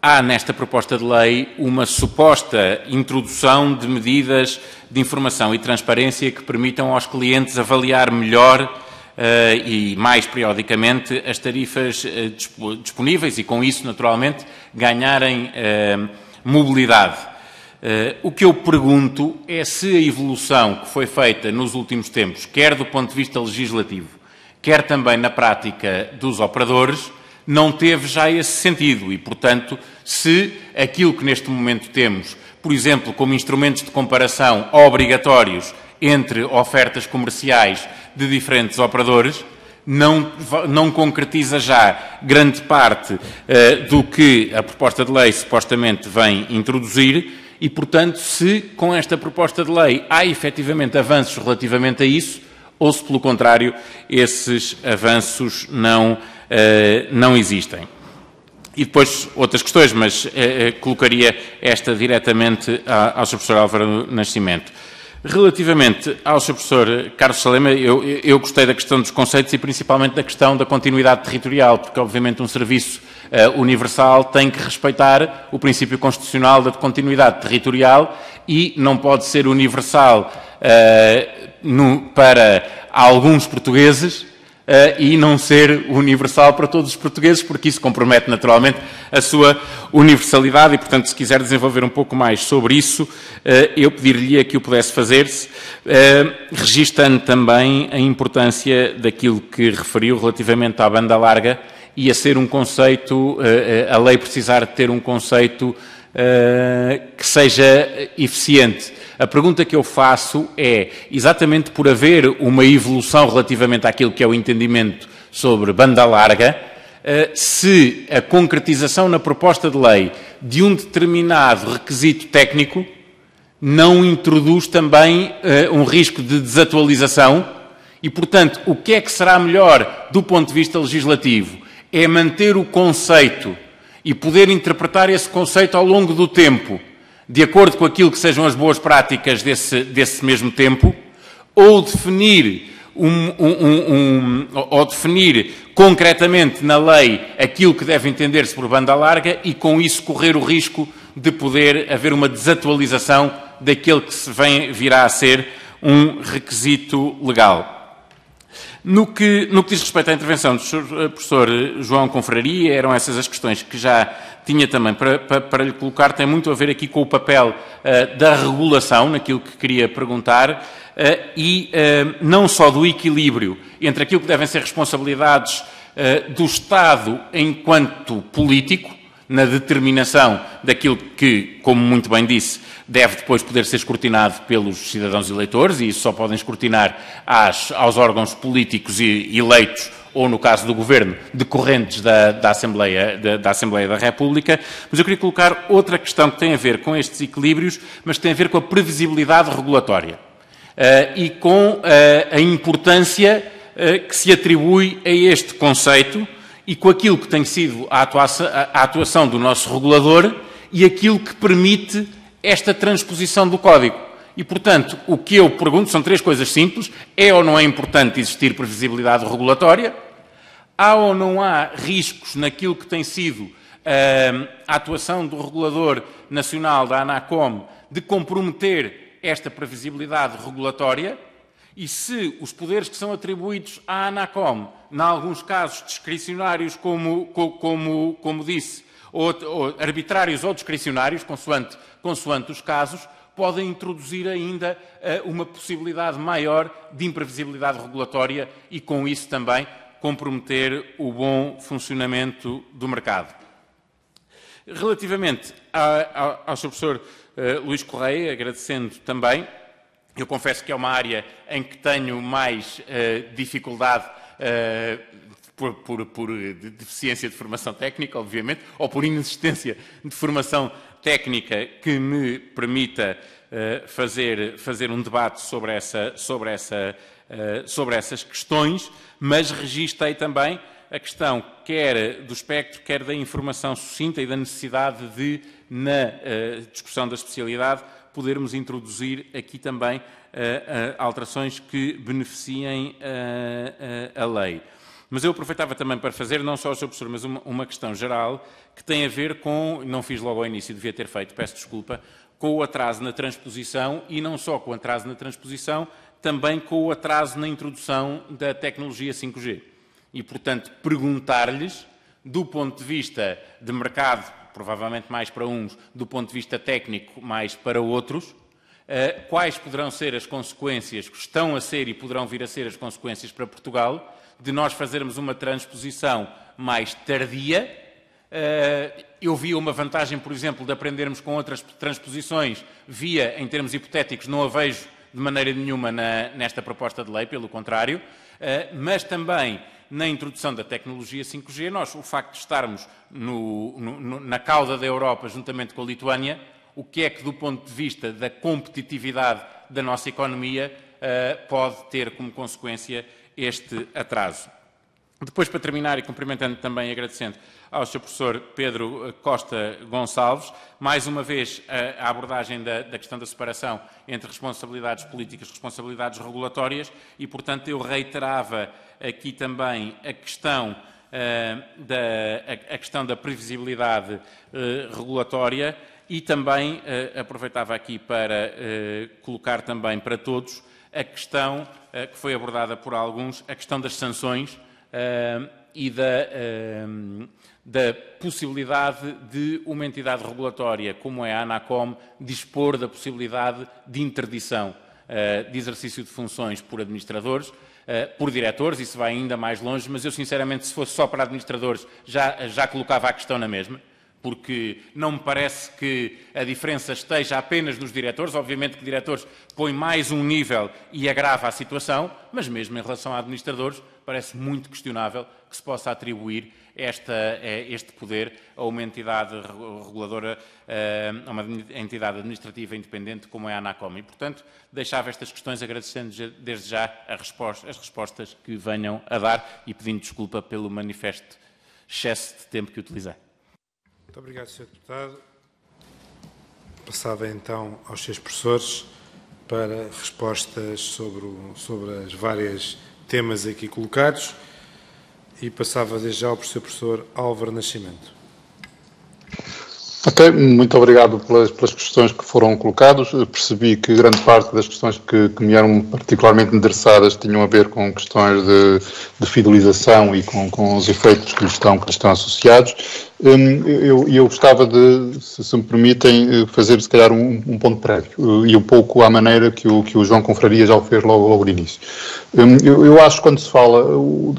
Speaker 10: há nesta proposta de lei uma suposta introdução de medidas de informação e transparência que permitam aos clientes avaliar melhor e mais periodicamente as tarifas disponíveis e, com isso, naturalmente, ganharem mobilidade. O que eu pergunto é se a evolução que foi feita nos últimos tempos, quer do ponto de vista legislativo, quer também na prática dos operadores, não teve já esse sentido e, portanto, se aquilo que neste momento temos, por exemplo, como instrumentos de comparação obrigatórios entre ofertas comerciais de diferentes operadores, não concretiza já grande parte do que a proposta de lei supostamente vem introduzir e, portanto, se com esta proposta de lei há efetivamente avanços relativamente a isso, ou se, pelo contrário, esses avanços não existem. E depois outras questões, mas colocaria esta diretamente ao Sr. Professor Álvaro Nascimento. Relativamente ao Sr. Professor Carlos Salema, eu gostei da questão dos conceitos e principalmente da questão da continuidade territorial, porque obviamente um serviço universal tem que respeitar o princípio constitucional da continuidade territorial e não pode ser universal para alguns portugueses e não ser universal para todos os portugueses, porque isso compromete naturalmente a sua universalidade e, portanto, se quiser desenvolver um pouco mais sobre isso, eu pediria que o pudesse fazer-se, registando também a importância daquilo que referiu relativamente à banda larga e a ser um conceito, a lei precisar de ter um conceito que seja eficiente. A pergunta que eu faço é, exatamente por haver uma evolução relativamente àquilo que é o entendimento sobre banda larga, se a concretização na proposta de lei de um determinado requisito técnico não introduz também um risco de desatualização e, portanto, o que é que será melhor do ponto de vista legislativo? É manter o conceito e poder interpretar esse conceito ao longo do tempo, de acordo com aquilo que sejam as boas práticas desse mesmo tempo, ou definir, ou definir concretamente na lei aquilo que deve entender-se por banda larga e com isso correr o risco de poder haver uma desatualização daquele que virá a ser um requisito legal. No que diz respeito à intervenção do professor João Confraria, eram essas as questões que já tinha também para lhe colocar. Tem muito a ver aqui com o papel da regulação, naquilo que queria perguntar, e não só do equilíbrio entre aquilo que devem ser responsabilidades do Estado enquanto político, na determinação daquilo que, como muito bem disse, deve depois poder ser escrutinado pelos cidadãos eleitores, e isso só podem escrutinar aos órgãos políticos eleitos, ou no caso do Governo, decorrentes da Assembleia da República. Mas eu queria colocar outra questão que tem a ver com estes equilíbrios, mas que tem a ver com a previsibilidade regulatória e com a importância que se atribui a este conceito e com aquilo que tem sido a atuação do nosso regulador e aquilo que permite esta transposição do Código. E, portanto, o que eu pergunto são três coisas simples. É ou não é importante existir previsibilidade regulatória? Há ou não há riscos naquilo que tem sido a atuação do regulador nacional, da ANACOM, de comprometer esta previsibilidade regulatória? E se os poderes que são atribuídos à ANACOM, em alguns casos discricionários, como disse, ou arbitrários ou discricionários, consoante os casos, podem introduzir ainda uma possibilidade maior de imprevisibilidade regulatória e, com isso, também comprometer o bom funcionamento do mercado. Relativamente ao Sr. Professor Luís Correia, agradecendo também, eu confesso que é uma área em que tenho mais dificuldade por deficiência de formação técnica, obviamente, ou por inexistência de formação técnica que me permita fazer um debate sobre essas questões, mas registrei também a questão quer do espectro, quer da informação sucinta e da necessidade de, na discussão da especialidade, podermos introduzir aqui também alterações que beneficiem a lei. Mas eu aproveitava também para fazer, não só ao Sr. Professor, mas uma questão geral que tem a ver com, não fiz logo ao início, devia ter feito, peço desculpa, com o atraso na transposição e não só com o atraso na transposição, também com o atraso na introdução da tecnologia 5G. E, portanto, perguntar-lhes, do ponto de vista de mercado, provavelmente mais para uns, do ponto de vista técnico, mais para outros, quais poderão ser as consequências, que estão a ser e poderão vir a ser as consequências para Portugal, de nós fazermos uma transposição mais tardia. Eu vi uma vantagem, por exemplo, de aprendermos com outras transposições, em termos hipotéticos, não a vejo de maneira nenhuma nesta proposta de lei, pelo contrário, mas também na introdução da tecnologia 5G, o facto de estarmos na cauda da Europa, juntamente com a Lituânia, o que é que, do ponto de vista da competitividade da nossa economia, pode ter como consequência este atraso. Depois, para terminar, e cumprimentando também e agradecendo ao Sr. Professor Pedro Costa Gonçalves, mais uma vez a abordagem da questão da separação entre responsabilidades políticas e responsabilidades regulatórias e, portanto, eu reiterava aqui também a questão da previsibilidade regulatória e também aproveitava aqui para colocar também para todos a questão que foi abordada por alguns, a questão das sanções e da possibilidade de uma entidade regulatória, como é a ANACOM, dispor da possibilidade de interdição de exercício de funções por administradores, por diretores, isso vai ainda mais longe, mas eu, sinceramente, se fosse só para administradores, já colocava a questão na mesma, porque não me parece que a diferença esteja apenas nos diretores. Obviamente que diretores põe mais um nível e agrava a situação, mas mesmo em relação a administradores, parece muito questionável que se possa atribuir este poder a uma entidade reguladora, a uma entidade administrativa independente como é a ANACOM. E, portanto, deixava estas questões agradecendo desde já as respostas que venham a dar e pedindo desculpa pelo manifesto excesso de tempo que utilizei.
Speaker 1: Muito obrigado, Sr. Deputado. Passava então aos seus professores para respostas sobre as várias temas aqui colocados e passava desde já ao professor Álvaro Nascimento.
Speaker 2: Ok, muito obrigado pelas questões que foram colocadas. Percebi que grande parte das questões que me eram particularmente endereçadas tinham a ver com questões de fidelização e com os efeitos que lhes estão associados. Eu gostava de, se me permitem, fazer se calhar um ponto prévio e um pouco à maneira que o João Confraria já o fez logo no início. Eu acho que quando se fala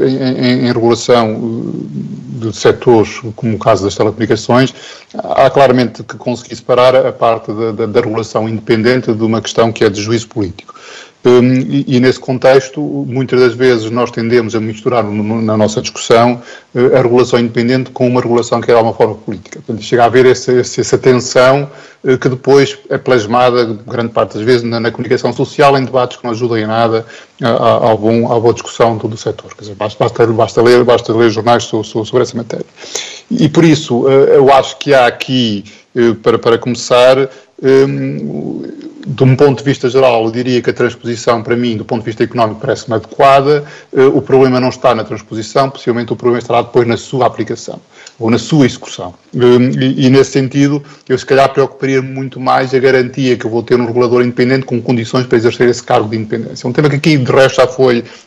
Speaker 2: em regulação de setores, como o caso das telecomunicações, há claramente que conseguir separar a parte da regulação independente de uma questão que é de juízo político. E nesse contexto, muitas das vezes nós tendemos a misturar na nossa discussão a regulação independente com uma regulação que é de alguma forma política. Portanto, chega a haver essa tensão que depois é plasmada, grande parte das vezes, na comunicação social, em debates que não ajudam em nada à boa discussão do setor. Quer dizer, basta ler jornais sobre essa matéria. E por isso, eu acho que há aqui, para começar, de um ponto de vista geral, eu diria que a transposição, para mim, do ponto de vista económico, parece-me adequada. O problema não está na transposição, possivelmente o problema estará depois na sua aplicação, ou na sua execução. E nesse sentido, eu se calhar preocuparia muito mais a garantia que eu vou ter um regulador independente com condições para exercer esse cargo de independência. Um tema que aqui, de resto,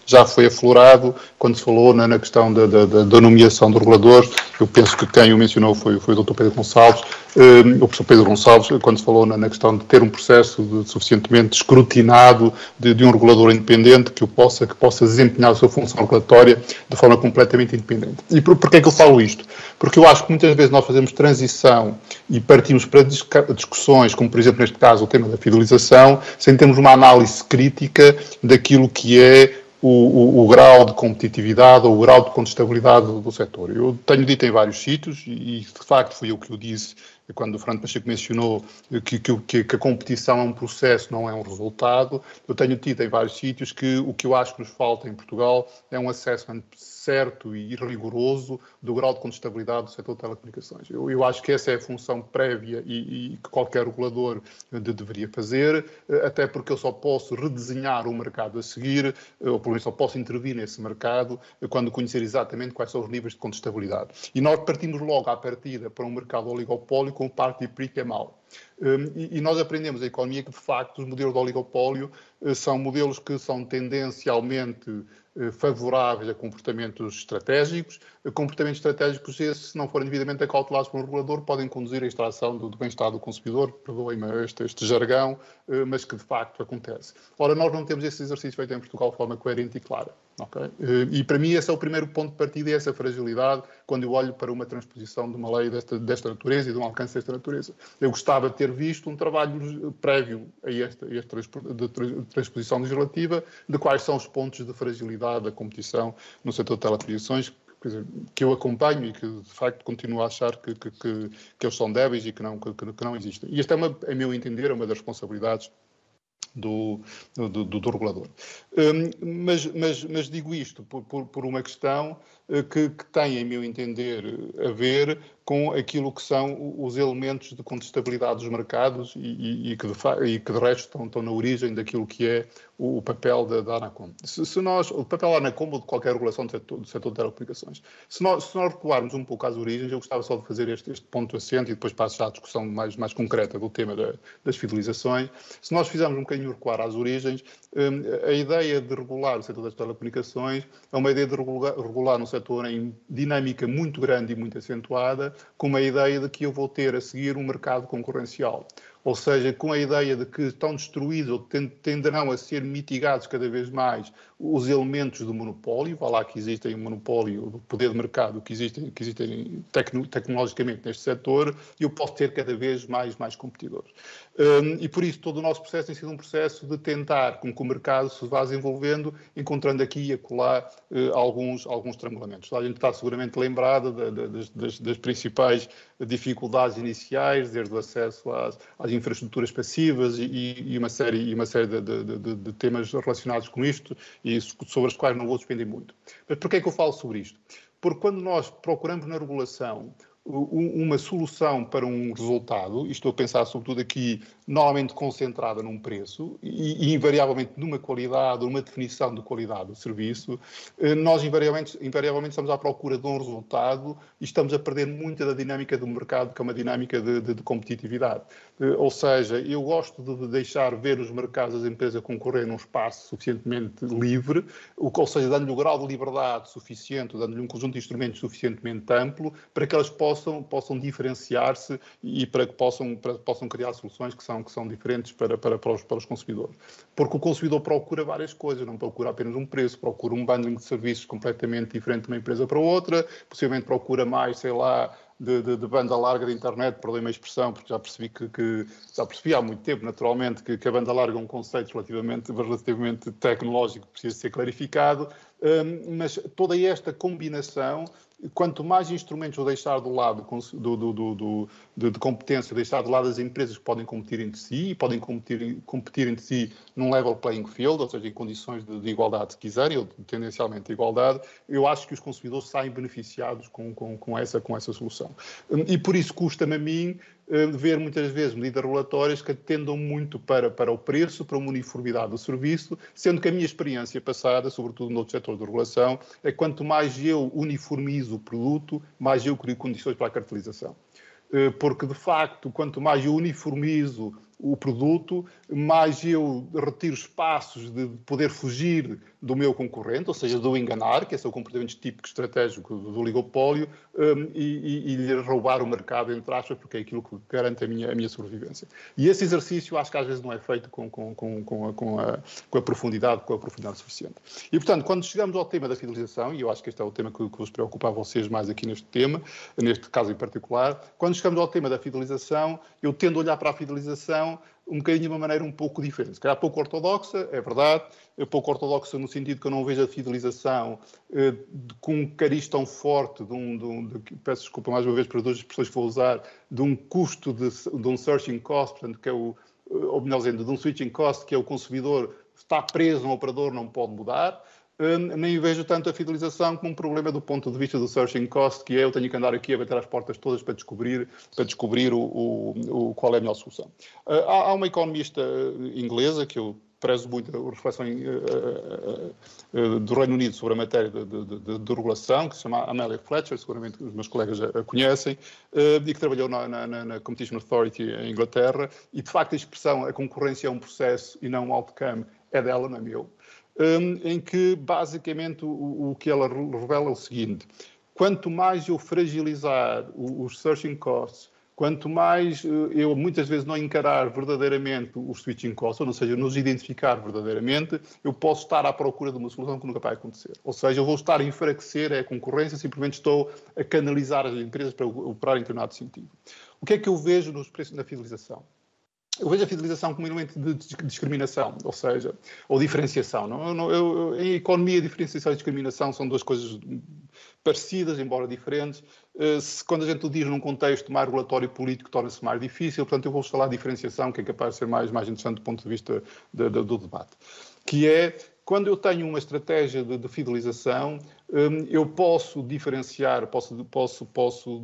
Speaker 2: já foi aflorado quando se falou na questão da nomeação do regulador. Eu penso que quem o mencionou foi o Dr. Pedro Gonçalves, o professor Pedro Gonçalves, quando se falou na questão de ter um processo suficientemente escrutinado de um regulador independente que possa desempenhar a sua função regulatória de forma completamente independente. E porquê é que eu falo isto? Porque eu acho que muitas vezes nós fazemos transição e partimos para discussões, como por exemplo neste caso o tema da fidelização, sem termos uma análise crítica daquilo que é o grau de competitividade ou o grau de contestabilidade do setor. Eu tenho dito em vários sítios, e de facto fui eu que o disse, quando o Fernando Pacheco mencionou que a competição é um processo, não é um resultado. Eu tenho dito em vários sítios que o que eu acho que nos falta em Portugal é um assessment certo e rigoroso do grau de contestabilidade do setor de telecomunicações. Eu acho que essa é a função prévia e que qualquer regulador deveria fazer, até porque eu só posso redesenhar o mercado a seguir, ou pelo menos só posso intervir nesse mercado, quando conhecer exatamente quais são os níveis de contestabilidade. E nós partimos logo à partida para um mercado oligopólio com parte de PRI que é mau. E nós aprendemos a economia que, de facto, os modelos de oligopólio são modelos que são tendencialmente favoráveis a comportamentos estratégicos. Comportamentos estratégicos esses, se não forem devidamente acautelados por um regulador, podem conduzir à extração do bem-estar do consumidor, perdoem-me este jargão, mas que de facto acontece. Ora, nós não temos esse exercício feito em Portugal de forma coerente e clara. Okay? E para mim esse é o primeiro ponto de partida, essa fragilidade, quando eu olho para uma transposição de uma lei desta natureza e de um alcance desta natureza. Eu gostava de ter visto um trabalho prévio a esta transposição legislativa, de quais são os pontos de fragilidade da competição no setor de telecomunicações, que eu acompanho e que, de facto, continuo a achar que eles são débeis e que não existem. E esta é, a meu entender, uma das responsabilidades do regulador. Mas digo isto por uma questão que tem, em meu entender, a ver com aquilo que são os elementos de contestabilidade dos mercados e que de resto estão na origem daquilo que é o papel da ANACOM. O papel da ANACOM ou de qualquer regulação do setor de telecomunicações. Se nós recuarmos um pouco às origens, eu gostava só de fazer este ponto assente e depois passo já à discussão mais concreta do tema das fidelizações. Se nós fizermos um bocadinho recuar às origens, a ideia de regular o setor das telecomunicações é uma ideia de regular um setor em dinâmica muito grande e muito acentuada, com uma ideia de que eu vou ter a seguir um mercado concorrencial. Ou seja, com a ideia de que estão destruídos ou tenderão a ser mitigados cada vez mais os elementos do monopólio, vá lá que existem um monopólio do poder de mercado que existem tecnologicamente neste setor, e eu posso ter cada vez mais competidores. E por isso todo o nosso processo tem sido um processo de tentar, com que o mercado se vá desenvolvendo, encontrando aqui e acolá alguns estrangulamentos. A gente está seguramente lembrada das principais dificuldades iniciais, desde o acesso às infraestruturas passivas e uma série de temas relacionados com isto e sobre os quais não vou despender muito. Mas porquê é que eu falo sobre isto? Porque quando nós procuramos na regulação uma solução para um resultado, e estou a pensar sobretudo aqui, normalmente concentrada num preço e invariavelmente numa qualidade, numa definição de qualidade do serviço, nós invariavelmente estamos à procura de um resultado e estamos a perder muito da dinâmica do mercado, que é uma dinâmica de competitividade. Ou seja, eu gosto de deixar ver os mercados, as empresas concorrer num espaço suficientemente livre, ou seja, dando-lhe o grau de liberdade suficiente, dando-lhe um conjunto de instrumentos suficientemente amplo, para que elas possam diferenciar-se e para que possam criar soluções que são diferentes para os consumidores. Porque o consumidor procura várias coisas, não procura apenas um preço, procura um bundling de serviços completamente diferente de uma empresa para outra, possivelmente procura mais, sei lá, de banda larga de internet, perdão a expressão, porque já percebi há muito tempo, naturalmente, que a banda larga é um conceito relativamente tecnológico que precisa ser clarificado, mas toda esta combinação, quanto mais instrumentos eu deixar do lado de competência, deixar do lado as empresas que podem competir entre si, e podem competir entre si num level playing field, ou seja, em condições de igualdade, se quiserem, ou tendencialmente de igualdade, eu acho que os consumidores saem beneficiados com essa solução. E por isso custa-me a mim ver muitas vezes medidas regulatórias que atendam muito para o preço, para uma uniformidade do serviço, sendo que a minha experiência passada, sobretudo no outro setor de regulação, é que quanto mais eu uniformizo o produto, mais eu crio condições para a cartelização. Porque, de facto, quanto mais eu uniformizo o produto, mais eu retiro espaços de poder fugir do meu concorrente, ou seja, do enganar, que esse é o comportamento típico estratégico do oligopólio, e lhe roubar o mercado, entre aspas, porque é aquilo que garante a minha sobrevivência. E esse exercício acho que às vezes não é feito com a profundidade suficiente. E, portanto, quando chegamos ao tema da fidelização, e eu acho que este é o tema que vos preocupa a vocês mais aqui neste caso em particular, quando chegamos ao tema da fidelização, eu tendo a olhar para a fidelização um bocadinho de uma maneira um pouco diferente. Se calhar pouco ortodoxa, é verdade, pouco ortodoxa no sentido que eu não vejo a fidelização com um cariz tão forte, peço desculpa mais uma vez para as duas expressões que vou usar, de um custo de um searching cost, portanto, que é ou melhor dizendo, de um switching cost, que é o consumidor está preso a um operador, não pode mudar. Nem vejo tanto a fidelização como um problema do ponto de vista do searching cost, que é eu tenho que andar aqui a bater as portas todas para descobrir qual é a melhor solução. Há uma economista inglesa, que eu prezo muito a reflexão do Reino Unido sobre a matéria de regulação, que se chama Amelia Fletcher, seguramente os meus colegas já a conhecem, e que trabalhou na Competition Authority em Inglaterra, e de facto a expressão a concorrência é um processo e não um outcome é dela, não é meu. Em que, basicamente, o que ela revela é o seguinte: quanto mais eu fragilizar os searching costs, quanto mais eu, muitas vezes, não encarar verdadeiramente os switching costs, ou seja, nos identificar verdadeiramente, eu posso estar à procura de uma solução que nunca vai acontecer. Ou seja, eu vou estar a enfraquecer a concorrência, simplesmente estou a canalizar as empresas para operar em determinado sentido. O que é que eu vejo nos preços da fidelização? Eu vejo a fidelização como um elemento de discriminação, ou seja, ou diferenciação. Em economia, diferenciação e discriminação são duas coisas parecidas, embora diferentes. Quando a gente o diz num contexto mais regulatório político, torna-se mais difícil. Portanto, eu vou falar de diferenciação, que é capaz de ser mais interessante do ponto de vista do debate. Que é, quando eu tenho uma estratégia de fidelização, eu posso diferenciar, posso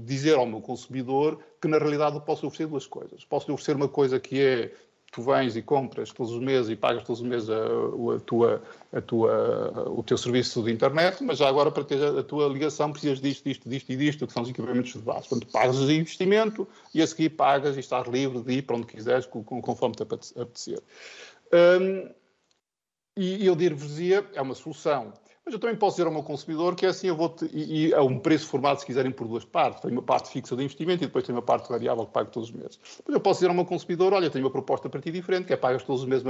Speaker 2: dizer ao meu consumidor que na realidade eu posso oferecer duas coisas. Posso oferecer uma coisa que é: tu vens e compras todos os meses e pagas todos os meses o teu serviço de internet, mas já agora para ter a tua ligação precisas disto e disto, que são os equipamentos de base. Portanto, pagas o investimento e a seguir pagas e estás livre de ir para onde quiseres, conforme te apetecer. E eu dir-vos-ia, é uma solução. Mas eu também posso dizer ao meu consumidor que é assim, e é um preço formado, se quiserem, por duas partes. Tenho uma parte fixa de investimento e depois tenho uma parte variável que pago todos os meses. Mas eu posso dizer ao meu consumidor: olha, tenho uma proposta para ti diferente, que é pagas todos os meses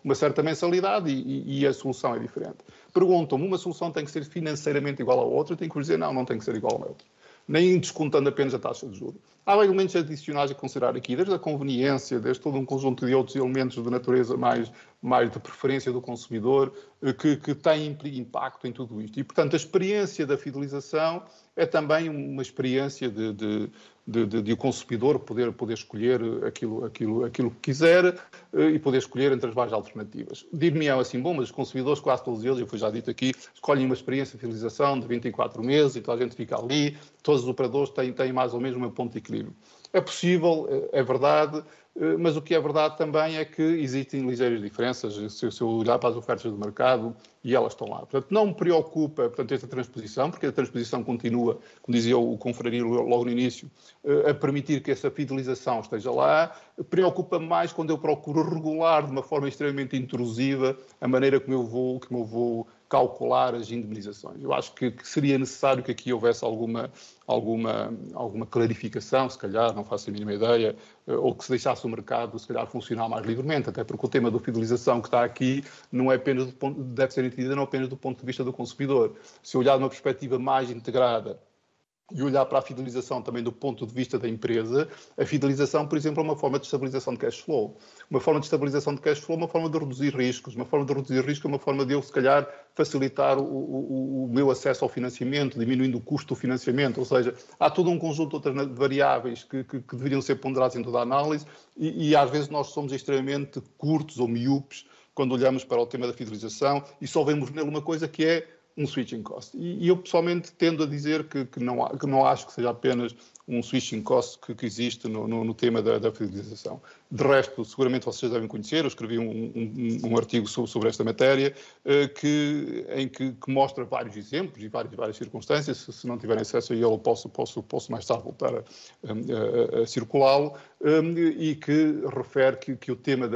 Speaker 2: uma certa mensalidade e a solução é diferente. Perguntam-me: uma solução tem que ser financeiramente igual à outra? Eu tenho que vos dizer: não tem que ser igual à outra. Nem descontando apenas a taxa de juros. Há elementos adicionais a considerar aqui, desde a conveniência, desde todo um conjunto de outros elementos de natureza mais de preferência do consumidor, que têm impacto em tudo isto. E, portanto, a experiência da fidelização é também uma experiência de o consumidor poder escolher aquilo que quiser e poder escolher entre as várias alternativas. Dir-me-ão assim: bom, mas os consumidores, quase todos eles, eu fui já dito aqui, escolhem uma experiência de fidelização de 24 meses e toda a gente fica ali, todos os operadores têm mais ou menos um ponto de equilíbrio. É possível, é verdade, mas o que é verdade também é que existem ligeiras diferenças se eu olhar para as ofertas do mercado e elas estão lá. Portanto, não me preocupa, esta transposição, porque a transposição continua, como dizia o Confraria logo no início, a permitir que essa fidelização esteja lá. Preocupa-me mais quando eu procuro regular de uma forma extremamente intrusiva a maneira como eu vou calcular as indemnizações. Eu acho que seria necessário que aqui houvesse alguma clarificação, se calhar, não faço a mínima ideia, ou que se deixasse o mercado, se calhar, funcionar mais livremente, até porque o tema da fidelização que está aqui não é apenas deve ser entendida não apenas do ponto de vista do consumidor. Se olhar de uma perspectiva mais integrada e olhar para a fidelização também do ponto de vista da empresa, a fidelização, por exemplo, é uma forma de estabilização de cash flow. Uma forma de estabilização de cash flow é uma forma de reduzir riscos. Uma forma de reduzir riscos é uma forma de eu, se calhar, facilitar o meu acesso ao financiamento, diminuindo o custo do financiamento. Ou seja, há todo um conjunto de outras variáveis que deveriam ser ponderadas em toda a análise e às vezes nós somos extremamente curtos ou miúpes quando olhamos para o tema da fidelização e só vemos nele uma coisa que é um switching cost. E eu, pessoalmente, tendo a dizer que não acho que seja apenas um switching cost que existe no tema da fidelização. De resto, seguramente vocês devem conhecer, eu escrevi um artigo sobre esta matéria em que mostra vários exemplos e várias circunstâncias. Se não tiverem acesso a ele, eu posso mais tarde voltar a circulá-lo, e que refere que o tema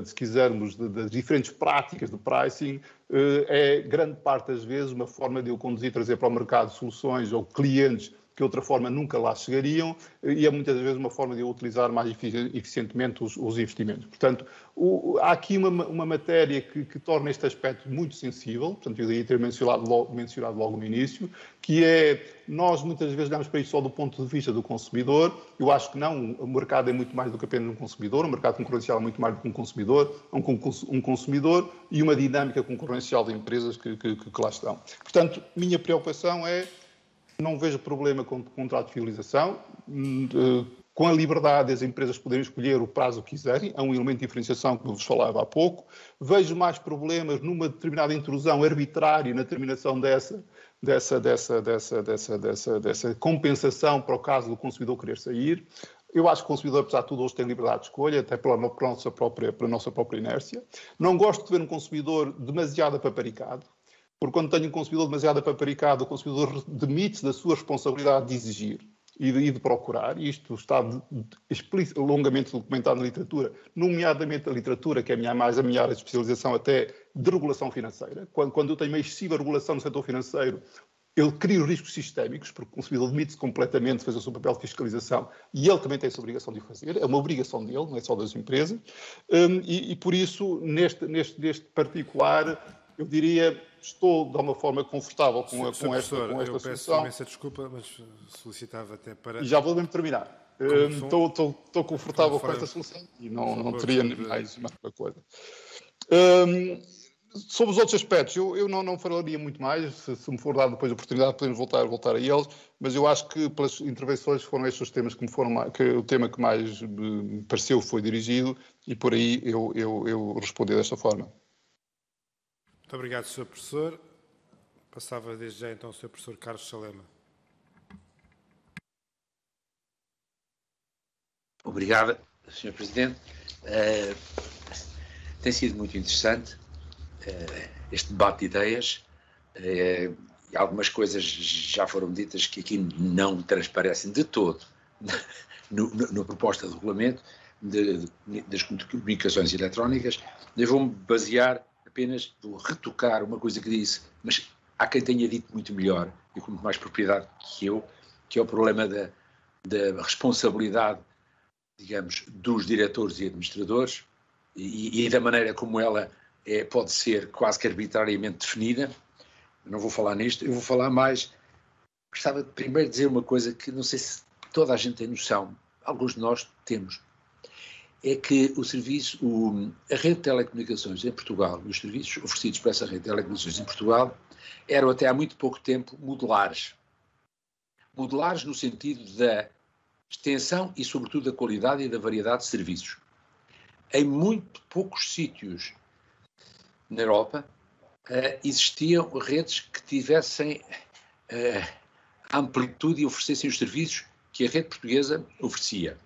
Speaker 2: se quisermos, das diferentes práticas de pricing, é grande parte das vezes uma forma de eu conduzir, trazer para o mercado soluções ou clientes que de outra forma nunca lá chegariam, e é muitas vezes uma forma de eu utilizar mais eficientemente os investimentos. Portanto, há aqui uma matéria que torna este aspecto muito sensível, portanto, eu devia ter mencionado logo no início, que é, nós muitas vezes olhamos para isto só do ponto de vista do consumidor. Eu acho que não, o mercado é muito mais do que apenas um consumidor, o mercado concorrencial é muito mais do que um consumidor, um consumidor e uma dinâmica concorrencial de empresas que lá estão. Portanto, minha preocupação é: não vejo problema com o contrato de fidelização, com a liberdade das empresas poderem escolher o prazo que quiserem, há um elemento de diferenciação que eu vos falava há pouco. Vejo mais problemas numa determinada intrusão arbitrária na determinação dessa compensação para o caso do consumidor querer sair. Eu acho que o consumidor, apesar de tudo, hoje tem liberdade de escolha, até pela nossa própria inércia. Não gosto de ver um consumidor demasiado apaparicado, porque quando tenho um consumidor demasiado apaparicado, o consumidor demite-se da sua responsabilidade de exigir e de procurar, e isto está longamente documentado na literatura, nomeadamente a literatura, que é mais a minha área de especialização, até de regulação financeira. Quando eu tenho uma excessiva regulação no setor financeiro, eu crio riscos sistémicos, porque o consumidor demite-se completamente de fazer o seu papel de fiscalização, e ele também tem essa obrigação de o fazer, é uma obrigação dele, não é só das empresas, e por isso, neste particular, eu diria, estou de alguma forma confortável com esta solução.
Speaker 1: Eu peço imensa desculpa, mas solicitava até para...
Speaker 2: E já vou mesmo terminar. Estou confortável com esta solução e não teria mais uma coisa. Sobre os outros aspectos, eu não falaria muito mais. Se me for dado depois a oportunidade, podemos voltar a eles, mas eu acho que pelas intervenções foram estes os temas que o tema que mais me pareceu foi dirigido, e por aí eu respondi desta forma.
Speaker 1: Muito obrigado, Sr. Professor. Passava desde já então ao Sr. Professor Carlos Salema.
Speaker 3: Obrigado, Sr. Presidente. Tem sido muito interessante este debate de ideias. Algumas coisas já foram ditas que aqui não transparecem de todo na proposta de regulamento das comunicações eletrónicas. Eu vou-me basear apenas, vou retocar uma coisa que disse, mas há quem tenha dito muito melhor e com muito mais propriedade que eu, que é o problema da responsabilidade, digamos, dos diretores e administradores e da maneira como ela pode ser quase que arbitrariamente definida. Não vou falar nisto, eu vou falar mais. Gostava de primeiro dizer uma coisa que não sei se toda a gente tem noção, alguns de nós temos, é que a rede de telecomunicações em Portugal, os serviços oferecidos por essa rede de telecomunicações em Portugal, eram até há muito pouco tempo modulares. Modulares no sentido da extensão e, sobretudo, da qualidade e da variedade de serviços. Em muito poucos sítios na Europa existiam redes que tivessem amplitude e oferecessem os serviços que a rede portuguesa oferecia.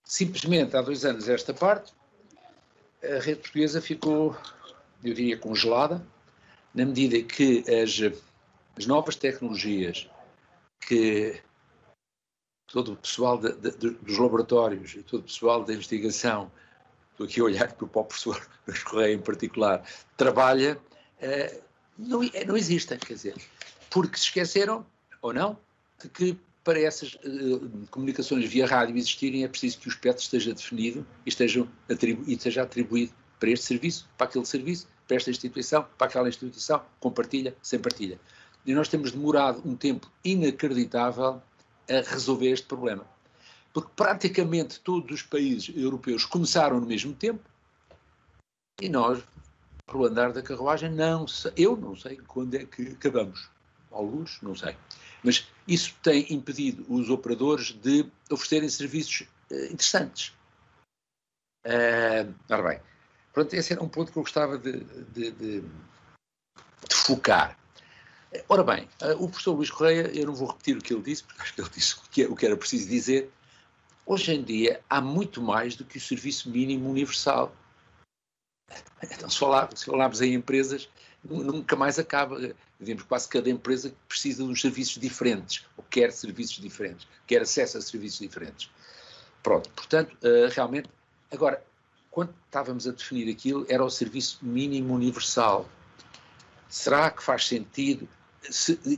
Speaker 3: Simplesmente, há 2 anos esta parte, a rede portuguesa ficou, eu diria, congelada, na medida que as novas tecnologias que todo o pessoal dos laboratórios e todo o pessoal da investigação, estou aqui a olhar para o professor Luís Correia em particular, trabalha, não existem, quer dizer, porque se esqueceram, ou não, de que para essas comunicações via rádio existirem é preciso que o espectro esteja definido e esteja atribuído para este serviço, para aquele serviço, para esta instituição, para aquela instituição, com partilha, sem partilha. E nós temos demorado um tempo inacreditável a resolver este problema. Porque praticamente todos os países europeus começaram no mesmo tempo e nós, pelo andar da carruagem, eu não sei quando é que acabamos. Alguns, não sei. Mas isso tem impedido os operadores de oferecerem serviços interessantes. Ora bem, pronto, esse era um ponto que eu gostava de focar. Ora bem, o professor Luís Correia, eu não vou repetir o que ele disse, porque acho que ele disse o que era preciso dizer. Hoje em dia há muito mais do que o serviço mínimo universal. Então, se falarmos em empresas, nunca mais acaba. Vemos quase cada empresa que precisa de uns serviços diferentes, ou quer serviços diferentes, quer acesso a serviços diferentes. Pronto, portanto, realmente, agora, quando estávamos a definir aquilo, era o serviço mínimo universal. Será que faz sentido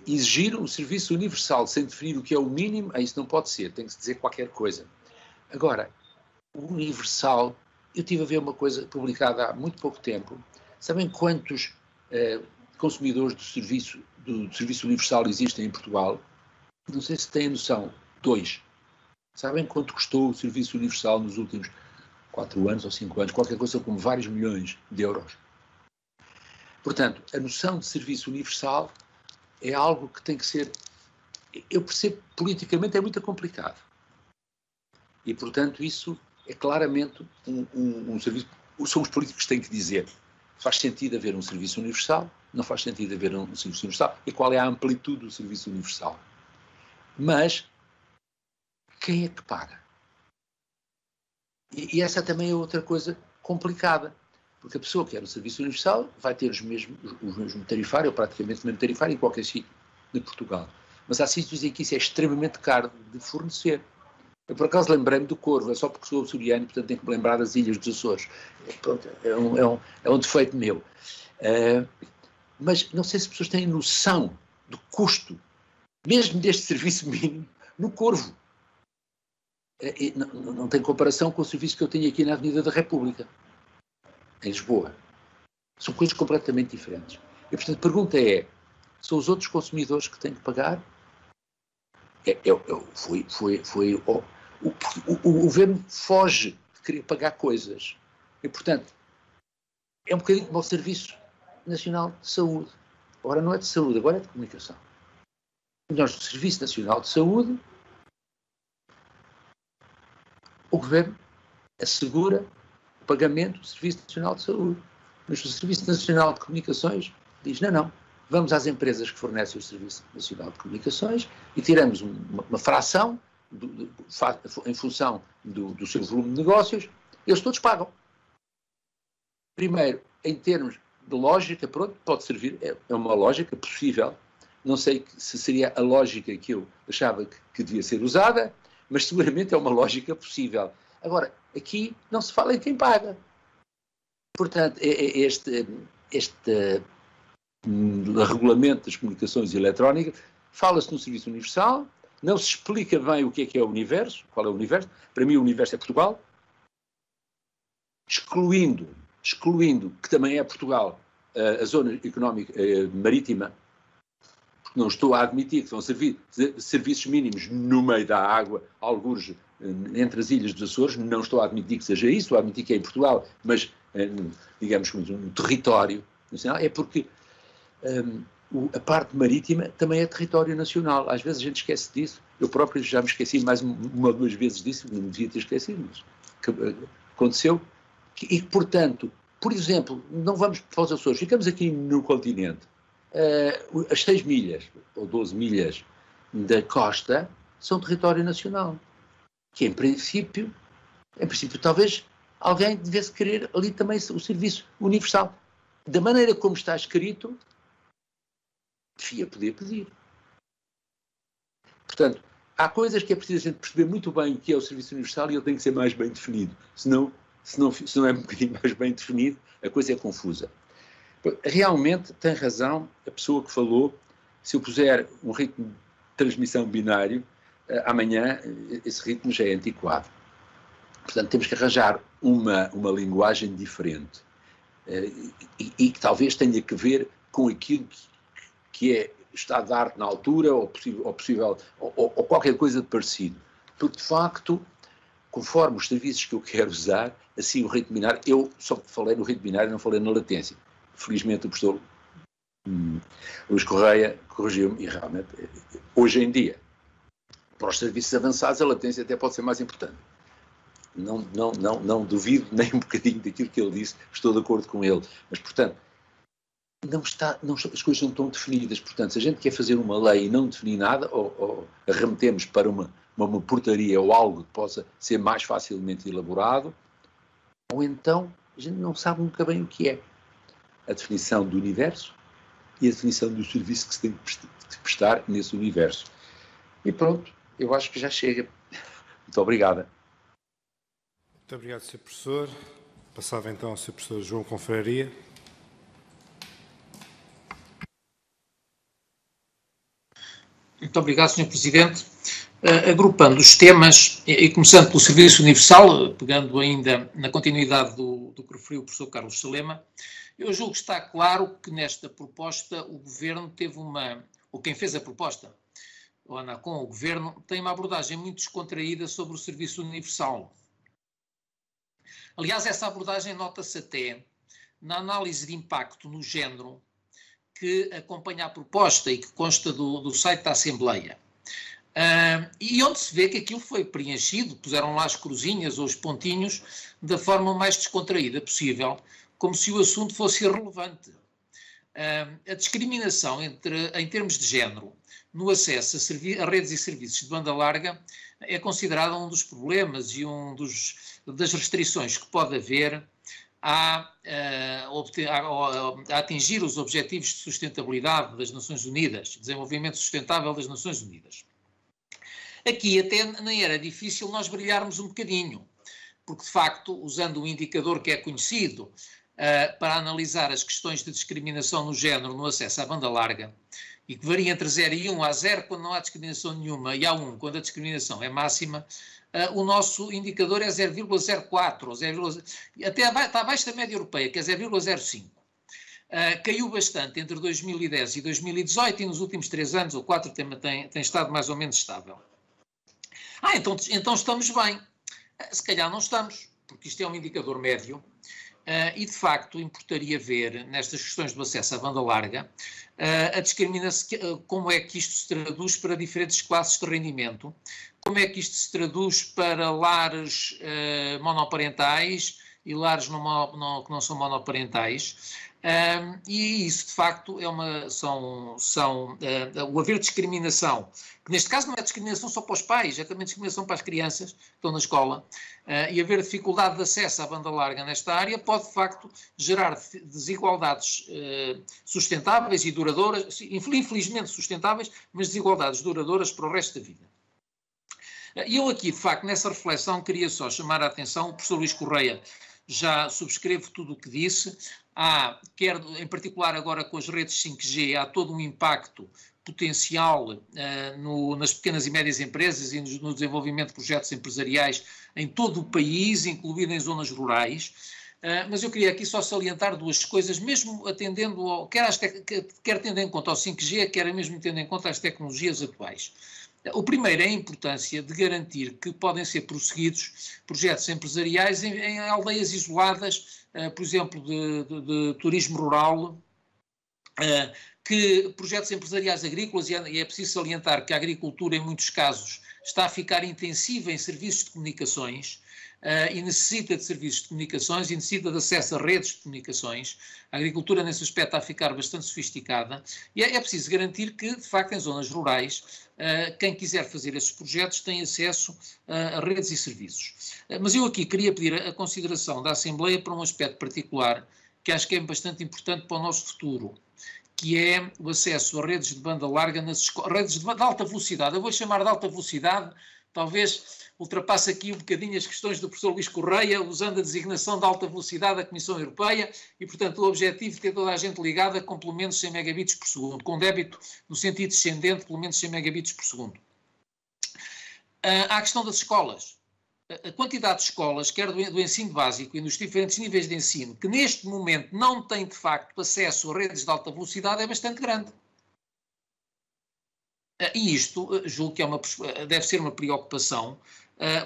Speaker 3: exigir um serviço universal sem definir o que é o mínimo? Isso não pode ser, tem que se dizer qualquer coisa. Agora, o universal, eu estive a ver uma coisa publicada há muito pouco tempo. Sabem quantos consumidores do serviço universal existem em Portugal? Não sei se têm noção. 2. Sabem quanto custou o serviço universal nos últimos 4 anos ou 5 anos? Qualquer coisa como vários milhões de euros. Portanto, a noção de serviço universal é algo que tem que ser, eu percebo, politicamente é muito complicado. E, portanto, isso é claramente um serviço, são os políticos que têm que dizer, faz sentido haver um serviço universal, não faz sentido haver um serviço universal, e qual é a amplitude do serviço universal. Mas, quem é que paga? E essa também é outra coisa complicada. Porque a pessoa que quer o serviço universal vai ter o mesmo tarifário, ou praticamente o mesmo tarifário, em qualquer sítio de Portugal. Mas há sítios em que isso é extremamente caro de fornecer. Eu, por acaso, lembrei-me do Corvo, é só porque sou açoriano, portanto tenho que me lembrar das Ilhas dos Açores. Pronto, é um defeito meu. Mas não sei se as pessoas têm noção do custo, mesmo deste serviço mínimo, no Corvo. Não tem comparação com o serviço que eu tenho aqui na Avenida da República, em Lisboa. São coisas completamente diferentes. E, portanto, a pergunta é, são os outros consumidores que têm que pagar? O governo foge de querer pagar coisas. E, portanto, é um bocadinho como o Serviço Nacional de Saúde. Agora não é de saúde, agora é de comunicação. Nós, do Serviço Nacional de Saúde, o governo assegura o pagamento do Serviço Nacional de Saúde. Mas o Serviço Nacional de Comunicações diz, não, vamos às empresas que fornecem o Serviço Nacional de Comunicações e tiramos uma fração em função do seu volume de negócios, eles todos pagam. Primeiro, em termos de lógica, pronto, pode servir, é uma lógica possível. Não sei se seria a lógica que eu achava que devia ser usada, mas seguramente é uma lógica possível. Agora, aqui não se fala em quem paga. Portanto, este regulamento das comunicações eletrónicas, fala-se no Serviço Universal, não se explica bem o que é o universo, qual é o universo. Para mim o universo é Portugal, excluindo que também é Portugal a zona económica marítima, porque não estou a admitir que vão servir serviços mínimos no meio da água, algures entre as ilhas dos Açores, não estou a admitir que seja isso, estou a admitir que é em Portugal, mas digamos como um território nacional, é porque a parte marítima também é território nacional. Às vezes a gente esquece disso. Eu próprio já me esqueci mais uma ou duas vezes disso, não devia ter esquecido, mas aconteceu. E, portanto, por exemplo, não vamos para os Açores, ficamos aqui no continente. As 6 milhas, ou 12 milhas da costa, são território nacional. Que, em princípio, talvez alguém devesse querer ali também o serviço universal. Da maneira como está escrito, devia poder pedir. Portanto, há coisas que é preciso a gente perceber muito bem o que é o serviço universal e ele tem que ser mais bem definido. Se não é um bocadinho mais bem definido, a coisa é confusa. Realmente tem razão a pessoa que falou, se eu puser um ritmo de transmissão binário, amanhã esse ritmo já é antiquado. Portanto, temos que arranjar uma linguagem diferente e que talvez tenha que ver com aquilo que é estado de arte na altura ou qualquer coisa de parecido. Porque, de facto, conforme os serviços que eu quero usar, assim o ritmo binário, eu só falei no ritmo binário, não falei na latência. Felizmente o professor Luís Correia corrigiu-me e realmente, hoje em dia, para os serviços avançados, a latência até pode ser mais importante. Não duvido nem um bocadinho daquilo que ele disse, estou de acordo com ele. Mas, portanto, as coisas não estão definidas. Portanto, se a gente quer fazer uma lei e não definir nada, ou remetemos para uma portaria ou algo que possa ser mais facilmente elaborado, ou então a gente não sabe nunca bem o que é a definição do universo e a definição do serviço que se tem de prestar nesse universo. E pronto, eu acho que já chega. Muito obrigada.
Speaker 1: Muito obrigado, Sr. Professor. Passava então ao Sr. Professor João Confraria.
Speaker 4: Muito obrigado, Sr. Presidente. Agrupando os temas e começando pelo Serviço Universal, pegando ainda na continuidade do que referiu o professor Carlos Salema, eu julgo que está claro que nesta proposta o Governo teve ou quem fez a proposta, o ANACOM, o Governo, tem uma abordagem muito descontraída sobre o Serviço Universal. Aliás, essa abordagem nota-se até na análise de impacto no género que acompanha a proposta e que consta do site da Assembleia. E onde se vê que aquilo foi preenchido, puseram lá as cruzinhas ou os pontinhos da forma mais descontraída possível, como se o assunto fosse irrelevante. A discriminação em termos de género no acesso a redes e serviços de banda larga é considerada um dos problemas e das restrições que pode haver a atingir os objetivos de sustentabilidade das Nações Unidas, desenvolvimento sustentável das Nações Unidas. Aqui até nem era difícil nós brilharmos um bocadinho, porque de facto, usando um indicador que é conhecido para analisar as questões de discriminação no género no acesso à banda larga, e que varia entre 0 e 1, há 0 quando não há discriminação nenhuma e há 1 quando a discriminação é máxima, o nosso indicador é 0,04, até está abaixo da média europeia, que é 0,05. Caiu bastante entre 2010 e 2018 e nos últimos 3 anos ou 4 tem estado mais ou menos estável. Então estamos bem. Se calhar não estamos, porque isto é um indicador médio e de facto importaria ver nestas questões do acesso à banda larga a discriminação, como é que isto se traduz para diferentes classes de rendimento, como é que isto se traduz para lares monoparentais e lares que não são monoparentais, E isso, de facto, é o haver discriminação, que neste caso não é discriminação só para os pais, é também discriminação para as crianças que estão na escola, e haver dificuldade de acesso à banda larga nesta área pode, de facto, gerar desigualdades sustentáveis e duradouras, infelizmente sustentáveis, mas desigualdades duradouras para o resto da vida. E eu aqui, de facto, nessa reflexão, queria só chamar a atenção, o professor Luís Correia já subscrevo tudo o que disse, quer em particular agora com as redes 5G, há todo um impacto potencial nas pequenas e médias empresas e no desenvolvimento de projetos empresariais em todo o país, incluindo em zonas rurais. Mas eu queria aqui só salientar duas coisas, mesmo atendendo, quer tendo em conta ao 5G, quer mesmo tendo em conta as tecnologias atuais. O primeiro é a importância de garantir que podem ser prosseguidos projetos empresariais em aldeias isoladas, por exemplo, de turismo rural, que projetos empresariais agrícolas, e é preciso salientar que a agricultura, em muitos casos, está a ficar intensiva em serviços de comunicações, e necessita de serviços de comunicações e necessita de acesso a redes de comunicações. A agricultura, nesse aspecto, está a ficar bastante sofisticada e é preciso garantir que, de facto, em zonas rurais, quem quiser fazer esses projetos tem acesso a redes e serviços. Mas eu aqui queria pedir a consideração da Assembleia para um aspecto particular que acho que é bastante importante para o nosso futuro, que é o acesso a redes de banda larga nas escolas, redes de alta velocidade. Eu vou chamar de alta velocidade, talvez ultrapasse aqui um bocadinho as questões do professor Luís Correia, usando a designação de alta velocidade da Comissão Europeia, e, portanto, o objetivo de ter toda a gente ligada com pelo menos 100 megabits por segundo, com débito no sentido descendente, pelo menos 100 megabits por segundo. Há a questão das escolas. A quantidade de escolas, quer do ensino básico e nos diferentes níveis de ensino, que neste momento não têm, de facto, acesso a redes de alta velocidade, é bastante grande. E isto, julgo que deve ser uma preocupação,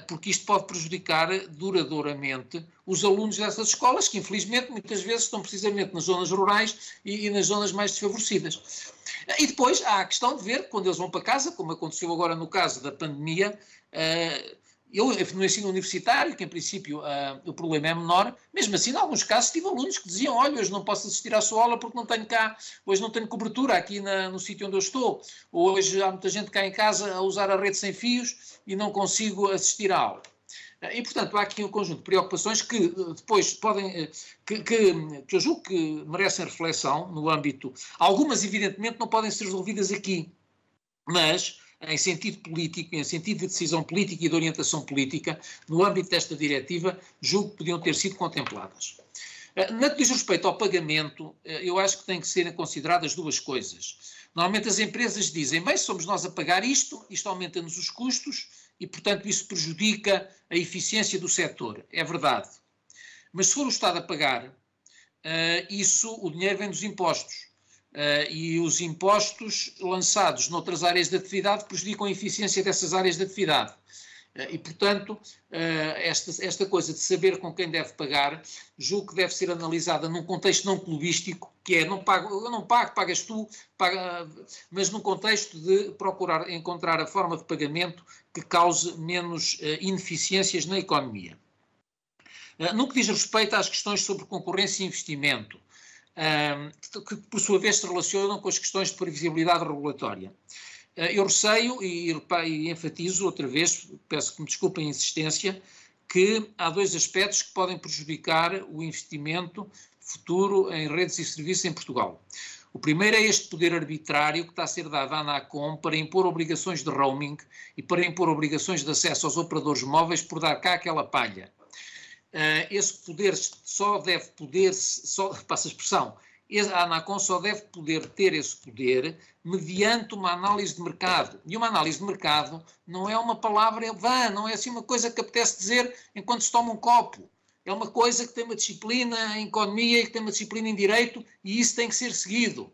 Speaker 4: porque isto pode prejudicar duradouramente os alunos dessas escolas, que infelizmente muitas vezes estão precisamente nas zonas rurais e nas zonas mais desfavorecidas. E depois há a questão de ver, quando eles vão para casa, como aconteceu agora no caso da pandemia, eu no ensino universitário, que em princípio o problema é menor, mesmo assim, em alguns casos, tive alunos que diziam: olha, hoje não posso assistir à sua aula porque não tenho cá, hoje não tenho cobertura aqui no sítio onde eu estou, ou hoje há muita gente cá em casa a usar a rede sem fios e não consigo assistir à aula. E, portanto, há aqui um conjunto de preocupações que depois podem, que eu julgo que merecem reflexão no âmbito, algumas evidentemente não podem ser resolvidas aqui, mas em sentido político, em sentido de decisão política e de orientação política, no âmbito desta diretiva, julgo que podiam ter sido contempladas. No que diz respeito ao pagamento, eu acho que têm que ser consideradas duas coisas. Normalmente as empresas dizem: bem, somos nós a pagar isto aumenta-nos os custos e, portanto, isso prejudica a eficiência do setor. É verdade. Mas se for o Estado a pagar, o dinheiro vem dos impostos. E os impostos lançados noutras áreas de atividade prejudicam a eficiência dessas áreas de atividade. E, portanto, esta coisa de saber com quem deve pagar, julgo que deve ser analisada num contexto não clubístico, que é: eu não pago, pagas tu, mas num contexto de procurar encontrar a forma de pagamento que cause menos ineficiências na economia. No que diz respeito às questões sobre concorrência e investimento, que por sua vez se relacionam com as questões de previsibilidade regulatória. Eu receio e enfatizo outra vez, peço que me desculpem a insistência, que há dois aspectos que podem prejudicar o investimento futuro em redes e serviços em Portugal. O primeiro é este poder arbitrário que está a ser dado à ANACOM para impor obrigações de roaming e para impor obrigações de acesso aos operadores móveis por dar cá aquela palha. Esse poder passa a expressão, a ANACOM só deve poder ter esse poder mediante uma análise de mercado. E uma análise de mercado não é uma palavra vã, não é assim uma coisa que apetece dizer enquanto se toma um copo. É uma coisa que tem uma disciplina em economia e que tem uma disciplina em direito, e isso tem que ser seguido.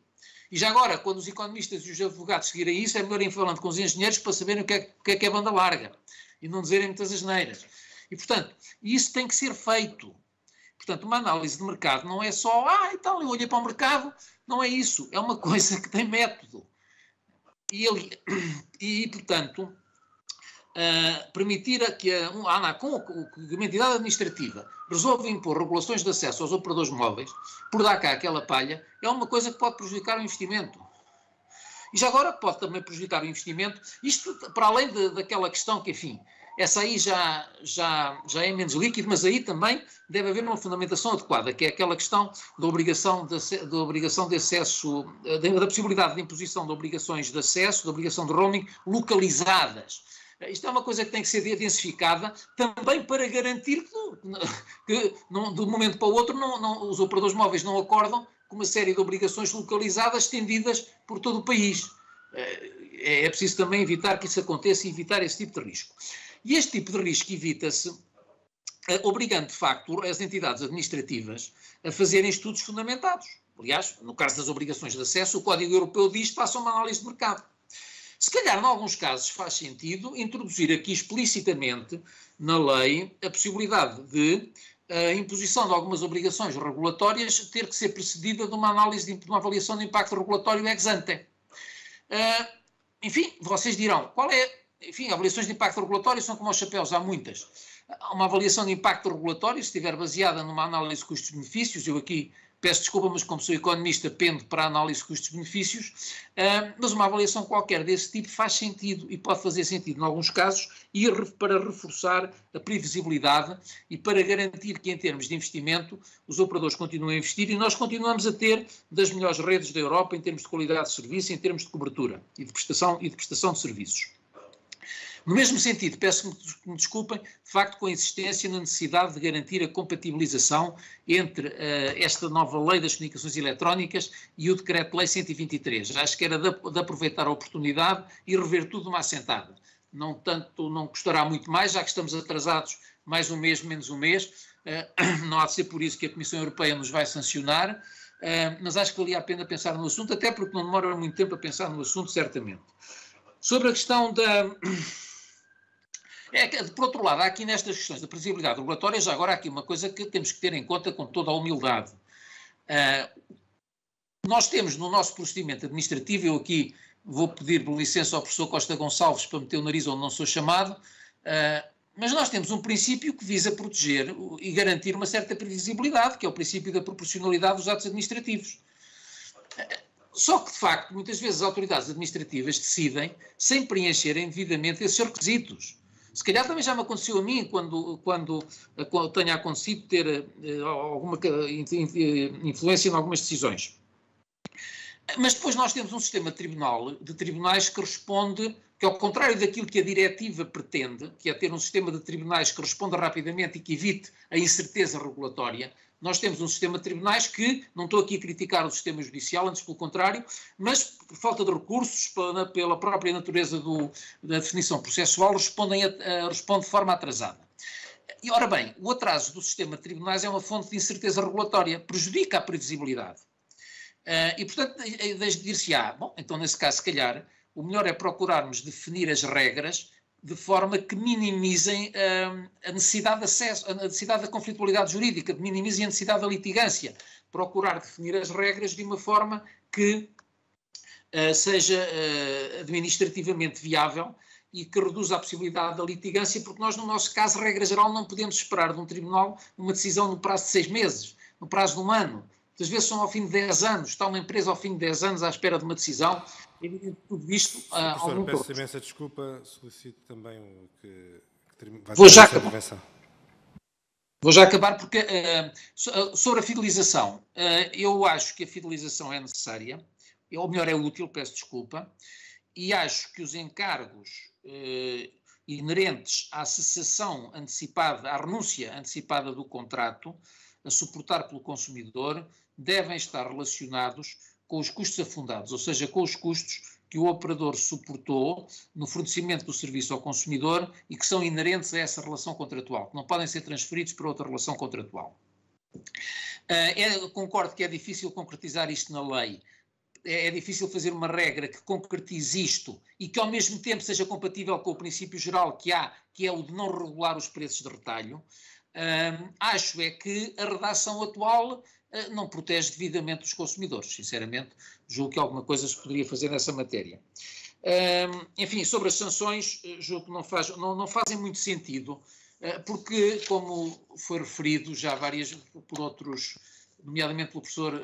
Speaker 4: E já agora, quando os economistas e os advogados seguirem isso, é melhor ir falando com os engenheiros para saberem o que é banda larga e não dizerem muitas asneiras. E, portanto, isso tem que ser feito. Portanto, uma análise de mercado não é só, então eu olhei para o mercado, não é isso. É uma coisa que tem método. E portanto, permitir que a ANACOM, que uma entidade administrativa, resolva impor regulações de acesso aos operadores móveis, por dar cá aquela palha, é uma coisa que pode prejudicar o investimento. E já agora pode também prejudicar o investimento, isto para além daquela questão que, enfim, essa aí já é menos líquido, mas aí também deve haver uma fundamentação adequada, que é aquela questão da obrigação de acesso, da possibilidade de imposição de obrigações de acesso, da obrigação de roaming localizadas. Isto é uma coisa que tem que ser densificada também para garantir que de um momento para o outro os operadores móveis não acordam com uma série de obrigações localizadas estendidas por todo o país. É preciso também evitar que isso aconteça e evitar esse tipo de risco. E este tipo de risco evita-se obrigando, de facto, as entidades administrativas a fazerem estudos fundamentados. Aliás, no caso das obrigações de acesso, o Código Europeu diz que façam uma análise de mercado. Se calhar, em alguns casos, faz sentido introduzir aqui explicitamente na lei a possibilidade de a imposição de algumas obrigações regulatórias ter que ser precedida de uma análise, de uma avaliação de impacto regulatório ex ante. Enfim, vocês dirão, qual é... Enfim, avaliações de impacto regulatório são como aos chapéus, há muitas. Uma avaliação de impacto regulatório, se estiver baseada numa análise de custos-benefícios, eu aqui peço desculpa, mas como sou economista, pendo para a análise de custos-benefícios, mas uma avaliação qualquer desse tipo faz sentido e pode fazer sentido, em alguns casos, e para reforçar a previsibilidade e para garantir que, em termos de investimento, os operadores continuem a investir e nós continuamos a ter das melhores redes da Europa em termos de qualidade de serviço, em termos de cobertura e de prestação de serviços. No mesmo sentido, peço que me desculpem, de facto, com a insistência na necessidade de garantir a compatibilização entre esta nova Lei das Comunicações Eletrónicas e o Decreto-Lei 123. Acho que era de aproveitar a oportunidade e rever tudo de uma assentada. Não custará muito mais, já que estamos atrasados mais um mês, menos um mês. Não há de ser por isso que a Comissão Europeia nos vai sancionar, mas acho que valia a pena pensar no assunto, até porque não demora muito tempo a pensar no assunto, certamente. Sobre a questão da... por outro lado, há aqui nestas questões da previsibilidade regulatória, já agora há aqui uma coisa que temos que ter em conta com toda a humildade. Nós temos no nosso procedimento administrativo, eu aqui vou pedir licença ao professor Costa Gonçalves para meter o nariz onde não sou chamado, mas nós temos um princípio que visa proteger e garantir uma certa previsibilidade, que é o princípio da proporcionalidade dos atos administrativos. Só que, de facto, muitas vezes as autoridades administrativas decidem sem preencherem devidamente esses requisitos. Se calhar também já me aconteceu a mim, quando tenha acontecido ter alguma influência em algumas decisões. Mas depois nós temos um sistema de tribunais que responde, que ao contrário daquilo que a diretiva pretende, que é ter um sistema de tribunais que responda rapidamente e que evite a incerteza regulatória, nós temos um sistema de tribunais que, não estou aqui a criticar o sistema judicial, antes pelo contrário, mas por falta de recursos, pela própria natureza da definição processual, responde de forma atrasada. E, ora bem, o atraso do sistema de tribunais é uma fonte de incerteza regulatória, prejudica a previsibilidade. E, portanto, dir-se-á, bom, então nesse caso, se calhar, o melhor é procurarmos definir as regras de forma que minimizem a necessidade de acesso, a necessidade da conflitualidade jurídica, minimizem a necessidade da litigância. Procurar definir as regras de uma forma que seja administrativamente viável e que reduza a possibilidade da litigância, porque nós, no nosso caso, regra geral, não podemos esperar de um tribunal uma decisão no prazo de 6 meses, no prazo de 1 ano. Às vezes são ao fim de 10 anos, está uma empresa ao fim de 10 anos à espera de uma decisão, e tudo isto...
Speaker 1: Professor, peço imensa desculpa, solicito também que
Speaker 4: vou já acabar porque, sobre a fidelização, eu acho que a fidelização é necessária, ou melhor, é útil, peço desculpa, e acho que os encargos inerentes à cessação antecipada, à renúncia antecipada do contrato, a suportar pelo consumidor, devem estar relacionados com os custos afundados, ou seja, com os custos que o operador suportou no fornecimento do serviço ao consumidor e que são inerentes a essa relação contratual, que não podem ser transferidos para outra relação contratual. Concordo que é difícil concretizar isto na lei, é difícil fazer uma regra que concretize isto e que ao mesmo tempo seja compatível com o princípio geral que há, que é o de não regular os preços de retalho. Acho é que a redação atual não protege devidamente os consumidores. Sinceramente, julgo que alguma coisa se poderia fazer nessa matéria. Enfim, sobre as sanções, julgo que não fazem muito sentido, porque, como foi referido já várias por outros, nomeadamente pelo professor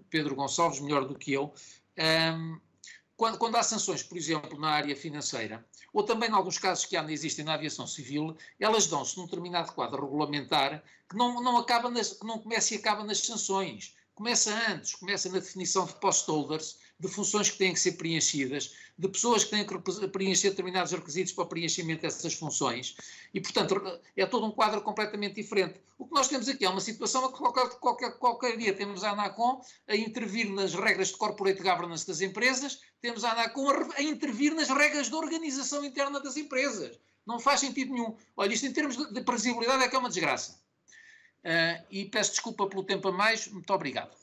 Speaker 4: Pedro Gonçalves, melhor do que eu, quando há sanções, por exemplo, na área financeira, ou também em alguns casos que existem na aviação civil, elas dão-se num determinado quadro regulamentar que não começa e acaba nas sanções. Começa antes, começa na definição de post-holders, de funções que têm que ser preenchidas, de pessoas que têm que preencher determinados requisitos para o preenchimento dessas funções. E, portanto, é todo um quadro completamente diferente. O que nós temos aqui é uma situação a que qualquer dia temos a ANACOM a intervir nas regras de corporate governance das empresas, temos a ANACOM a intervir nas regras de organização interna das empresas. Não faz sentido nenhum. Olha, isto em termos de previsibilidade é que é uma desgraça. E peço desculpa pelo tempo a mais. Muito obrigado.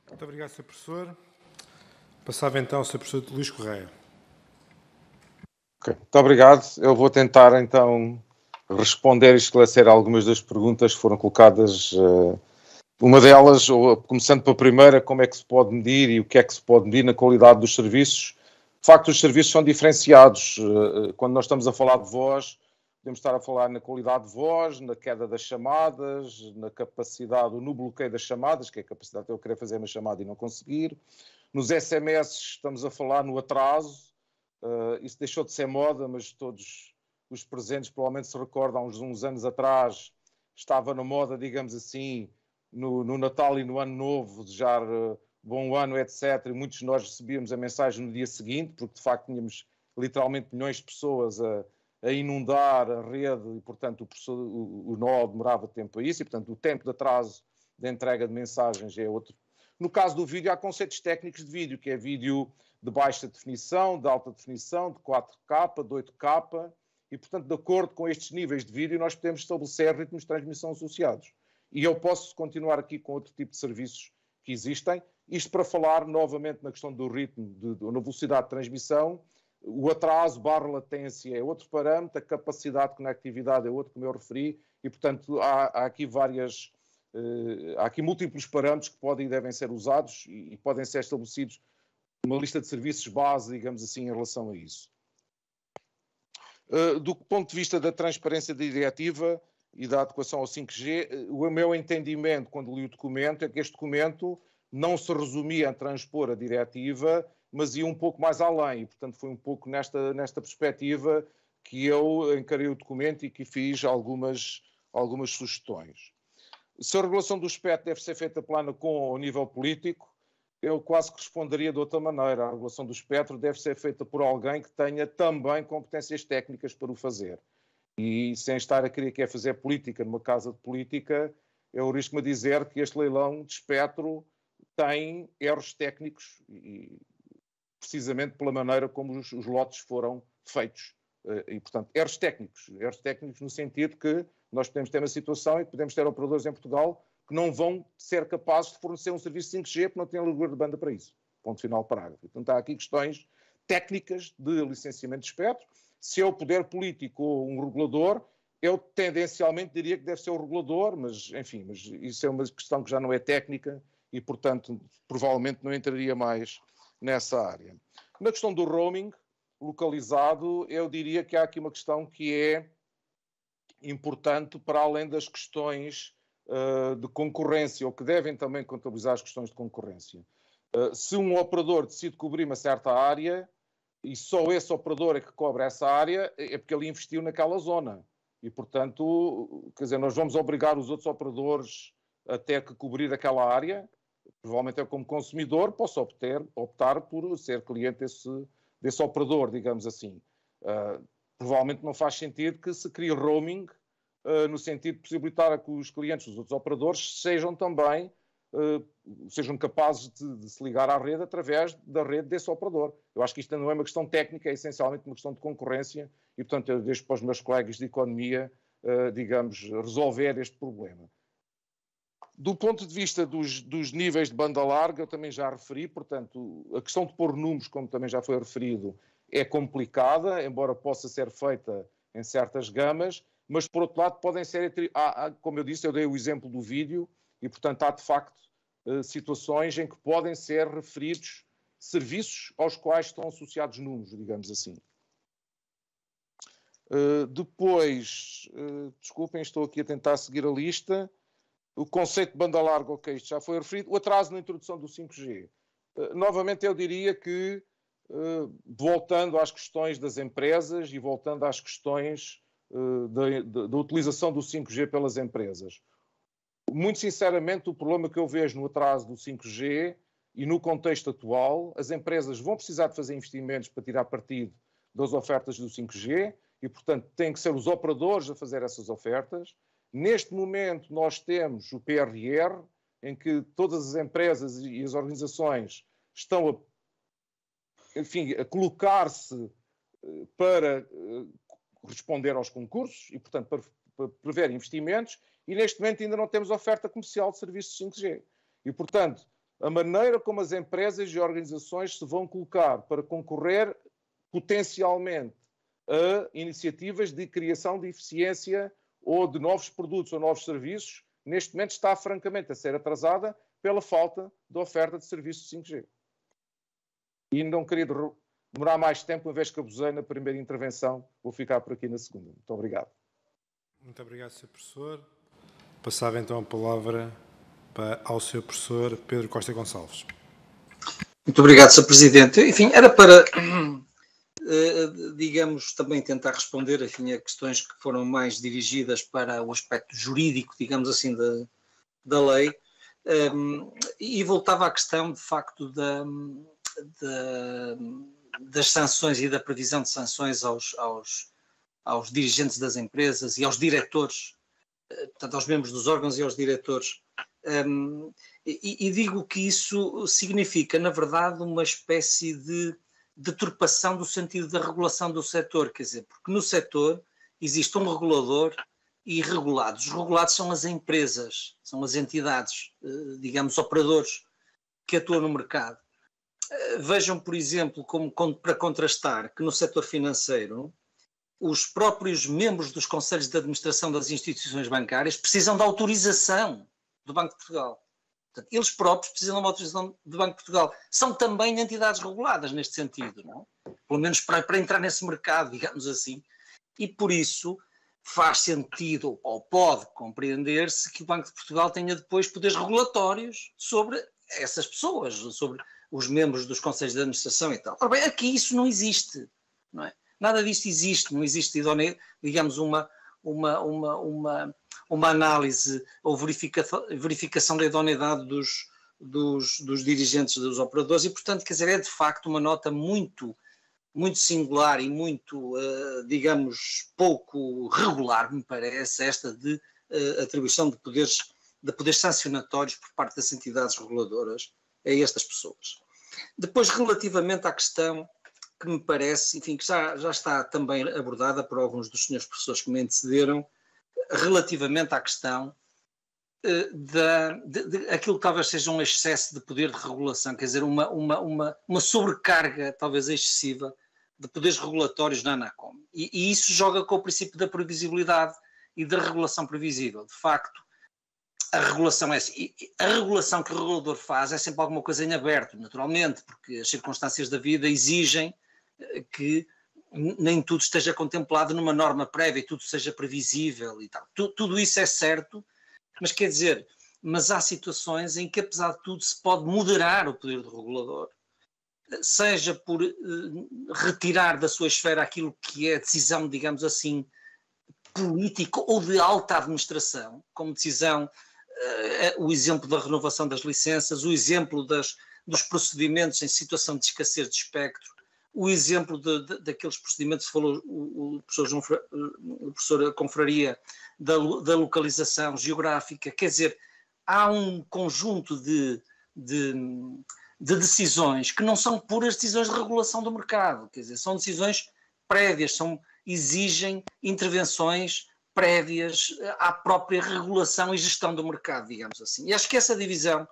Speaker 1: Muito obrigado, Sr. Professor. Passava então ao Sr. Professor Luís Correia.
Speaker 5: Okay. Muito obrigado. Eu vou tentar então responder e esclarecer algumas das perguntas que foram colocadas. Uma delas, começando pela primeira, como é que se pode medir e o que é que se pode medir na qualidade dos serviços. De facto, os serviços são diferenciados. Quando nós estamos a falar de voz, podemos estar a falar na qualidade de voz, na queda das chamadas, na capacidade, no bloqueio das chamadas, que é a capacidade de eu querer fazer uma chamada e não conseguir. Nos SMS estamos a falar no atraso. Isso deixou de ser moda, mas todos os presentes provavelmente se recordam, há uns anos atrás, estava na moda, digamos assim, no Natal e no Ano Novo, desejar bom ano, etc. E muitos de nós recebíamos a mensagem no dia seguinte, porque de facto tínhamos literalmente milhões de pessoas a inundar a rede e, portanto, o nó demorava tempo a isso e, portanto, o tempo de atraso da entrega de mensagens é outro. No caso do vídeo, há conceitos técnicos de vídeo, que é vídeo de baixa definição, de alta definição, de 4K, de 8K, e, portanto, de acordo com estes níveis de vídeo, nós podemos estabelecer ritmos de transmissão associados. E eu posso continuar aqui com outro tipo de serviços que existem. Isto para falar novamente na questão do ritmo, na velocidade de transmissão. O atraso / latência é outro parâmetro, a capacidade de conectividade é outro, como eu referi, e, portanto, há aqui há aqui múltiplos parâmetros que podem e devem ser usados e podem ser estabelecidos uma lista de serviços base, digamos assim, em relação a isso. Do ponto de vista da transparência da diretiva e da adequação ao 5G, o meu entendimento, quando li o documento, é que este documento não se resumia a transpor a diretiva, mas ia um pouco mais além. E, portanto, foi um pouco nesta perspectiva que eu encarei o documento e que fiz algumas sugestões. Se a regulação do espectro deve ser feita pela ANACOM ao nível político, eu quase que responderia de outra maneira. A regulação do espectro deve ser feita por alguém que tenha também competências técnicas para o fazer. E sem estar a querer fazer política numa casa de política, eu arrisco-me a dizer que este leilão de espectro tem erros técnicos, e precisamente pela maneira como os lotes foram feitos. E, portanto, erros técnicos no sentido que nós podemos ter uma situação em que podemos ter operadores em Portugal que não vão ser capazes de fornecer um serviço 5G porque não têm largura de banda para isso. Ponto final, parágrafo. Portanto, há aqui questões técnicas de licenciamento de espectro. Se é o poder político ou um regulador, eu tendencialmente diria que deve ser o regulador, mas, enfim, mas isso é uma questão que já não é técnica e, portanto, provavelmente não entraria mais nessa área. Na questão do roaming localizado, eu diria que há aqui uma questão que é importante para além das questões de concorrência, ou que devem também contabilizar as questões de concorrência. Se um operador decide cobrir uma certa área e só esse operador é que cobre essa área, é porque ele investiu naquela zona. E, portanto, quer dizer, nós vamos obrigar os outros operadores a ter que cobrir aquela área. Provavelmente eu, como consumidor, posso optar por ser cliente desse operador, digamos assim. Provavelmente não faz sentido que se crie roaming no sentido de possibilitar a que os clientes dos outros operadores sejam também capazes de se ligar à rede através da rede desse operador. Eu acho que isto não é uma questão técnica, é essencialmente uma questão de concorrência e, portanto, eu deixo para os meus colegas de economia, digamos, resolver este problema. Do ponto de vista dos níveis de banda larga, eu também já referi, portanto, a questão de pôr números, como também já foi referido, é complicada, embora possa ser feita em certas gamas, mas, por outro lado, podem ser... como eu disse, eu dei o exemplo do vídeo e, portanto, há, de facto, situações em que podem ser referidos serviços aos quais estão associados números, digamos assim. Depois, desculpem, estou aqui a tentar seguir a lista. O conceito de banda larga, ok, isto já foi referido. O atraso na introdução do 5G. Novamente, eu diria que, voltando às questões das empresas e voltando às questões da utilização do 5G pelas empresas. Muito sinceramente, o problema que eu vejo no atraso do 5G e no contexto atual, as empresas vão precisar de fazer investimentos para tirar partido das ofertas do 5G e, portanto, têm que ser os operadores a fazer essas ofertas. Neste momento, nós temos o PRR, em que todas as empresas e as organizações estão a colocar-se para responder aos concursos e, portanto, para prever investimentos, e neste momento ainda não temos oferta comercial de serviços 5G. E, portanto, a maneira como as empresas e organizações se vão colocar para concorrer potencialmente a iniciativas de criação de eficiência ou de novos produtos ou novos serviços, neste momento está francamente a ser atrasada pela falta de oferta de serviços 5G. E não queria demorar mais tempo, uma vez que abusei na primeira intervenção, vou ficar por aqui na segunda. Muito obrigado.
Speaker 1: Muito obrigado, Sr. Professor. Passava então a palavra ao Sr. Professor Pedro Costa Gonçalves.
Speaker 6: Muito obrigado, Sr. Presidente. Enfim, era para, digamos, também tentar responder, enfim, a questões que foram mais dirigidas para o aspecto jurídico, digamos assim, da lei, e voltava à questão, de facto, das sanções e da previsão de sanções aos dirigentes das empresas e aos diretores, portanto, aos membros dos órgãos e aos diretores. E digo que isso significa, na verdade, uma espécie de deturpação do sentido da regulação do setor, quer dizer, porque no setor existe um regulador e regulados. Os regulados são as empresas, são as entidades, digamos, operadores que atuam no mercado. Vejam, por exemplo, para contrastar, que no setor financeiro os próprios membros dos conselhos de administração das instituições bancárias precisam da autorização do Banco de Portugal. Portanto, eles próprios precisam de uma autorização do Banco de Portugal. São também entidades reguladas neste sentido, não é? Pelo menos para entrar nesse mercado, digamos assim. E por isso faz sentido, ou pode compreender-se, que o Banco de Portugal tenha depois poderes regulatórios sobre essas pessoas, sobre os membros dos conselhos de administração e tal. Ora bem, aqui isso não existe, não é? Nada disto existe, não existe, digamos, uma análise ou verificação da idoneidade dos dirigentes dos operadores e, portanto, quer dizer, é de facto uma nota muito, muito singular e muito, digamos, pouco regular, me parece, esta de atribuição de poderes sancionatórios por parte das entidades reguladoras a estas pessoas. Depois, relativamente à questão que me parece, enfim, que já está também abordada por alguns dos senhores professores que me antecederam, relativamente à questão aquilo que talvez seja um excesso de poder de regulação, quer dizer, uma sobrecarga talvez excessiva de poderes regulatórios na ANACOM. E isso joga com o princípio da previsibilidade e da regulação previsível. De facto, a regulação que o regulador faz é sempre alguma coisa em aberto, naturalmente, porque as circunstâncias da vida exigem que nem tudo esteja contemplado numa norma prévia e tudo seja previsível e tal. Tudo isso é certo, mas quer dizer, mas há situações em que, apesar de tudo, se pode moderar o poder do regulador, seja por retirar da sua esfera aquilo que é decisão, digamos assim, política ou de alta administração, como decisão, o exemplo da renovação das licenças, o exemplo dos procedimentos em situação de escassez de espectro, o exemplo daqueles procedimentos que falou o professor Confraria, da localização geográfica. Quer dizer, há um conjunto de decisões que não são puras decisões de regulação do mercado, quer dizer, são decisões prévias, exigem intervenções prévias à própria regulação e gestão do mercado, digamos assim. E acho que essa divisão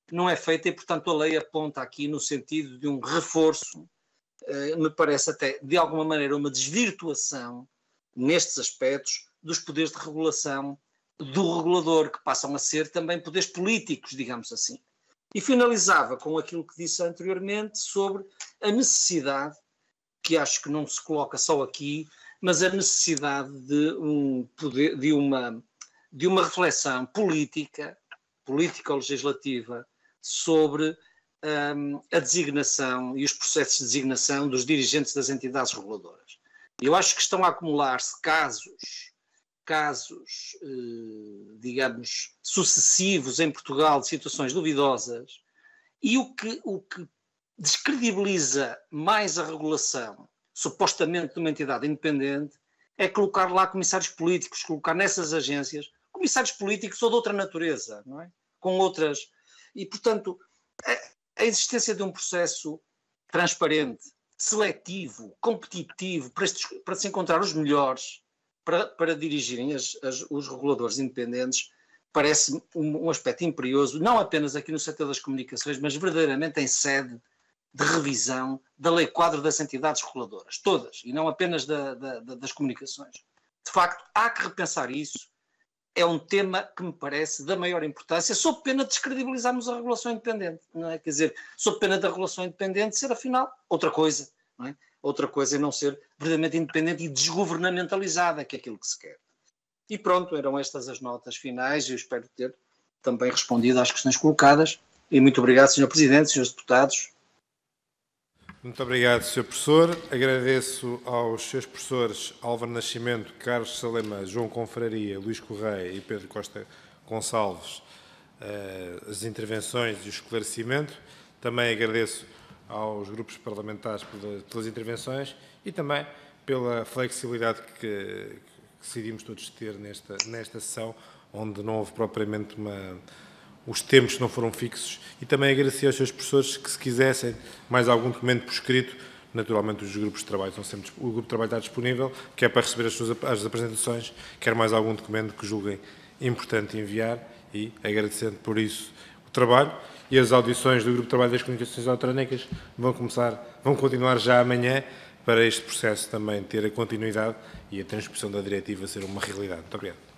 Speaker 6: não é feita e, portanto, a lei aponta aqui no sentido de um reforço, me parece até, de alguma maneira, uma desvirtuação nestes aspectos dos poderes de regulação do regulador, que passam a ser também poderes políticos, digamos assim. E finalizava com aquilo que disse anteriormente sobre a necessidade, que acho que não se coloca só aqui, mas a necessidade de uma reflexão político-legislativa sobre a designação e os processos de designação dos dirigentes das entidades reguladoras. Eu acho que estão a acumular-se casos, digamos, sucessivos em Portugal de situações duvidosas, e o que descredibiliza mais a regulação, supostamente de uma entidade independente, é colocar lá comissários políticos, colocar nessas agências comissários políticos ou de outra natureza, não é? Com outras. E, portanto, a existência de um processo transparente, seletivo, competitivo, para se encontrar os melhores para dirigirem os reguladores independentes, parece um aspecto imperioso, não apenas aqui no setor das comunicações, mas verdadeiramente em sede de revisão da lei quadro das entidades reguladoras, todas, e não apenas das comunicações. De facto, há que repensar isso. É um tema que me parece da maior importância, sob pena de descredibilizarmos a regulação independente, não é? Quer dizer, sob pena da regulação independente ser, afinal, outra coisa, não é? Outra coisa é não ser verdadeiramente independente e desgovernamentalizada, que é aquilo que se quer. E pronto, eram estas as notas finais, e eu espero ter também respondido às questões colocadas. E muito obrigado, Sr. Presidente, Srs. Deputados.
Speaker 1: Muito obrigado, Sr. Professor. Agradeço aos Srs. Professores Álvaro Nascimento, Carlos Salema, João Confraria, Luís Correia e Pedro Costa Gonçalves as intervenções e o esclarecimento. Também agradeço aos grupos parlamentares pelas intervenções e também pela flexibilidade que decidimos todos ter nesta sessão, onde não houve propriamente os tempos não foram fixos, e também agradecer aos seus professores que, se quisessem mais algum documento por escrito, naturalmente os grupos de trabalho estão sempre, o grupo de trabalho está disponível, quer para receber as apresentações, quer mais algum documento que julguem importante enviar, e agradecendo por isso o trabalho. E as audições do grupo de trabalho das comunicações eletrónicas vão continuar já amanhã, para este processo também ter a continuidade e a transposição da diretiva ser uma realidade. Muito obrigado.